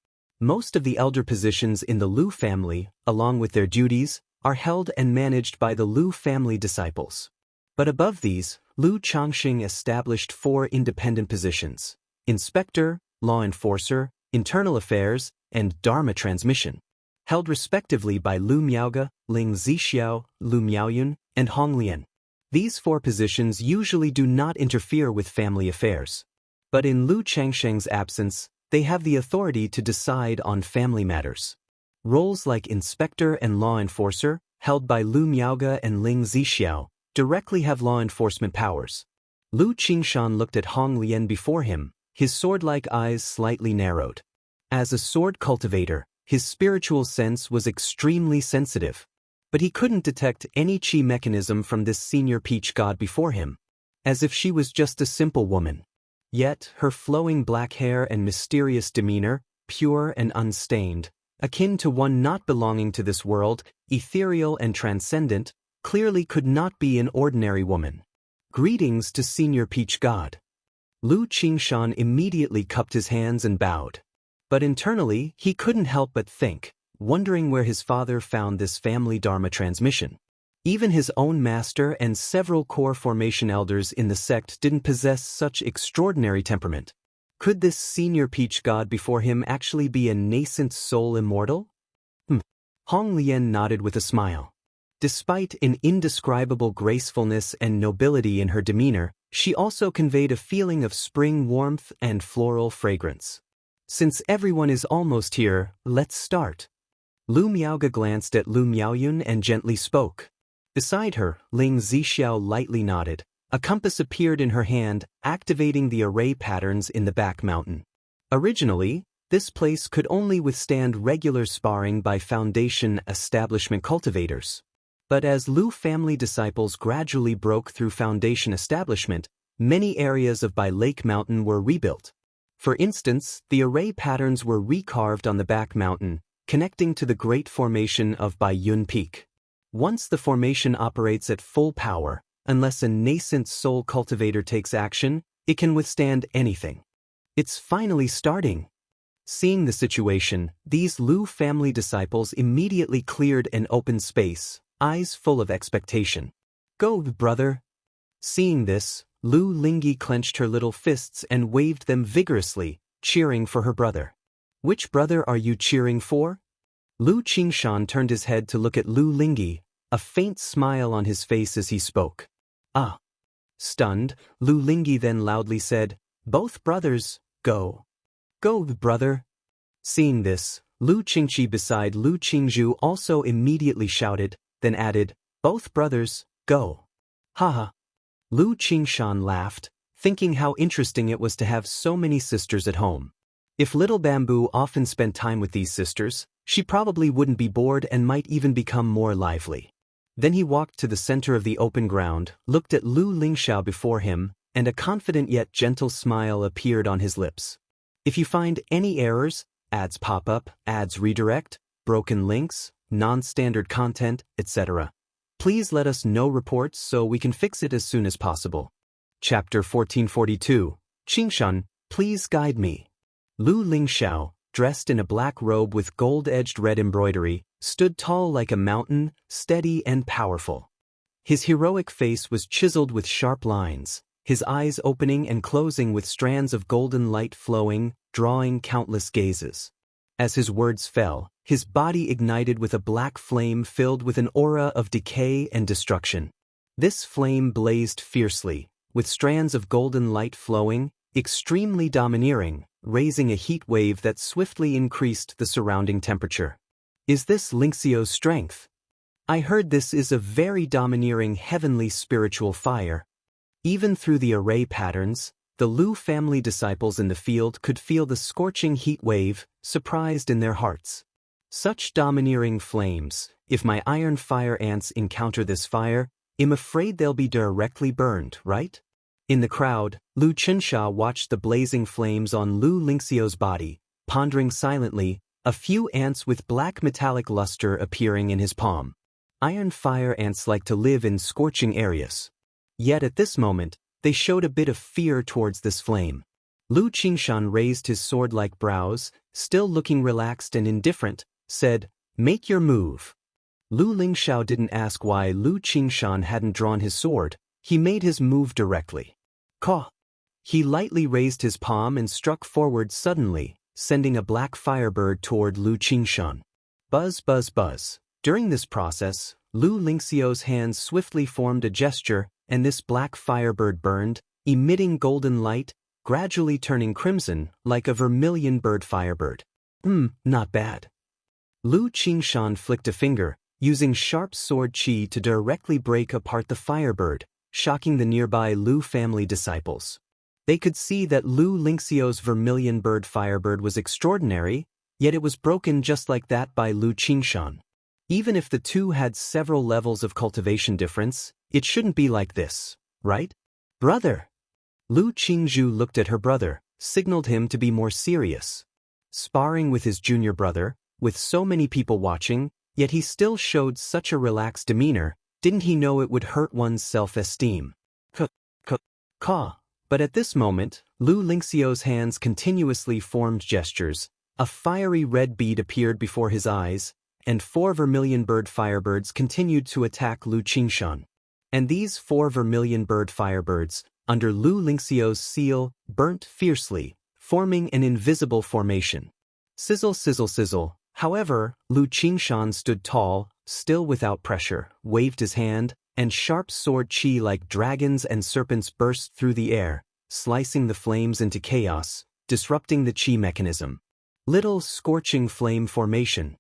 Most of the elder positions in the Lu family, along with their duties, are held and managed by the Lu family disciples. But above these, Lu Changxing established 4 independent positions: Inspector, Law Enforcer, Internal Affairs, and Dharma Transmission, held respectively by Lu Miaoge, Ling Zixiao, Lu Miaoyun, and Hong Lian. These 4 positions usually do not interfere with family affairs. But in Lu Changsheng's absence, they have the authority to decide on family matters. Roles like Inspector and Law Enforcer, held by Lu Miaoge and Ling Zixiao, directly have law enforcement powers. Lu Qingshan looked at Hong Lian before him, his sword-like eyes slightly narrowed. As a sword cultivator, his spiritual sense was extremely sensitive. But he couldn't detect any chi mechanism from this senior peach god before him, as if she was just a simple woman. Yet, her flowing black hair and mysterious demeanor, pure and unstained, akin to one not belonging to this world, ethereal and transcendent, clearly could not be an ordinary woman. Greetings to Senior Peach God. Lu Qingshan immediately cupped his hands and bowed. But internally, he couldn't help but think, wondering where his father found this family Dharma transmission. Even his own master and several core formation elders in the sect didn't possess such extraordinary temperament. Could this senior peach god before him actually be a nascent soul immortal? Hong Lian nodded with a smile. Despite an indescribable gracefulness and nobility in her demeanor, she also conveyed a feeling of spring warmth and floral fragrance. Since everyone is almost here, let's start. Lu Miaoge glanced at Lu Miaoyun and gently spoke. Beside her, Ling Zixiao lightly nodded. A compass appeared in her hand, activating the array patterns in the back mountain. Originally, this place could only withstand regular sparring by Foundation establishment cultivators. But as Lu family disciples gradually broke through Foundation establishment, many areas of Bai Lake Mountain were rebuilt. For instance, the array patterns were recarved on the back mountain, connecting to the great formation of Bai Yun Peak. Once the formation operates at full power, unless a nascent soul cultivator takes action, it can withstand anything. It's finally starting. Seeing the situation, these Lu family disciples immediately cleared an open space, eyes full of expectation. Go, brother. Seeing this, Lu Lingyi clenched her little fists and waved them vigorously, cheering for her brother. Which brother are you cheering for? Lu Qingshan turned his head to look at Lu Lingyi, a faint smile on his face as he spoke. Ah. Stunned, Lu Lingyi then loudly said, "Both brothers, go. Go, brother." Seeing this, Lu Qingqi beside Lu Qingzhu also immediately shouted, then added, "Both brothers, go." Haha. Lu Qingshan laughed, thinking how interesting it was to have so many sisters at home. If Little Bamboo often spent time with these sisters, she probably wouldn't be bored and might even become more lively. Then he walked to the center of the open ground, looked at Lu Lingxiao before him, and a confident yet gentle smile appeared on his lips. If you find any errors, ads pop up, ads redirect, broken links, non-standard content, etc., please let us know reports so we can fix it as soon as possible. Chapter 1442, Qingshan, please guide me. Lu Lingxiao, dressed in a black robe with gold-edged red embroidery, stood tall like a mountain, steady and powerful. His heroic face was chiseled with sharp lines, his eyes opening and closing with strands of golden light flowing, drawing countless gazes. As his words fell, his body ignited with a black flame filled with an aura of decay and destruction. This flame blazed fiercely, with strands of golden light flowing, extremely domineering, raising a heat wave that swiftly increased the surrounding temperature. Is this Lingxiao's strength? I heard this is a very domineering heavenly spiritual fire. Even through the array patterns, the Lu family disciples in the field could feel the scorching heat wave, surprised in their hearts. Such domineering flames, if my iron fire ants encounter this fire, I'm afraid they'll be directly burned, right? In the crowd, Lu Qingsha watched the blazing flames on Lu Lingxiao's body, pondering silently, a few ants with black metallic luster appearing in his palm. Iron fire ants like to live in scorching areas. Yet at this moment, they showed a bit of fear towards this flame. Lu Qingshan raised his sword-like brows, still looking relaxed and indifferent, said, "Make your move." Lu Lingxiao didn't ask why Lu Qingshan hadn't drawn his sword, he made his move directly. Caw! He lightly raised his palm and struck forward suddenly, sending a black firebird toward Lu Qingshan. Buzz buzz buzz. During this process, Lu Lingxiao's hands swiftly formed a gesture, and this black firebird burned, emitting golden light, gradually turning crimson, like a vermilion bird firebird. Not bad. Lu Qingshan flicked a finger, using sharp sword qi to directly break apart the firebird, shocking the nearby Lu family disciples. They could see that Lu Lingxiao's vermilion bird firebird was extraordinary, yet it was broken just like that by Lu Qingshan. Even if the two had several levels of cultivation difference, it shouldn't be like this, right? Brother! Lu Qingzhu looked at her brother, signaled him to be more serious. Sparring with his junior brother, with so many people watching, yet he still showed such a relaxed demeanor, didn't he know it would hurt one's self-esteem? Caw. But at this moment, Lu Lingxiao's hands continuously formed gestures, a fiery red bead appeared before his eyes, and 4 vermilion bird firebirds continued to attack Lu Qingshan. And these 4 vermilion bird firebirds, under Lu Lingxiao's seal, burnt fiercely, forming an invisible formation. Sizzle sizzle sizzle. However, Lu Qingshan stood tall, still without pressure, waved his hand, and sharp sword qi like dragons and serpents burst through the air, slicing the flames into chaos, disrupting the qi mechanism. Little scorching flame formation.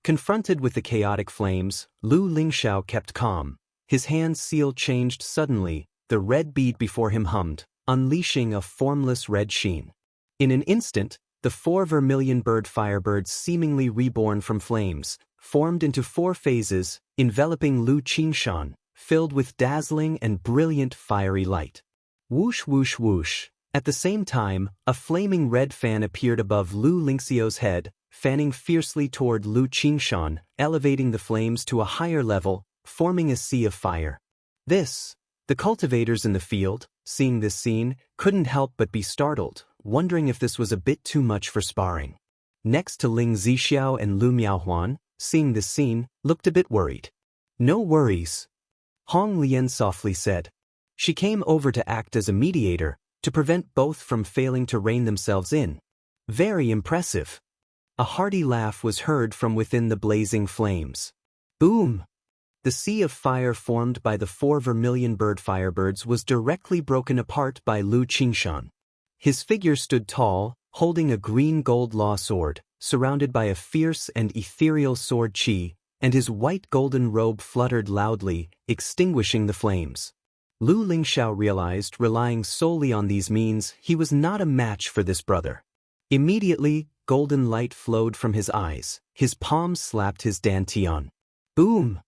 Confronted with the chaotic flames, Lu Lingxiao kept calm. His hand seal changed suddenly, the red bead before him hummed, unleashing a formless red sheen. In an instant, the 4 vermilion bird firebirds seemingly reborn from flames, formed into 4 phases, enveloping Lu Qingshan, filled with dazzling and brilliant fiery light. Whoosh whoosh whoosh. At the same time, a flaming red fan appeared above Lu Lingxiao's head, fanning fiercely toward Lu Qingshan, elevating the flames to a higher level, forming a sea of fire. The cultivators in the field, seeing this scene, couldn't help but be startled, wondering if this was a bit too much for sparring. Next to Ling Zixiao and Lu Miaohuan, seeing this scene, looked a bit worried. No worries. Hong Lian softly said. She came over to act as a mediator, to prevent both from failing to rein themselves in. Very impressive. A hearty laugh was heard from within the blazing flames. Boom! The sea of fire formed by the 4 vermilion bird firebirds was directly broken apart by Lu Qingshan. His figure stood tall, holding a green gold law sword, surrounded by a fierce and ethereal sword qi, and his white golden robe fluttered loudly, extinguishing the flames. Lu Lingxiao realized, relying solely on these means, he was not a match for this brother. Immediately, golden light flowed from his eyes, his palms slapped his dantian. Boom!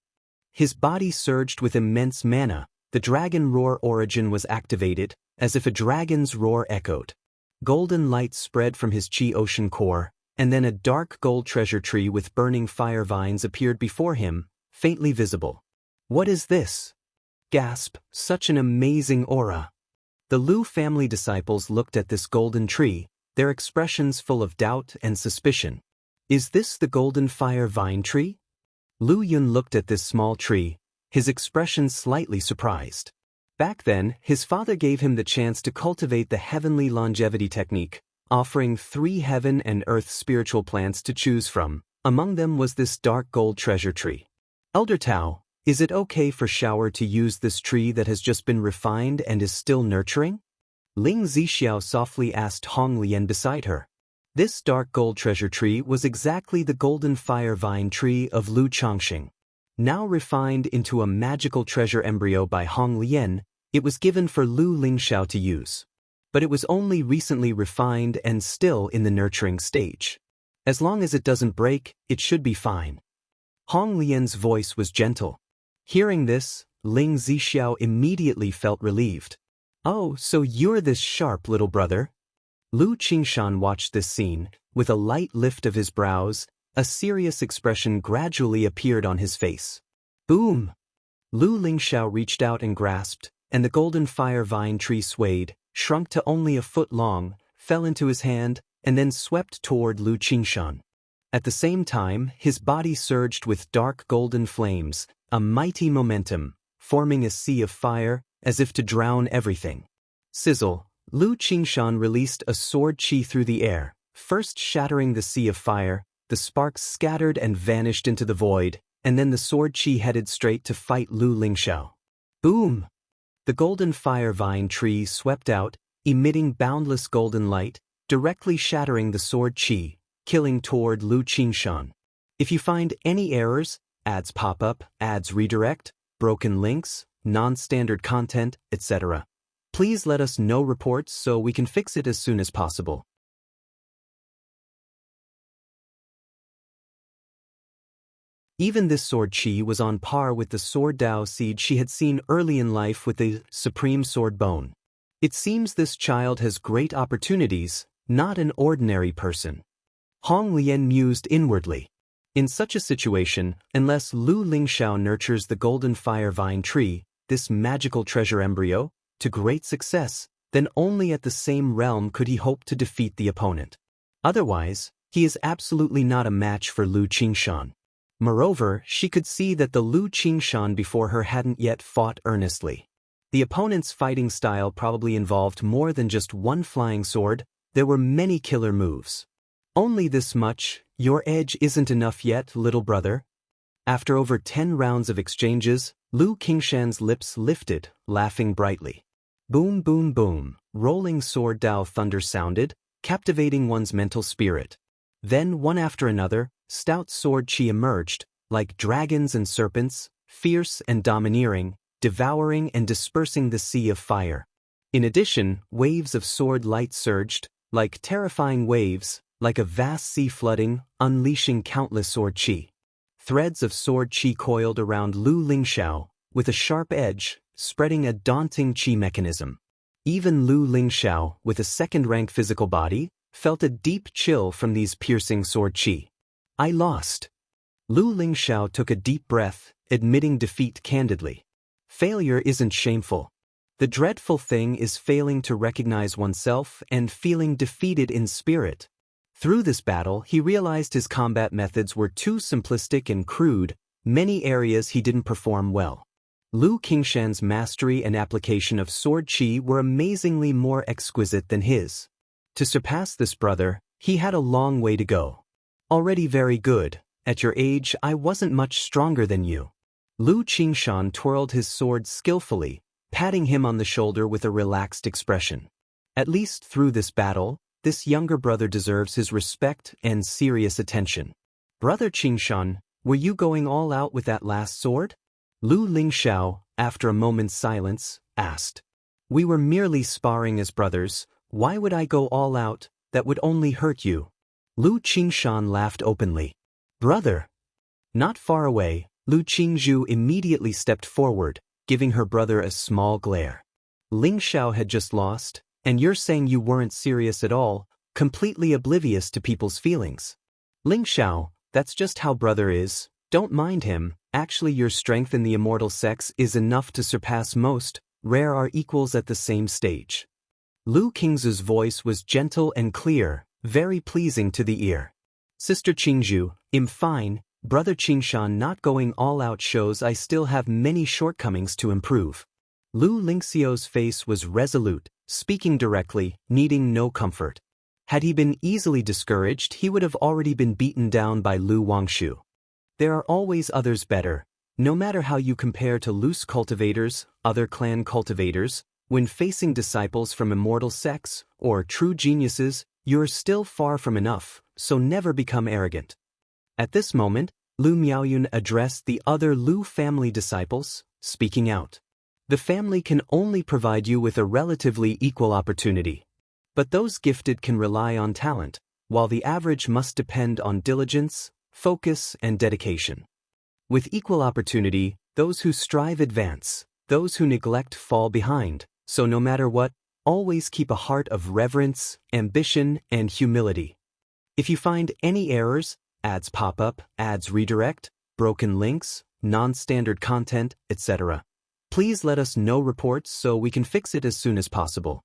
His body surged with immense mana, the dragon roar origin was activated, as if a dragon's roar echoed. Golden light spread from his chi ocean core, and then a dark gold treasure tree with burning fire vines appeared before him, faintly visible. What is this? Gasp, such an amazing aura. The Lu family disciples looked at this golden tree, their expressions full of doubt and suspicion. Is this the golden fire vine tree? Lu Yun looked at this small tree, his expression slightly surprised. Back then, his father gave him the chance to cultivate the heavenly longevity technique, offering 3 heaven and earth spiritual plants to choose from. Among them was this dark gold treasure tree. Elder Tao, is it okay for Shower to use this tree that has just been refined and is still nurturing? Ling Zixiao softly asked Hong Lian beside her. This dark gold treasure tree was exactly the golden fire vine tree of Lu Changxing. Now refined into a magical treasure embryo by Hong Lian, it was given for Lu Lingxiao to use. But it was only recently refined and still in the nurturing stage. As long as it doesn't break, it should be fine. Hong Lian's voice was gentle. Hearing this, Ling Zixiao immediately felt relieved. Oh, so you're this sharp little brother? Lu Qingshan watched this scene. With a light lift of his brows, a serious expression gradually appeared on his face. Boom! Lu Lingxiao reached out and grasped, and the golden fire vine tree swayed, shrunk to only a foot long, fell into his hand, and then swept toward Lu Qingshan. At the same time, his body surged with dark golden flames, a mighty momentum, forming a sea of fire, as if to drown everything. Sizzle! Lu Qingshan released a sword qi through the air, first shattering the sea of fire. The sparks scattered and vanished into the void, and then the sword qi headed straight to fight Lu Lingxiao. Boom! The golden fire vine tree swept out, emitting boundless golden light, directly shattering the sword qi, killing toward Lu Qingshan. If you find any errors, ads pop up, ads redirect, broken links, non-standard content, etc., please let us know reports so we can fix it as soon as possible. Even this sword qi was on par with the sword Dao seed she had seen early in life with the supreme sword bone. It seems this child has great opportunities, not an ordinary person. Hong Lian mused inwardly. In such a situation, unless Lu Lingxiao nurtures the golden fire vine tree, this magical treasure embryo, to great success, then only at the same realm could he hope to defeat the opponent. Otherwise, he is absolutely not a match for Lu Qingshan. Moreover, she could see that the Lu Qingshan before her hadn't yet fought earnestly. The opponent's fighting style probably involved more than just one flying sword, there were many killer moves. Only this much, your edge isn't enough yet, little brother? After over 10 rounds of exchanges, Lu Qingshan's lips lifted, laughing brightly. Boom boom boom, rolling sword Dao thunder sounded, captivating one's mental spirit. Then one after another, stout sword qi emerged, like dragons and serpents, fierce and domineering, devouring and dispersing the sea of fire. In addition, waves of sword light surged, like terrifying waves, like a vast sea flooding, unleashing countless sword qi. Threads of sword qi coiled around Lu Lingxiao, with a sharp edge, spreading a daunting qi mechanism. Even Lu Lingxiao, with a second-rank physical body, felt a deep chill from these piercing sword qi. I lost. Lu Lingxiao took a deep breath, admitting defeat candidly. Failure isn't shameful. The dreadful thing is failing to recognize oneself and feeling defeated in spirit. Through this battle, he realized his combat methods were too simplistic and crude, many areas he didn't perform well. Lu Qingshan's mastery and application of sword qi were amazingly more exquisite than his. To surpass this brother, he had a long way to go. Already very good. At your age, I wasn't much stronger than you. Lu Qingshan twirled his sword skillfully, patting him on the shoulder with a relaxed expression. At least through this battle, this younger brother deserves his respect and serious attention. Brother Qingshan, were you going all out with that last sword? Lu Lingxiao, after a moment's silence, asked. We were merely sparring as brothers. Why would I go all out? That would only hurt you. Lu Qingshan laughed openly. Brother! Not far away, Lu Qingzhu immediately stepped forward, giving her brother a small glare. Lingxiao had just lost, and you're saying you weren't serious at all, completely oblivious to people's feelings. Lingxiao, that's just how brother is. Don't mind him. Actually, your strength in the immortal sects is enough to surpass most. Rare are equals at the same stage. Lu Qingzhu's voice was gentle and clear, very pleasing to the ear. Sister Qingzhu, I'm fine. Brother Qingshan not going all out shows I still have many shortcomings to improve. Lu Lingxiao's face was resolute, speaking directly, needing no comfort. Had he been easily discouraged, he would have already been beaten down by Lu Wangshu. There are always others better. No matter how you compare to loose cultivators, other clan cultivators, when facing disciples from immortal sects or true geniuses, you're still far from enough, so never become arrogant. At this moment, Lu Miaoyun addressed the other Lu family disciples, speaking out. The family can only provide you with a relatively equal opportunity. But those gifted can rely on talent, while the average must depend on diligence, focus, and dedication. With equal opportunity, those who strive advance, those who neglect fall behind, so no matter what, always keep a heart of reverence, ambition, and humility. If you find any errors, ads pop up, ads redirect, broken links, non-standard content, etc., please let us know reports so we can fix it as soon as possible.